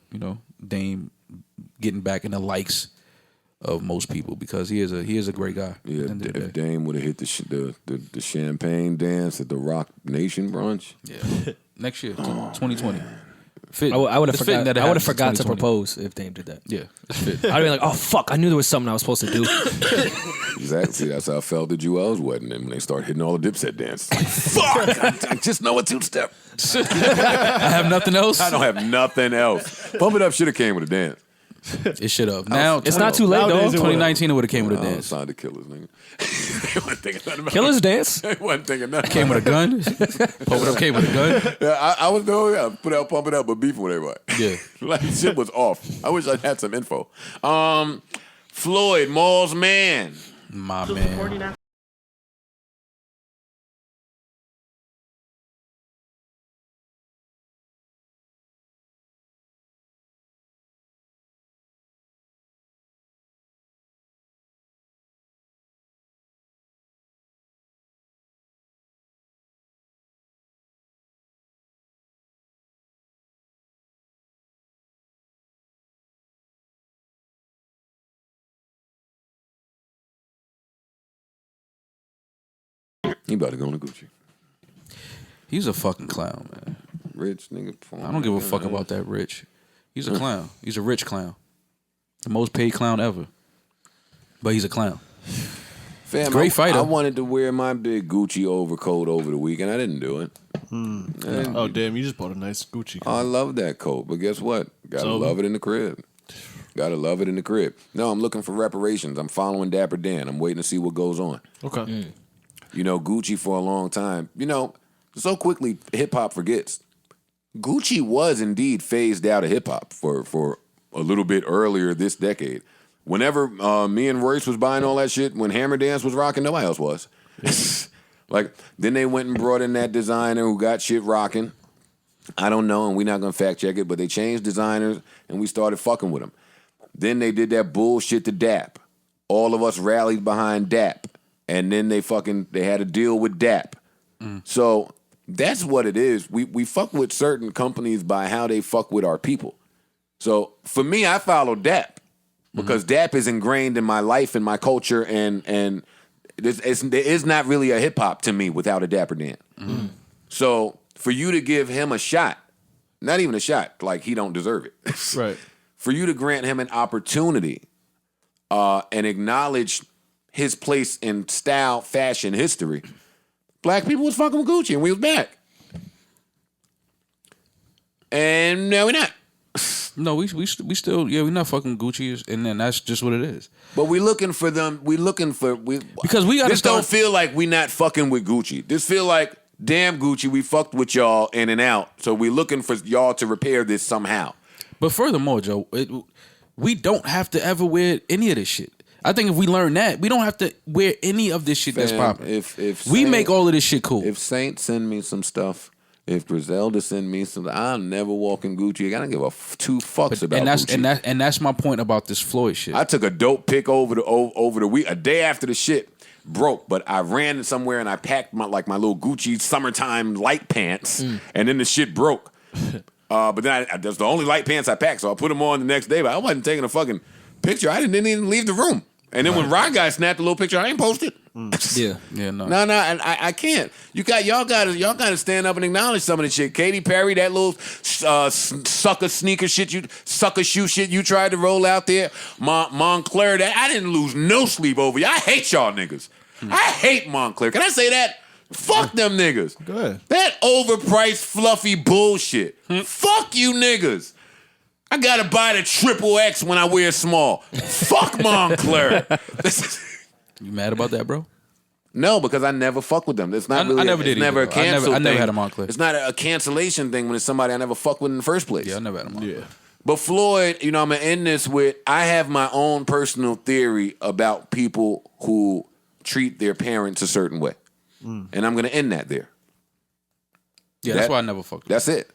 Dame getting back in the likes of most people because he is a great guy. Yeah, if Dame would have hit the champagne dance at the Roc-Nation brunch. Yeah, next year, 2020. I would have forgot. I would have forgot to 2020. propose if Dame did that. Yeah, it's fit. I'd be like, oh fuck, I knew there was something I was supposed to do. Exactly. That's how I felt at Joel's wedding, and when they started hitting all the Dipset dance. Fuck! I just know a two-step. I have nothing else. I don't have nothing else. Pump It Up should have came with a dance. It should have. Now It's not too late, Nowadays though. it would've. 2019 it would have came with a I dance. signed the Killers, nigga. They wasn't thinking nothing about Killers dance. They wasn't thinking nothing. Came with a gun. Pump It Up came with a gun. Yeah, I was doing put out Pump It Up, but beefing with everybody. Yeah. Like shit was off. I wish I had some info. Floyd, Maul's man. My man. He about to go to Gucci. He's a fucking clown, man. Rich nigga. I don't give a fuck about that rich. He's a clown. He's a rich clown. The most paid clown ever. But he's a clown. Fam, Great fighter. I wanted to wear my big Gucci overcoat over the weekend. I didn't do it. Oh, damn. You just bought a nice Gucci coat. I love that coat, but guess what? Gotta love it in the crib. Gotta love it in the crib. No, I'm looking for reparations. I'm following Dapper Dan. I'm waiting to see what goes on. Okay. Gucci for a long time. So quickly hip-hop forgets. Gucci was indeed phased out of hip-hop for a little bit earlier this decade. Whenever me and Royce was buying all that shit, when Hammer Dance was rocking, nobody else was. Then they went and brought in that designer who got shit rocking. I don't know, and we're not going to fact check it, but they changed designers, and we started fucking with them. Then they did that bullshit to Dap. All of us rallied behind Dap. And then they had a deal with Dap. So that's what it is. We fuck with certain companies by how they fuck with our people. So for me, I follow Dap. because Dap is ingrained in my life and my culture, and there is not really a hip hop to me without a Dapper Dan. So for you to give him a shot, not even a shot, like he don't deserve it. Right. For you to grant him an opportunity and acknowledge his place in style, fashion, history, black people was fucking with Gucci and we was back. And now we're not. No, we still we're not fucking Gucci, and then that's just what it is. But we looking for them. Because we got this don't feel like we not fucking with Gucci. This feel like, damn Gucci, we fucked with y'all in and out. So we looking for y'all to repair this somehow. But furthermore, Joe, we don't have to ever wear any of this shit. I think if we learn that, we don't have to wear any of this shit that's popping. If we make all of this shit cool. If Saint send me some stuff, if Griselda send me some, I'll never walk in Gucci. I don't give two fucks about Gucci. And that's my point about this Floyd shit. I took a dope pic over the week, a day after the shit broke, but I ran somewhere and I packed my little Gucci summertime light pants, and then the shit broke. But then that's the only light pants I packed, so I put them on the next day. But I wasn't taking a fucking picture. I didn't even leave the room. And then when Rock Guy snapped a little picture, I ain't post it. No. No, and I can't. Y'all gotta stand up and acknowledge some of the shit. Katy Perry, that little sucker sneaker shit, sucker shoe shit you tried to roll out there. Montclair, that I didn't lose no sleep over you. I hate y'all niggas. I hate Montclair. Can I say that? Fuck them niggas. Go ahead. That overpriced fluffy bullshit. Fuck you niggas. I gotta buy the XXX when I wear small. Fuck Montclair. You mad about that, bro? No, because I never fuck with them. It's not really. I never did. It's never a cancel I thing. never had a Montclair. It's not a cancellation thing when it's somebody I never fuck with in the first place. Yeah, I never had a Montclair. Yeah. But Floyd, I'm gonna end this with, I have my own personal theory about people who treat their parents a certain way, and I'm gonna end that there. Yeah, that's why I never fucked with That's it.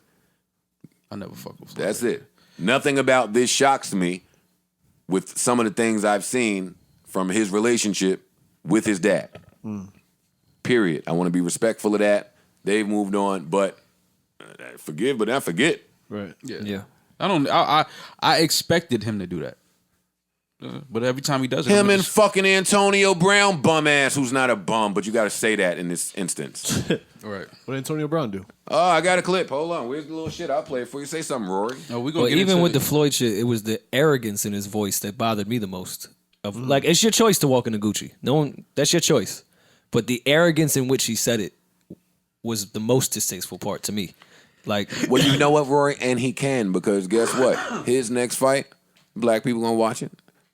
I never fucked with Floyd. That's it. Nothing about this shocks me with some of the things I've seen from his relationship with his dad. Period. I want to be respectful of that. They've moved on, but forgive, but not forget. Right. Yeah. I expected him to do that. But every time he does it, Him and fucking Antonio Brown, bum ass, who's not a bum, but you got to say that in this instance. right. What did Antonio Brown do? Oh, I got a clip. Hold on. Where's the little shit? I'll play it for you. Say something, Rory. No, we gonna Well, get even into with the Floyd shit, it was the arrogance in his voice that bothered me the most. Like, it's your choice to walk into Gucci. No one, that's your choice. But the arrogance in which he said it was the most distasteful part to me. Like, Well, you know what, Rory? And he can, because guess what? His next fight, black people gonna watch it.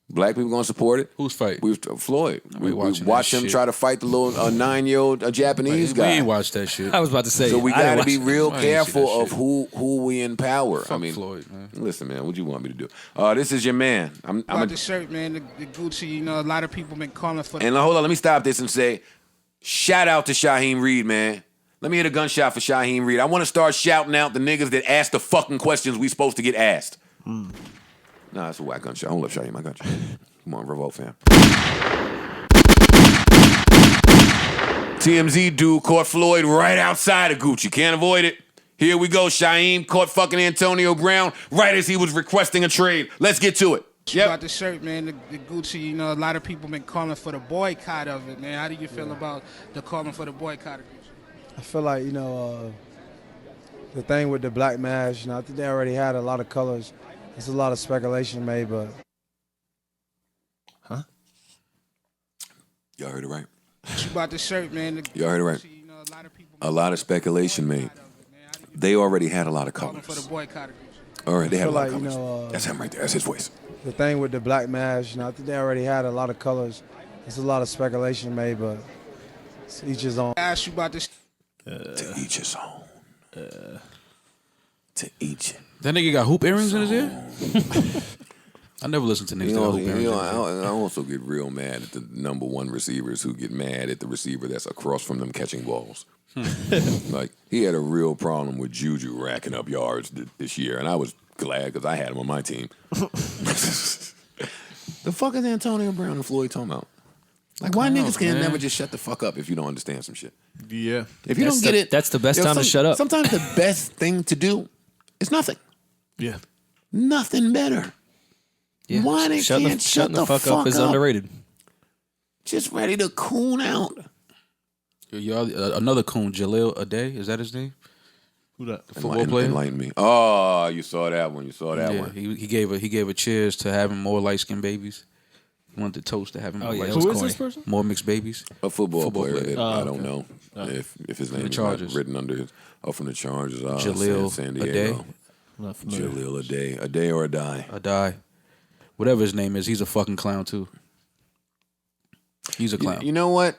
Black people gonna support it. Whose fight? Floyd. We watching watched that him shit. try to fight the little 9-year-old Japanese We guy. ain't watched that shit. I was about to say, So we I didn't got to be watch it. real I ain't see careful that of shit. who we empower. Fuck Floyd, man. Listen, man, what you want me to do? This is your man. About the shirt, man, the Gucci. A lot of people been calling for. And hold on, let me stop this and say, shout out to Shaheem Reed, man. Let me hit a gunshot for Shaheem Reed. I want to start shouting out the niggas that ask the fucking questions we supposed to get asked. Nah, that's a whack gunshot. Hold up, Shaheem, I got you. Come on, revolt, fam. TMZ dude caught Floyd right outside of Gucci. Can't avoid it. Here we go. Shaheem caught fucking Antonio Brown right as he was requesting a trade. Let's get to it. About the shirt, man, the Gucci. A lot of people been calling for the boycott of it, man. How do you feel about the calling for the boycott of Gucci? I feel like, the thing with the black mask, I think they already had a lot of colors. There's a lot of speculation made, but... Y'all heard it right. About the shirt, man. Y'all heard it right. A lot of speculation made. They already had a lot of Calling for colors. the boycott of Gucci. All right, they had a feel lot like, of colors. That's him right there. That's his voice. The thing with the black mask, I think they already had a lot of colors. There's a lot of speculation made, but it's each his own. I asked you about this. To each his own. To each. That nigga got hoop earrings in his ear? I never listened to niggas that got hoop earrings in his ear. I also get real mad at the number one receivers who get mad at the receiver that's across from them catching balls. Like, he had a real problem with Juju racking up yards this year, and I was glad because I had him on my team. The fuck is Antonio Brown and Floyd talking about? Like, why niggas can't never just shut the fuck up if you don't understand some shit? Yeah. If you don't get it, that's the best time to shut up. Sometimes the best thing to do is nothing. Yeah. Nothing better. Yeah. Why they can't shut the fuck up is underrated. Just ready to coon out. Another coon, Jaleel Ade, is that his name? Who that? The football player. Enlighten me. Oh, you saw that one. Yeah, one. he gave a cheers to having more light skinned babies. He wanted to toast to having more light Who is this person? more mixed babies. A football player. I don't okay. know if his name is Chargers. not written under his. Oh, from the Chargers. Jaleel San Diego. I'm not familiar. Jaleel a day or a die. A die. Whatever his name is, he's a fucking clown too. He's a clown. You know what?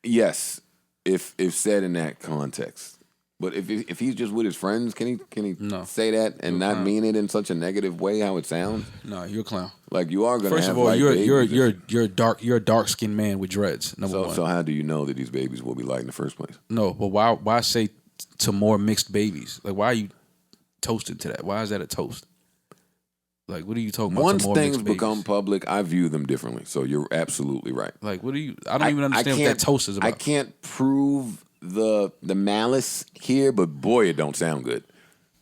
Yes, if said in that context. But if he's just with his friends, can he say that and not mean it in such a negative way how it sounds? No, you're a clown. Like you are gonna. First have of all, light babies. you're a dark skinned man with dreads. Number one. So how do you know that these babies will be light in the first place? No, but why say to more mixed babies? Like why are you toasted to that? Why is that a toast? Like what are you talking about? Once to more things mixed babies? become public, I view them differently. So you're absolutely right. Like what do you? I don't even understand what that toast is about. I can't prove the malice here, but boy, it don't sound good.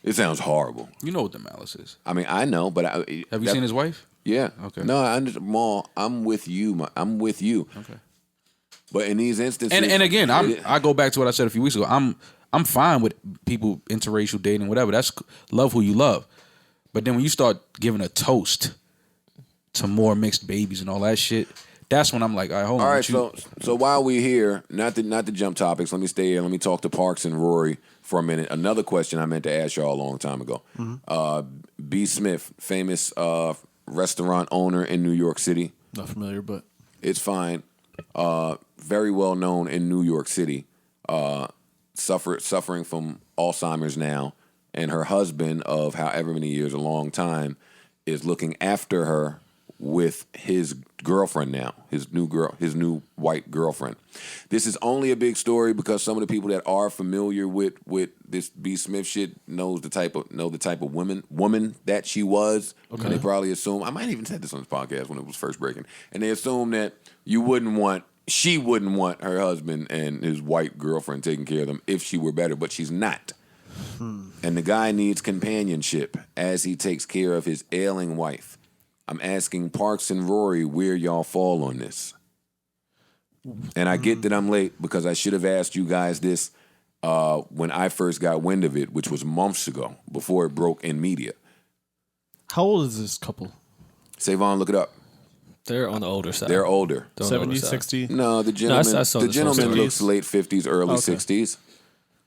It sounds horrible. You know what the malice is. I mean, I know, but Have you seen his wife? Yeah. Okay. No, I understand. Ma, I'm with you. I'm with you. Okay. But in these instances, And again, I go back to what I said a few weeks ago. I'm fine with people interracial dating, whatever. That's love who you love. But then when you start giving a toast to more mixed babies and all that shit, that's when I'm like, all right, hold on. all right. So while we're here, not to jump topics, let me stay here. Let me talk to Parks and Rory for a minute. Another question I meant to ask y'all a long time ago. B. Smith, famous restaurant owner in New York City. Not familiar, but It's fine. Very well known in New York City. Suffering from Alzheimer's now, and her husband of however many years, a long time, is looking after her with his girlfriend now, his new white girlfriend. This is only a big story because some of the people that are familiar with this B. Smith shit know the type of woman that she was. Okay. And they probably assume, I might even said this on this podcast when it was first breaking, and they assume that she wouldn't want her husband and his white girlfriend taking care of them if she were better, but she's not. And the guy needs companionship as he takes care of his ailing wife. I'm asking Parks and Rory where y'all fall on this. And I get that I'm late because I should have asked you guys this when I first got wind of it, which was months ago, before it broke in media. how old is this couple? Savon, look it up. They're on the older side. They're older. 70, 60? No, the gentleman, I saw the this on gentleman 50s. looks late 50s, early Okay. 60s.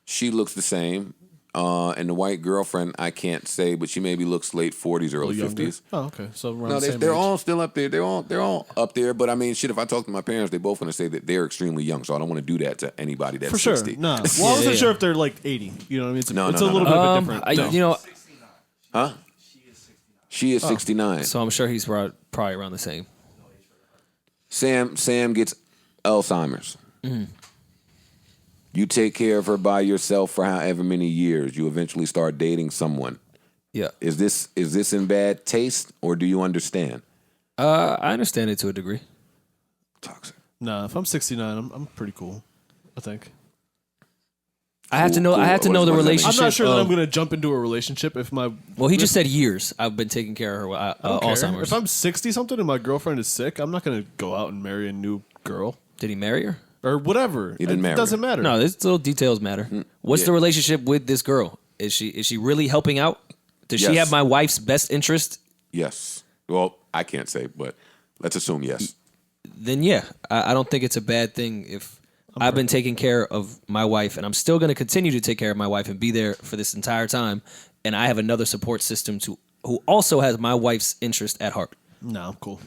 She looks the same. And the white girlfriend, I can't say, but she maybe looks late 40s, early Younger? 50s. Oh, okay. So around No, the same they're age. all still up there. They're all up there. But I mean, shit, if I talk to my parents, they both going to say that they're extremely young. So I don't want to do that to anybody that's For sure. 60. No. Well, I wasn't sure if they're like 80. You know what I mean? It's, No, it's no, a no, little no. bit of a different. You know, Huh? She is 69. so I'm sure he's probably around the same. Sam gets Alzheimer's. You take care of her by yourself for however many years. You eventually start dating someone. Yeah. Is this in bad taste, or do you understand? I understand it to a degree. Toxic. Nah, if I'm 69, I'm pretty cool, I think. I have to know. Cool. I have to know the What does that mean? relationship. I'm not sure that I'm of- going to jump into a relationship if my... Well, he just said years. I've been taking care of her with I don't care. Alzheimer's. If I'm 60-something and my girlfriend is sick, I'm not going to go out and marry a new girl. Did he marry her? Or whatever. He didn't marry It doesn't her. matter. No, these little details matter. What's Yeah. the relationship with this girl? Is she really helping out? Does she Yes. have my wife's best interest? Yes. Well, I can't say, but let's assume yes. Then yeah, I don't think it's a bad thing if I've been taking care of my wife, and I'm still going to continue to take care of my wife and be there for this entire time. And I have another support system who also has my wife's interest at heart. No, I'm cool.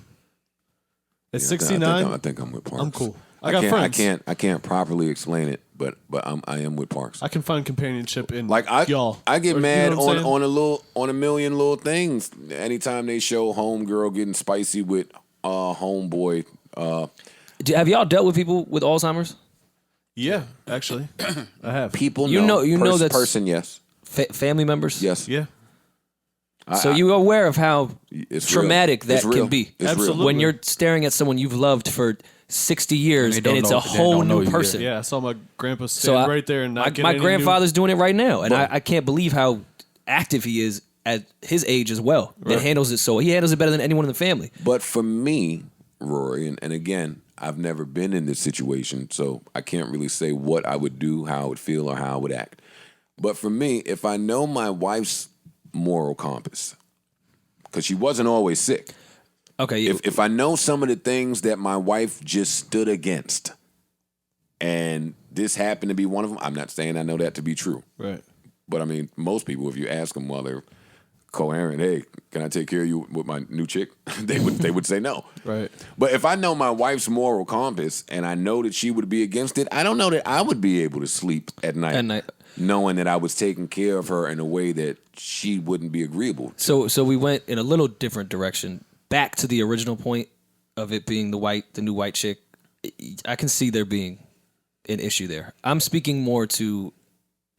At Yeah, 69, I think I'm with Parks. I'm cool. I got friends. I can't properly explain it, but I am with Parks. I can find companionship in Like y'all. I get Or, you mad know what I'm saying? on a million little things anytime they show homegirl getting spicy with homeboy. Have y'all dealt with people with Alzheimer's? Yeah, actually. I have. People You know that's- person, yes. Family members? Yes. Yeah. So you're aware of how It's traumatic real. that It's real. can be. It's Absolutely. real. When you're staring at someone you've loved for 60 years And and, they don't it's know- a they whole don't know new you, yeah. person. Yeah, I saw my grandpa So stand right there and not get my any grandfather's doing it right now, and I can't believe how active he is at his age as well and handles it he handles it better than anyone in the family. But for me, Rory, and again, I've never been in this situation, so I can't really say what I would do, how I would feel, or how I would act. But for me, if I know my wife's moral compass, because she wasn't always sick. Okay. If I know some of the things that my wife just stood against, and this happened to be one of them, I'm not saying I know that to be true. Right. But I mean, most people, if you ask them while they're coherent, hey, can I take care of you with my new chick? they would say no. Right. But if I know my wife's moral compass and I know that she would be against it, I don't know that I would be able to sleep at night. Knowing that I was taking care of her in a way that she wouldn't be agreeable to. So we went in a little different direction. Back to the original point of it being the new white chick. I can see there being an issue there. I'm speaking more to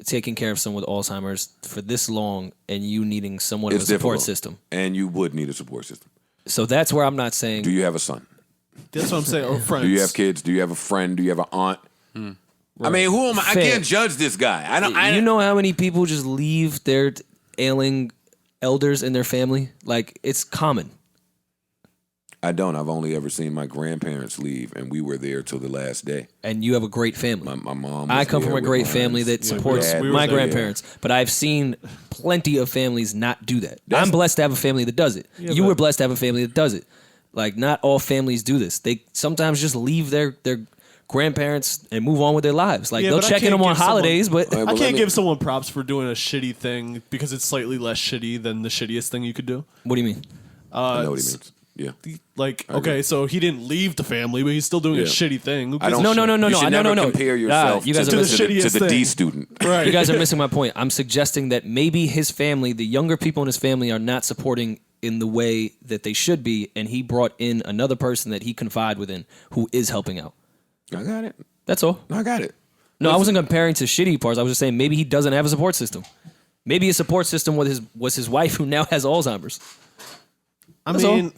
taking care of someone with Alzheimer's for this long and you needing someone with a support system. And you would need a support system. So that's where I'm not saying... Do you have a son? That's what I'm saying. Or friends. Do you have kids? Do you have a friend? Do you have an aunt? Right. I mean, who am I? I can't judge this guy. You know how many people just leave their ailing elders in their family? Like, it's common. I don't. I've only ever seen my grandparents leave, and we were there till the last day. And you have a great family. My mom. I come from a great family that supports my grandparents, but I've seen plenty of families not do that. I'm blessed to have a family that does it. You were blessed to have a family that does it. Like, not all families do this. They sometimes just leave their grandparents and move on with their lives. Like, they'll check in them on holidays, but I can't give someone props for doing a shitty thing because it's slightly less shitty than the shittiest thing you could do. What do you mean? I know what he means. Yeah. Like, okay, so he didn't leave the family, but he's still doing a shitty thing. No. You should never compare yourself you guys to are the D student. Right. You guys are missing my point. I'm suggesting that maybe his family, the younger people in his family, are not supporting in the way that they should be, and he brought in another person that he confided within who is helping out. I got it. That's all. I got it. No, I wasn't comparing to shitty parts. I was just saying maybe he doesn't have a support system. Maybe his support system was his wife who now has Alzheimer's. I mean,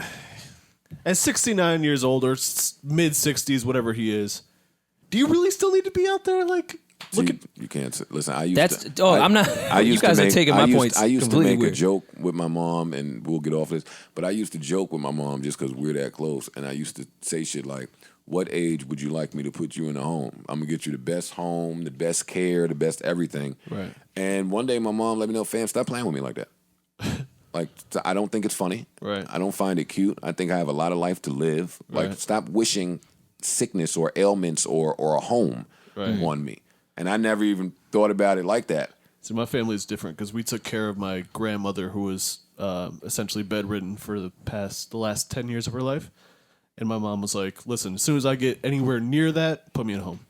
at 69 years old or mid 60s, whatever he is, do you really still need to be out there like looking? You can't listen. I used That's to. I'm not. You guys are taking my points. I used to completely make weird. a joke with my mom, and we'll get off this. But I used to joke with my mom just because we're that close, and I used to say shit like, "What age would you like me to put you in a home? I'm gonna get you the best home, the best care, the best everything." Right. And one day my mom let me know, "Fam, stop playing with me like that." Like, I don't think it's funny. Right. I don't find it cute. I think I have a lot of life to live. Like, Right. stop wishing sickness or ailments or a home on me. And I never even thought about it like that. See, my family is different because we took care of my grandmother who was essentially bedridden for the last 10 years of her life. And my mom was like, listen, as soon as I get anywhere near that, put me in a home.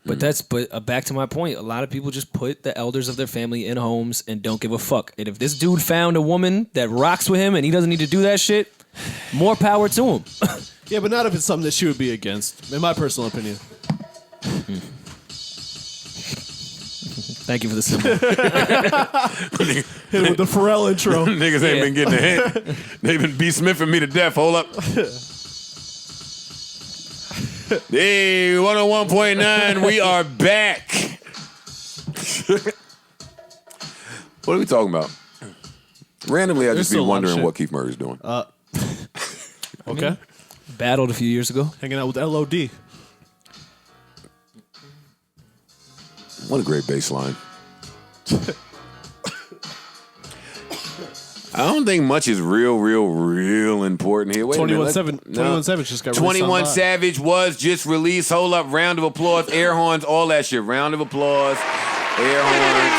But back to my point. A lot of people just put the elders of their family in homes and don't give a fuck. And if this dude found a woman that rocks with him and he doesn't need to do that shit, more power to him. Yeah, but not if it's something that she would be against, in my personal opinion. Thank you for the symbol. Hit it with the Pharrell intro. Niggas ain't been getting a hint. They've been B-Smithing me to death. Hold up. Hey, 101.9, we are back. What are we talking about? Randomly, I just be still a lot of wondering shit. what Keith Murray's doing. Okay. Battled a few years ago. Hanging out with LOD. What a great bass line. I don't think much is real important here. Wait 21 a minute. 21 Savage just got released 21 on live. Savage was just released. Hold up. Round of applause. Air horns. All that shit. Round of applause. Air horns.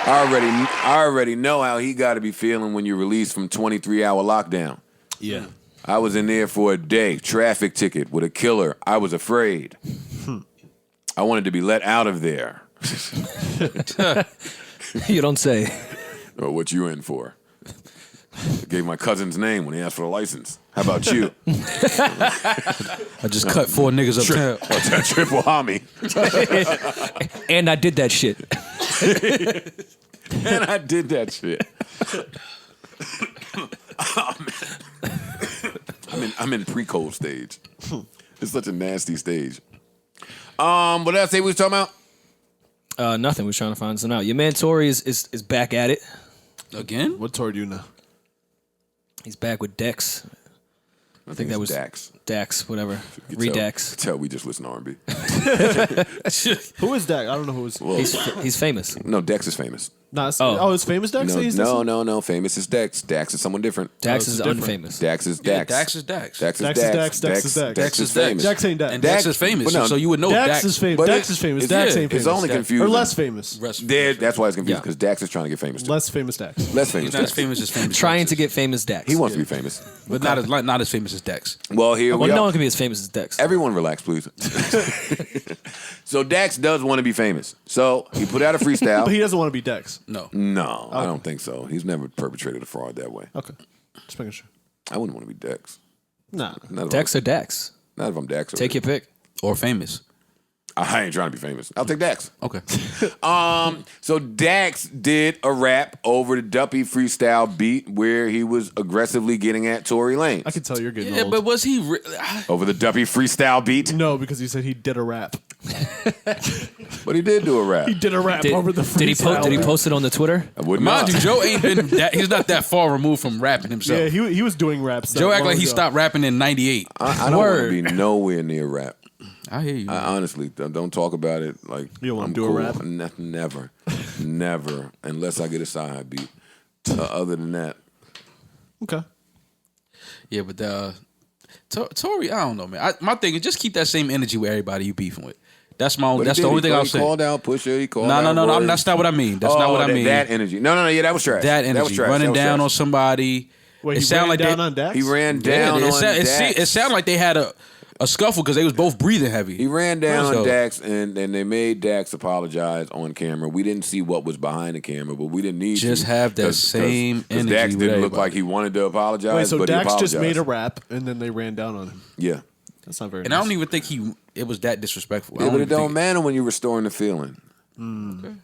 I already know how he got to be feeling when you're released from 23-hour lockdown. Yeah. I was in there for a day. Traffic ticket with a killer. I was afraid. I wanted to be let out of there. You don't say. Or what you in for? I gave my cousin's name when he asked for a license. How about you? I just cut 4 niggas uptown. Triple homie. And I did that shit. And I did that shit. Oh, man. I'm in pre-cold stage. It's such a nasty stage. What did I say we was talking about? Nothing. We're trying to find something out. Your man Tory is back at it. Again? What tour do you know? He's back with Dex. I think that was Dax. Dax, whatever. Redax. Tell we just listen to R&B. Who is Dak? I don't know who is. Well, He's famous. no, Dex is famous. It's famous Dax? No. Famous is Dex. Dax is someone different. Dax it's is different. unfamous. Dax is Yeah, Dax. Dax is Dax. Dax is Dax is Dax. Dax. Dax is Dax. Dax is famous. Dax ain't Dax. And Dax is famous, but no, so you would know Dax Dax. is famous. But Dax is famous. it's- Dax ain't It's famous. only confusing. Or less famous. That's why it's confusing Yeah. because Dax is trying to get famous. Too. Less famous Dax. Less famous. He's not as Dax. famous as famous. Trying Dax to is. get famous Dax. He wants to be famous. But not as famous as Dax. Well, here Well, we no are. one can be as famous as Dex. Everyone relax, please. So Dax does want to be famous. So he put out a freestyle. But he doesn't want to be Dax. No. No, I don't think so. He's never perpetrated a fraud that way. Okay. Just making sure. I wouldn't want to be Dex. Nah. Not if Dex or Dax? Not if I'm Dax. Take your pick. Or famous. I ain't trying to be famous. I'll take Dax. Okay. So Dax did a rap over the Duppy freestyle beat where he was aggressively getting at Tory Lanez. I can tell you're getting Yeah, old. but was he... Over the Duppy freestyle beat. No, because he said he did a rap. But he did do a rap. He did a rap over the freestyle. Did he post it on the Twitter? I would Mind not. you, Joe ain't been that... He's not that far removed from rapping himself. Yeah, he was doing raps. Joe act long like he ago. stopped rapping in 98. I don't want Word. to be nowhere near rap. I hear you. I honestly don't talk about it like You don't wanna I'm do a cool. rap? Never, unless I get a side beat. Other than that, Okay. Yeah, but Tory, I don't know, man. My thing is just keep that same energy with everybody you beefing with. That's my. But That's he the did. only thing I'll He say. called out Pusha. He called No, out Rory. that's not what I mean. That's not what I mean. That energy. No, yeah, that was trash. That was energy, trash. running That was down trash. on somebody. Wait, it he sounded ran like down they, on Dax? He ran down on Dax. It sounded like they had a scuffle because they was both breathing heavy. He ran down So- on Dax, and they made Dax apologize on camera. We didn't see what was behind the camera, but we didn't need Just to. have that same Because energy Dax with didn't look everybody. like he wanted to apologize, Wait, so but Dax he apologized. just made a rap and then they ran down on him. Yeah. That's not very And nice. I don't even think it was that disrespectful. Yeah, but it don't matter when you're restoring the feeling.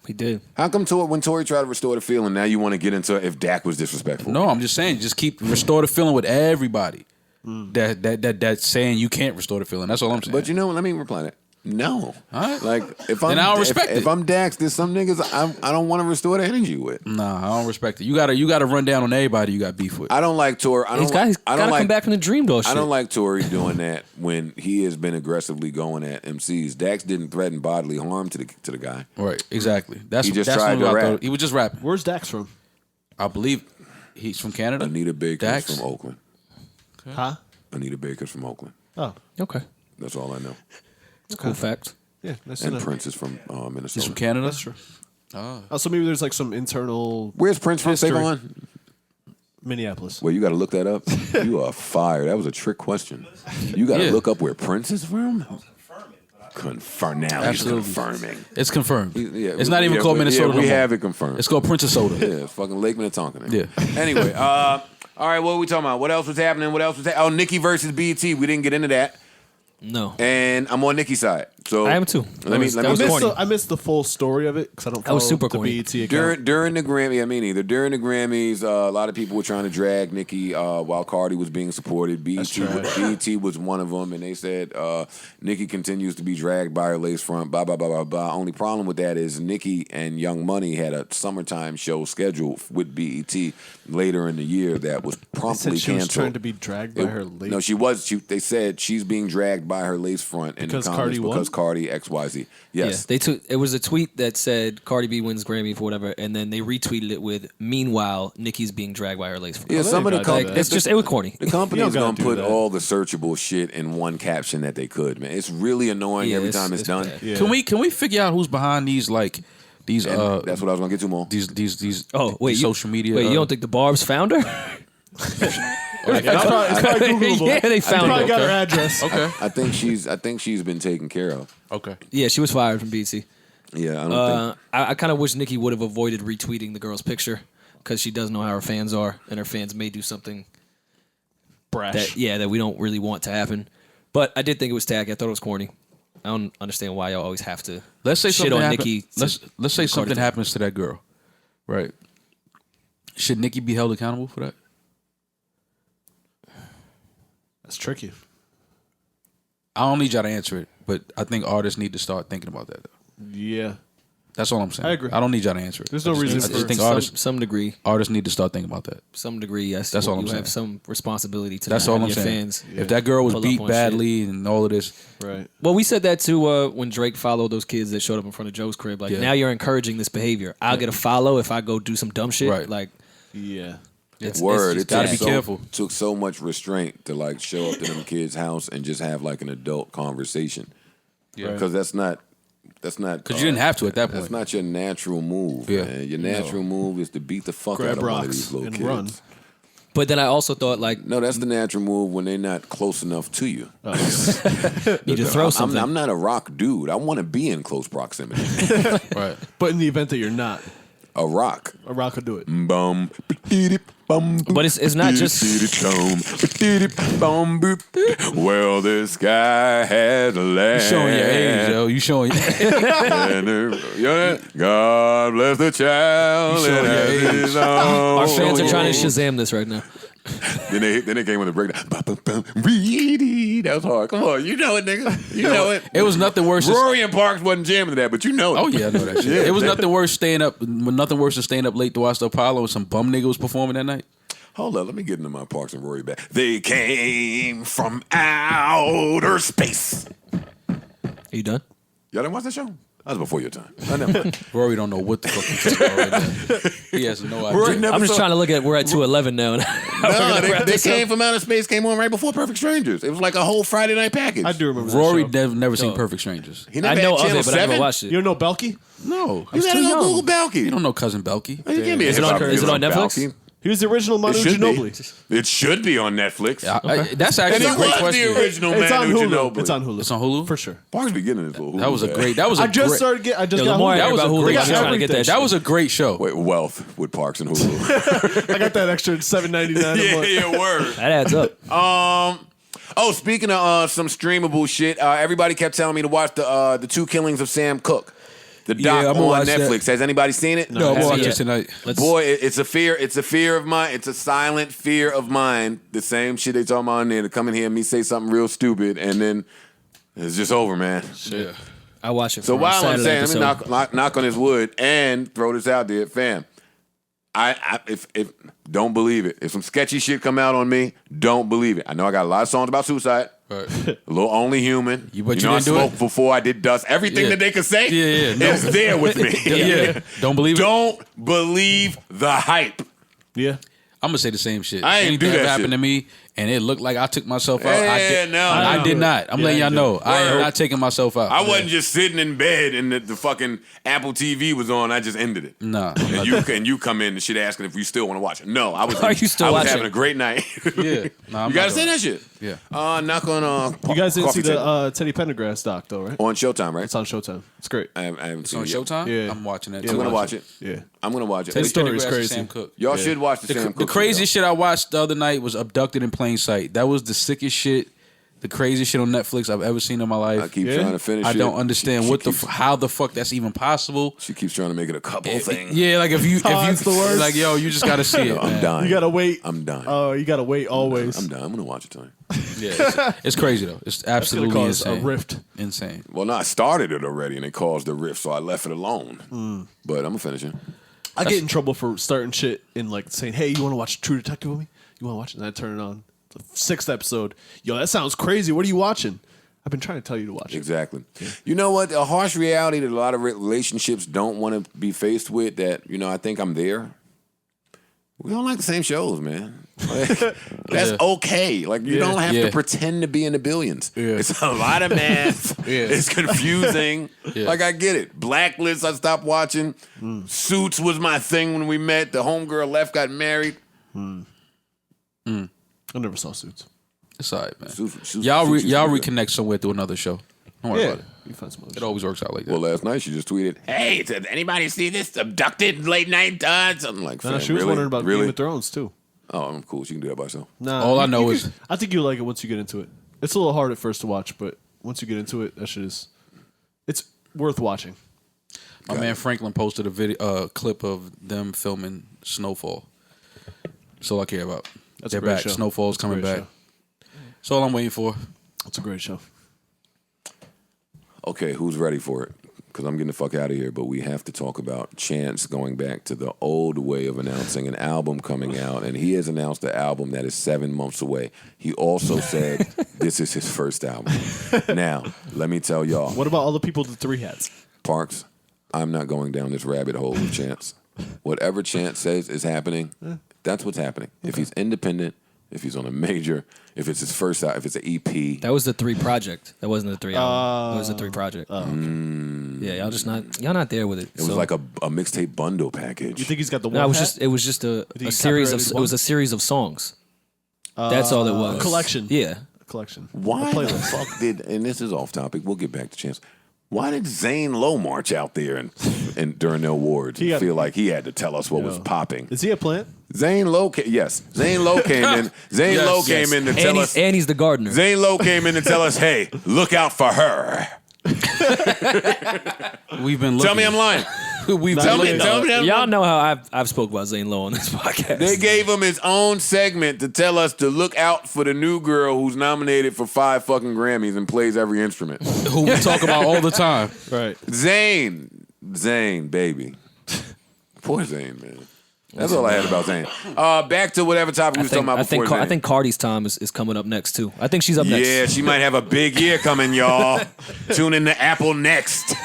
He did. How come when Tory tried to restore the feeling, now you want to get into if Dak was disrespectful? No, I'm just saying, just restore the feeling with everybody. That's saying you can't restore the feeling. That's all I'm saying. But you know what? Let me reply that. No. All right. Like if Then I'm I don't respect if it. I'm Dax, there's some niggas I don't want to restore the energy with. Nah, I don't respect it. You gotta run down on everybody you got beef with. I don't like Tory. He's got to come back from the dream door shit. I don't like Tory doing that when he has been aggressively going at MCs. Dax didn't threaten bodily harm to the guy. Right, exactly. That's He just that's tried what to I rap. thought. He was just rapping. Where's Dax from? I believe he's from Canada. Anita Baker's Dax? from Oakland. Huh? Anita Baker's from Oakland. Oh, Okay. That's all I know. Cool fact. yeah. Nice to And know. Prince is from Minnesota. He's from Canada. That's true. Oh, so maybe there's like some internal Where's Prince from? History. Savon? Minneapolis. Well, you got to look that up. You are fired. That was a trick question. You got to Yeah. look up where Prince is from. Confirm now. Absolutely. He's confirming. It's confirmed. Yeah, it's not even called Minnesota. Yeah, we no more. have it confirmed. It's called Princess Soda. Yeah, it's fucking Lake Minnetonka. Yeah. Anyway, all right, what are we talking about? What else was happening? Oh, Nicki versus BET. We didn't get into that. No. And I'm on Nicki's side. So I am too. Let me That was I corny. missed the full story of it because I don't That follow was super the corny. BET account. during the Grammy, I mean either during the Grammys, a lot of people were trying to drag Nicki while Cardi was being supported. BET was one of them, and they said Nicki continues to be dragged by her lace front. Blah blah blah blah blah. Only problem with that is Nicki and Young Money had a summertime show scheduled with BET later in the year that was They promptly said she was canceled. trying to be dragged by her lace. No, she was. They said she's being dragged by her lace front in Because the comments Cardi won? because Cardi XYZ. Yes. Yeah, it was a tweet that said Cardi B wins Grammy for whatever, and then they retweeted it with "Meanwhile, Nicki's being dragged by her lace front." Yeah, some of the gotta do companies. that. It was corny. The company You is don't gonna gotta put do that. all the searchable shit in one caption that they could, man. It's really annoying Yeah, every time it's done. bad. Yeah. Can we figure out who's behind these And that's what I was gonna get to more. these Oh wait, these social media? Wait, you don't think the Barb's found her? It's probably Googleable. Yeah, they found Probably her. got her address. Okay. I think she's been taken care of. Okay. Yeah, she was fired from BT. Yeah, I don't think. I kind of wish Nicki would have avoided retweeting the girl's picture because she does know how her fans are, and her fans may do something Brash. that we don't really want to happen. But I did think it was tacky. I thought it was corny. I don't understand why y'all always have to Let's say shit something on happen- Nicki. Let's say Cardi something thing. happens to that girl, right? Should Nicki be held accountable for that? That's tricky. I don't need y'all to answer it, but I think artists need to start thinking about that. Though. Yeah. That's all I'm saying. I agree. I don't need y'all to answer it. There's no reason I for just think some degree. artists need to start thinking about that. Some degree, yes. That's all I'm you saying. have some responsibility to That's not all have I'm your saying. fans. If that girl was pull up beat on badly and all of this, Right. Well, we said that too when Drake followed those kids that showed up in front of Joe's crib. Like, Yeah. now you're encouraging this behavior. I'll get a follow if I go do some dumb shit. Right. Like, Yeah. Word, just it gotta took be careful. Took so much restraint to like show up to them kids' house and just have like an adult conversation. Yeah. Because that's not. because you didn't have to at that point. That's not your natural move. Yeah. Man. Your natural move is to beat the fuck out Grab of one of rocks these little and kids. run. but then I also thought, like, No, that's the natural move when they're not close enough to you. need to throw something. I'm not a rock dude. I want to be in close proximity. Right. But in the event that you're not, A rock. a rock could do it. Bum. But it's not just. Well, this guy has land. You showing your age, yo. You showing God bless the child. You showing that your has age. his own. Our fans are trying to Yo. Shazam this right now. Then they came with a breakdown. That was hard. Come on, you know it, nigga. You know it. It was nothing worse. Rory and Parks wasn't jamming to that, but you know it. Oh yeah, I know that shit. It was nothing worse nothing worse than staying up late to watch the Apollo and some bum nigga was performing that night. Hold up, let me get into my Parks and Rory back. They came from outer space. Are you done? Y'all didn't watch that show? That was before your time. I never. Rory don't know what the fuck he's talking about right now. He has no idea. Rory never I'm just saw- trying to look at. We're at 2:11 now. No, they came from outer space. Came on right before Perfect Strangers. It was like a whole Friday night package. I do remember Rory that show. never seen Perfect Strangers. He I never know had of Channel it, but I 7? never watched it. You don't know Belky? No, You gotta go Google Balky. You don't know Cousin Belky. You can't be a Is it on- hip-hop is it on dude Netflix? Balky. He was the original Manu It should be. Ginobili. It should be on Netflix. That's And actually it a great was question. the original It's on Manu Hulu. Ginobili. It's on Hulu. It's on Hulu For sure. Parks be getting this little. That was a great. That was a I just great, started get. I just Yo, got the more I Hulu. hear was about a Hulu, great I'm show. trying to get that That shit. was a great show. Wait, Wealth with Parks and Hulu. I got that extra $7.99 a month. yeah, word. That adds up. Oh, speaking of some streamable shit, everybody kept telling me to watch the Two Killings of Sam Cooke, the doc I'm on gonna watch Netflix. that. Has anybody seen it? No, I'm Hasn't watching yet. it tonight. Boy, it's a fear. It's a fear of mine. It's a silent fear of mine. The same shit they talking about in there to come in here and me say something real stupid, and then it's just over, man. Yeah. I watch it. So for while I'm Saturday saying, let episode. me knock on his wood and throw this out there, fam. If don't believe it. If some sketchy shit come out on me, don't believe it. I know I got a lot of songs about suicide. Right. A little Only Human. But you know, I didn't do it? smoked before I did Dust. Everything Yeah. that they could say Yeah, no. is there with me. Yeah. Don't believe it. Don't believe the hype. Yeah. I'm gonna say the same shit. I ain't Anything do that happened shit. to me and it looked like I took myself out. I Yeah, did. no, I no. did not. I'm letting y'all know. I am Word. not taking myself out. I wasn't just sitting in bed and the fucking Apple TV was on. I just ended it. Nah. And you come in and shit asking if you still want to watch it. No, I was. Are you still I was watching? having a great night. Yeah. Nah, I'm You gotta not say doing that shit. Yeah. Knock on. You guys didn't see coffee table. the Teddy Pendergrass doc, though, right? on Showtime, right? It's on Showtime. It's great. I haven't It's seen on it yet. Showtime? Yeah. I'm watching that. Yeah, I'm gonna watch watch it. Yeah. I'm gonna watch it. Teddy story is Pendergrass and crazy. Sam Cooke. Y'all should watch the Sam The Cooke craziest shit I watched the other night was Abducted in Plain Sight. That was the sickest shit, the craziest shit on Netflix I've ever seen in my life. I keep Yeah? trying to finish it. I don't understand She how the fuck that's even possible. She keeps trying to make it a couple thing. Yeah, like if you it's the worst. like yo, you just gotta see it. I'm man. dying. You gotta wait. I'm dying. Oh, you gotta wait always. I'm done. I'm gonna watch it tonight. Yeah, it's crazy though. It's It's gonna absolutely cause insane. a rift. Insane. Well, no, I started it already and it caused a rift, so I left it alone. But I'm gonna finish it. I get in trouble for starting shit and like saying, "Hey, you want to watch True Detective with me? You want to watch it?" And I turn it on. The 6th episode. Yo, that sounds crazy. What are you watching? I've been trying to tell you to watch it. Exactly. You know what? A harsh reality that a lot of relationships don't want to be faced with. That I think I'm there. We don't like the same shows, man. Like, that's okay. Like you don't have to pretend to be in the billions. Yeah. It's a lot of math. It's confusing. Like I get it. Blacklist, I stopped watching. Suits was my thing when we met. The homegirl left, got married. I never saw Suits. It's all right, man. Suits Y'all used to y'all be good. reconnect somewhere through another show. Don't worry about it. You find some other It shit. always works out like that. Well, last night she just tweeted, "Hey, did anybody see this abducted late night?" Something like, Nah, fam, she was really? wondering about really? Game of Thrones too. Oh, I'm cool. She can do that by herself. Nah, All I know is- I think you like it once you get into it. It's a little hard at first to watch, but once you get into it, that shit is. It's worth watching. My man Franklin posted a clip of them filming Snowfall. That's all I care about. That's They're a great back. show. Snowfall's That's a coming great back. show. That's all I'm waiting for. It's a great show. Okay, who's ready for it? because I'm getting the fuck out of here, but we have to talk about Chance going back to the old way of announcing an album coming out, and he has announced an album that is 7 months away. He also said this is his first album. Now, let me tell y'all. What about all the people with the 3 hats? Parks, I'm not going down this rabbit hole with Chance. Whatever Chance says is happening, that's what's happening. Okay. If he's independent, if he's on a major, if it's his first out, if it's an EP. That was the 3 project. That wasn't the 3 album. It was the 3 project. Yeah, y'all not there with it. It was like a mixtape bundle package. You think he's got the one? No, hat? it was just a series of it was a series of songs. That's all it was. A collection. Yeah. A collection. Why the fuck did, and this is off topic, we'll get back to Chance. Why did Zane Lowe march out there and during the awards and feel like he had to tell us what was popping? Is he a plant? Zane Lowe, yes. Zane Lowe came in. Zane Lowe came in to tell us. And he's the gardener. Zane Lowe came in to tell us, hey, look out for her. We've been looking. Tell me I'm lying. Tell me Y'all know how I've spoke about Zane Lowe on this podcast. They gave him his own segment to tell us to look out for the new girl who's nominated for 5 fucking Grammys and plays every instrument. Who we talk about all the time. Right. Zane, baby. Poor Zane, man. That's all I had about Zane. Back to whatever topic we was talking about before Zane. I think Cardi's time is coming up next, too. I think she's up next. Yeah, she might have a big year coming, y'all. Tune in to Apple next.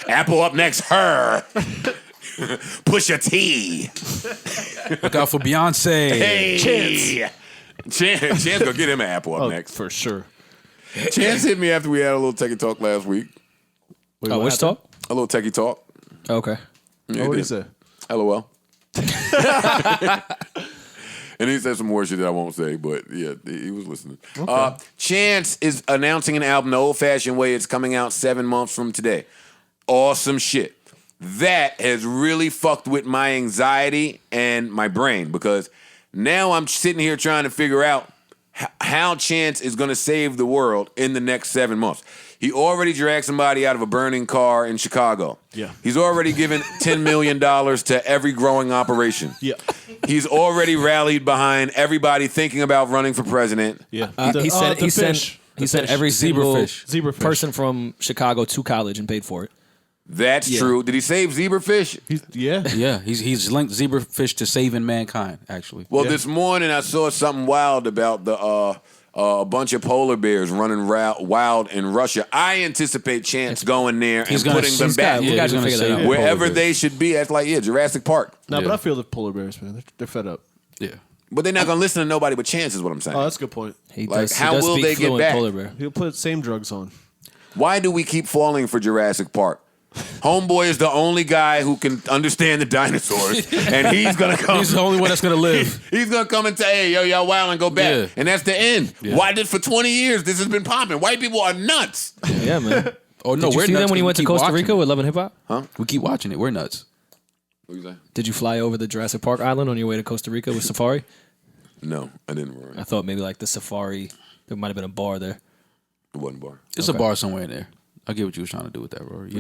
Apple up next, H.E.R. Pusha T. Look out for Beyonce. Hey. Chance gonna get him an Apple up next. For sure. Chance hit me after we had a little techie talk last week. Wait, which talk? A little techie talk. Okay. Yeah, What did he say? LOL. And he said some more shit that I won't say, but yeah, he was listening. Okay. Chance is announcing an album the old-fashioned way. It's coming out 7 months from today. Awesome shit. That has really fucked with my anxiety and my brain because now I'm sitting here trying to figure out how Chance is going to save the world in the next 7 months. He already dragged somebody out of a burning car in Chicago. Yeah. He's already given $10 million to every growing operation. Yeah. He's already rallied behind everybody thinking about running for president. Yeah. He sent every single Zebrafish. person from Chicago to college and paid for it. That's true. Did he save zebrafish? Yeah, he's linked zebrafish to saving mankind, actually. Well, this morning I saw something wild about a bunch of polar bears running wild in Russia. I anticipate Chance going there and putting them back wherever they should be. That's like, Jurassic Park. No, but I feel the polar bears, man. They're fed up. Yeah. But they're not going to listen to nobody but Chance is what I'm saying. Oh, that's a good point. How will they get back? Polar bear. He'll put same drugs on. Why do we keep falling for Jurassic Park? Homeboy is the only guy who can understand the dinosaurs, and he's gonna come. He's the only one that's gonna live. He's gonna come and say, "Hey, yo, y'all wild and go back," Yeah. and that's the end. Yeah. Why did for 20 years this has been popping? White people are nuts. Yeah, man. Oh no, Did you we're see nuts them when you 'cause went to we keep Costa watching Rica it. with Love and Hip Hop? We keep watching it. We're nuts. What you say? Did you fly over the Jurassic Park island on your way to Costa Rica with Safari? No, I didn't. Rory. I thought maybe like the Safari. There might have been a bar there. It wasn't bar. It's a bar somewhere in there. I get what you was trying to do with that, Rory.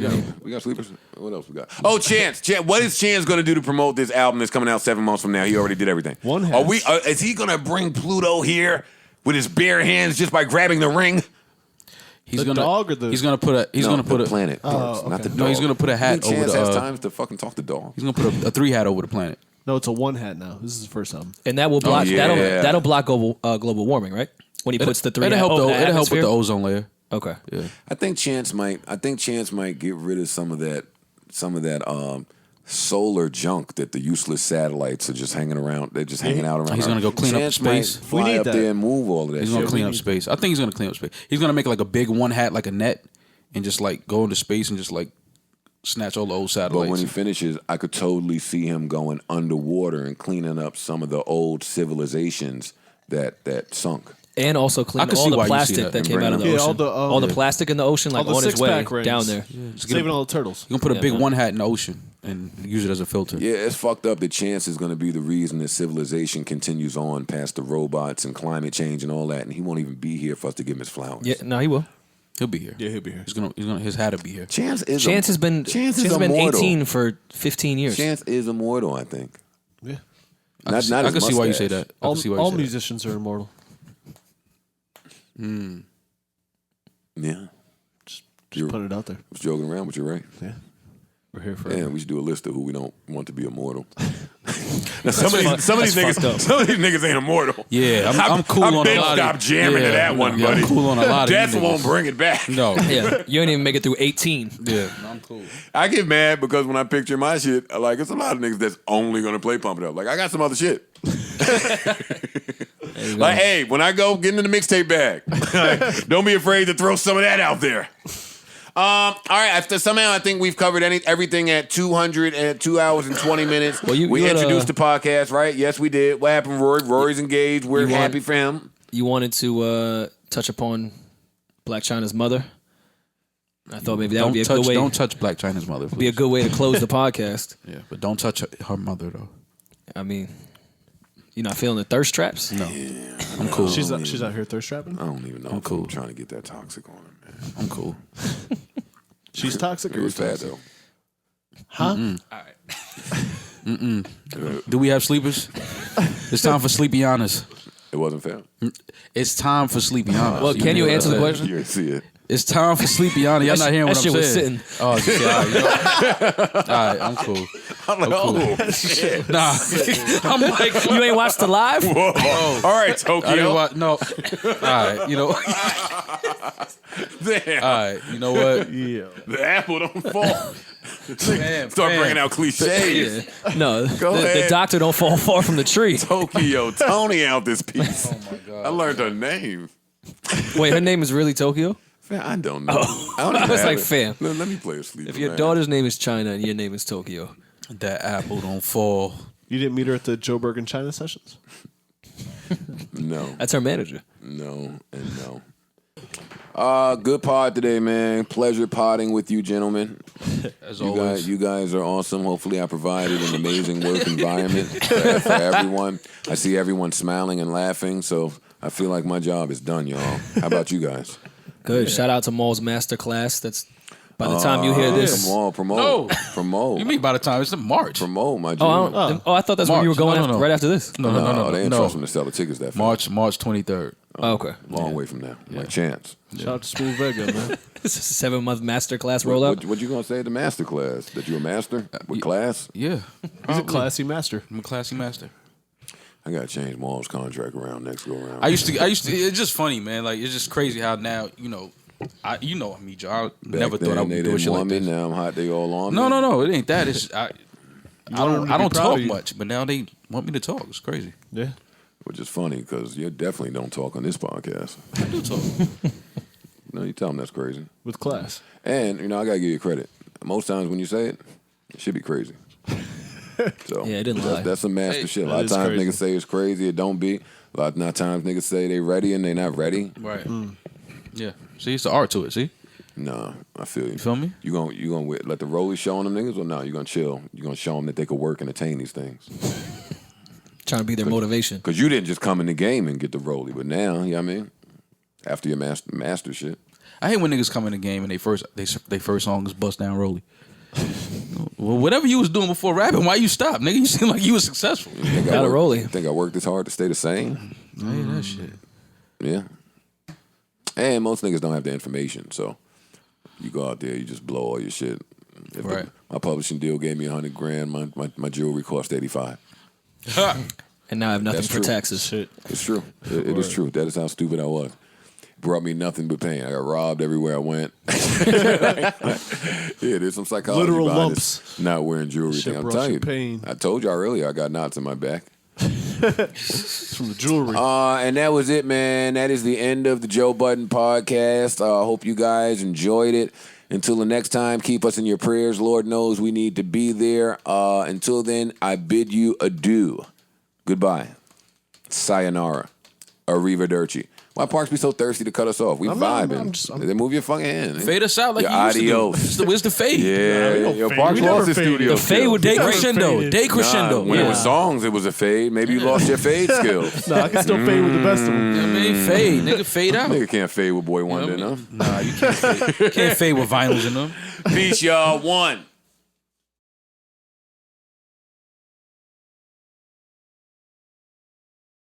We got sleepers. What else we got? Oh, Chance. What is Chance going to do to promote this album that's coming out 7 months from now? He already did everything. Is he going to bring Pluto here with his bare hands just by grabbing the ring? He's gonna put a planet. Not the dog. No, he's gonna put a hat over Chance the. has times to fucking talk to dog. He's gonna put a 3 hat over the planet. No, it's a 1 hat now. This is his first album. And that will block that'll block global warming, right? When he puts the 3 It'll hat help. over the It'll help with atmosphere? the ozone layer. Okay. Yeah. I think Chance might get rid of some of that solar junk that the useless satellites are just hanging around. They're just hanging out around. He's gonna go clean up space. Might fly up there and move all of that. He's gonna clean up space. I think he's gonna clean up space. He's gonna make like a big 1 hat, like a net, and just like go into space and just like snatch all the old satellites. But when he finishes, I could totally see him going underwater and cleaning up some of the old civilizations that sunk. And also clean all the plastic that came out of the ocean. All the plastic in the ocean, like on its way down there. Saving all the turtles. You're gonna put a big 1 hat in the ocean and use it as a filter. Yeah, it's fucked up that Chance is going to be the reason that civilization continues on past the robots and climate change and all that, and he won't even be here for us to give him his flowers. Yeah, no, he will. He'll be here. Yeah, he'll be here. He's gonna his hat will be here. Chance has been 18 for 15 years. Chance is immortal, I think. Yeah. I can see why you say that. All musicians are immortal. Yeah. Just Just put it out there. I was joking around with you, right? Yeah. We're here for Man, we should do a list of who we don't want to be immortal. Now, some of these niggas ain't immortal. Yeah, I'm cool on a lot. Stop jamming to that one, buddy. I'm cool on a lot of Death these won't niggas. bring it back. No. Yeah, you ain't even make it through 18. Yeah, I'm cool. I get mad because when I picture my shit, like, it's a lot of niggas that's only gonna play Pump It Up. Like, I got some other shit. Like, hey, when I go, get in the mixtape bag. Don't be afraid to throw some of that out there. All right. Somehow I think we've covered everything at 2 hours and 20 minutes. Well, we introduced the podcast, right? Yes, we did. What happened, Rory? Rory's engaged. We're happy for him. You wanted to touch upon Black China's mother. I thought maybe that would be a good way. Don't touch Black China's mother, please. Be a good way to close the podcast. Yeah, but don't touch her mother, though. I mean, you're not feeling the thirst traps? No. Yeah, I'm cool. She's out here thirst trapping? I don't even know. I'm cool. I'm trying to get that toxic on her, man. I'm cool. She's toxic It or was you're bad, toxic? though. Huh? All right. Do we have sleepers? It's time for Sleepyanas. It wasn't fair. It's time for Sleepyanas. Well, can you answer the question? You didn't see it. It's time for Sleepyana. Y'all not hearing what that I'm shit was saying? sitting. Oh, yeah, all right, I'm cool. I'm like, oh, shit. Nah, I'm like, You ain't watched the live? Whoa. All right, I didn't Tokyo. want, no. All right, you know. Damn. All right, you know what? Yeah. The apple don't fall. Man, Start man. bringing out cliches. Yeah. No, Go the ahead. doctor don't fall far from the tree. Tokyo, Tony out this piece. Oh my God. I learned her name. Wait, her name is really Tokyo? Fam, I don't know. I don't I even was have like, it. fam. Let me play a sleeper. If your man. daughter's name is China and your name is Tokyo. That apple don't fall. You didn't meet her at the Joe Bergen China sessions? No, That's her manager. no, and no. Good pod today, man. Pleasure podding with you, gentlemen. As You always. guys are awesome. Hopefully, I provided an amazing work environment for everyone. I see everyone smiling and laughing, so I feel like my job is done, y'all. How about you guys? Good. Shout out to Maul's Masterclass. That's by the time you hear this. Come on, promote. No. Promote. You mean by the time it's in March? Promote, my G. I thought that's when you were March. going No, no, no. right after this. No, they ain't no. trusting to sell the tickets that fast. March 23rd. Oh, okay. Long way from now. Like Chance. Shout out to Smooth Vega, man. This is a 7-month Masterclass rollout. What you gonna say at the master class? That you a master with class? Yeah. He's a classy master. I'm a classy master. I gotta change Maul's contract around next go around. I used to. It's just funny, man. Like it's just crazy how now I meet you. I never thought I would they do a didn't shit like want me. this. Now I'm hot. They all on me. No, it ain't that. It's I want them to be don't proud talk of you. much, but now they want me to talk. It's crazy. Yeah. Which is funny because you definitely don't talk on this podcast. I do talk. No, you tell them that's crazy. With class. And I gotta give you credit. Most times when you say it, it should be crazy. So Yeah, it didn't lie. that's some master shit. A lot that of is times crazy. niggas say it's crazy, it don't be. A lot of times niggas say they ready and they not ready. Right. Yeah. See, it's the art to it. See. Nah, I feel you. You feel me? You gonna let the rollie show on them niggas or no? You gonna chill? You gonna show them that they could work and attain these things? Trying to be their motivation. Because you didn't just come in the game and get the rollie, but now, you know what I mean? After your master shit. I hate when niggas come in the game and they first song is Bust Down Rolly. Well, whatever you was doing before rapping, why you stop, nigga? You seem like you was successful. Got a rollie. Think I worked this hard to stay the same? I hate that shit. Yeah. And most niggas don't have the information, so you go out there, you just blow all your shit. If Right. my publishing deal gave me $100 grand, my jewelry cost $85. And now I have nothing That's for true. taxes. Shit. It's true. It is true. That is how stupid I was. Brought me nothing but pain. I got robbed everywhere I went. Yeah, there's some psychology Literal behind lumps. this not wearing jewelry Shit thing. I'm brought telling you you. pain. I told y'all earlier I got knots in my back. It's from the jewelry. And that was it, man. That is the end of the Joe Budden podcast. I hope you guys enjoyed it. Until the next time, keep us in your prayers. Lord knows we need to be there. Until then, I bid you adieu. Goodbye. Sayonara. Arrivederci. Why Parks be so thirsty to cut us off? We vibing. Then move your fucking hand. Fade us out like Your you used adios. to do. Where's the fade? Yeah, yo, Parks We lost never his faded. studio The Fade skills. would day never crescendo. faded. Day crescendo. When it was songs, it was a fade. Maybe you lost your fade skills. No, I can still fade with the best of them. You know what I mean? Fade. Nigga, fade out. Nigga can't fade with Boy Wonder, You know no? what I mean? Nah, you can't fade. Can't fade with vinyls in them. Peace, y'all. One.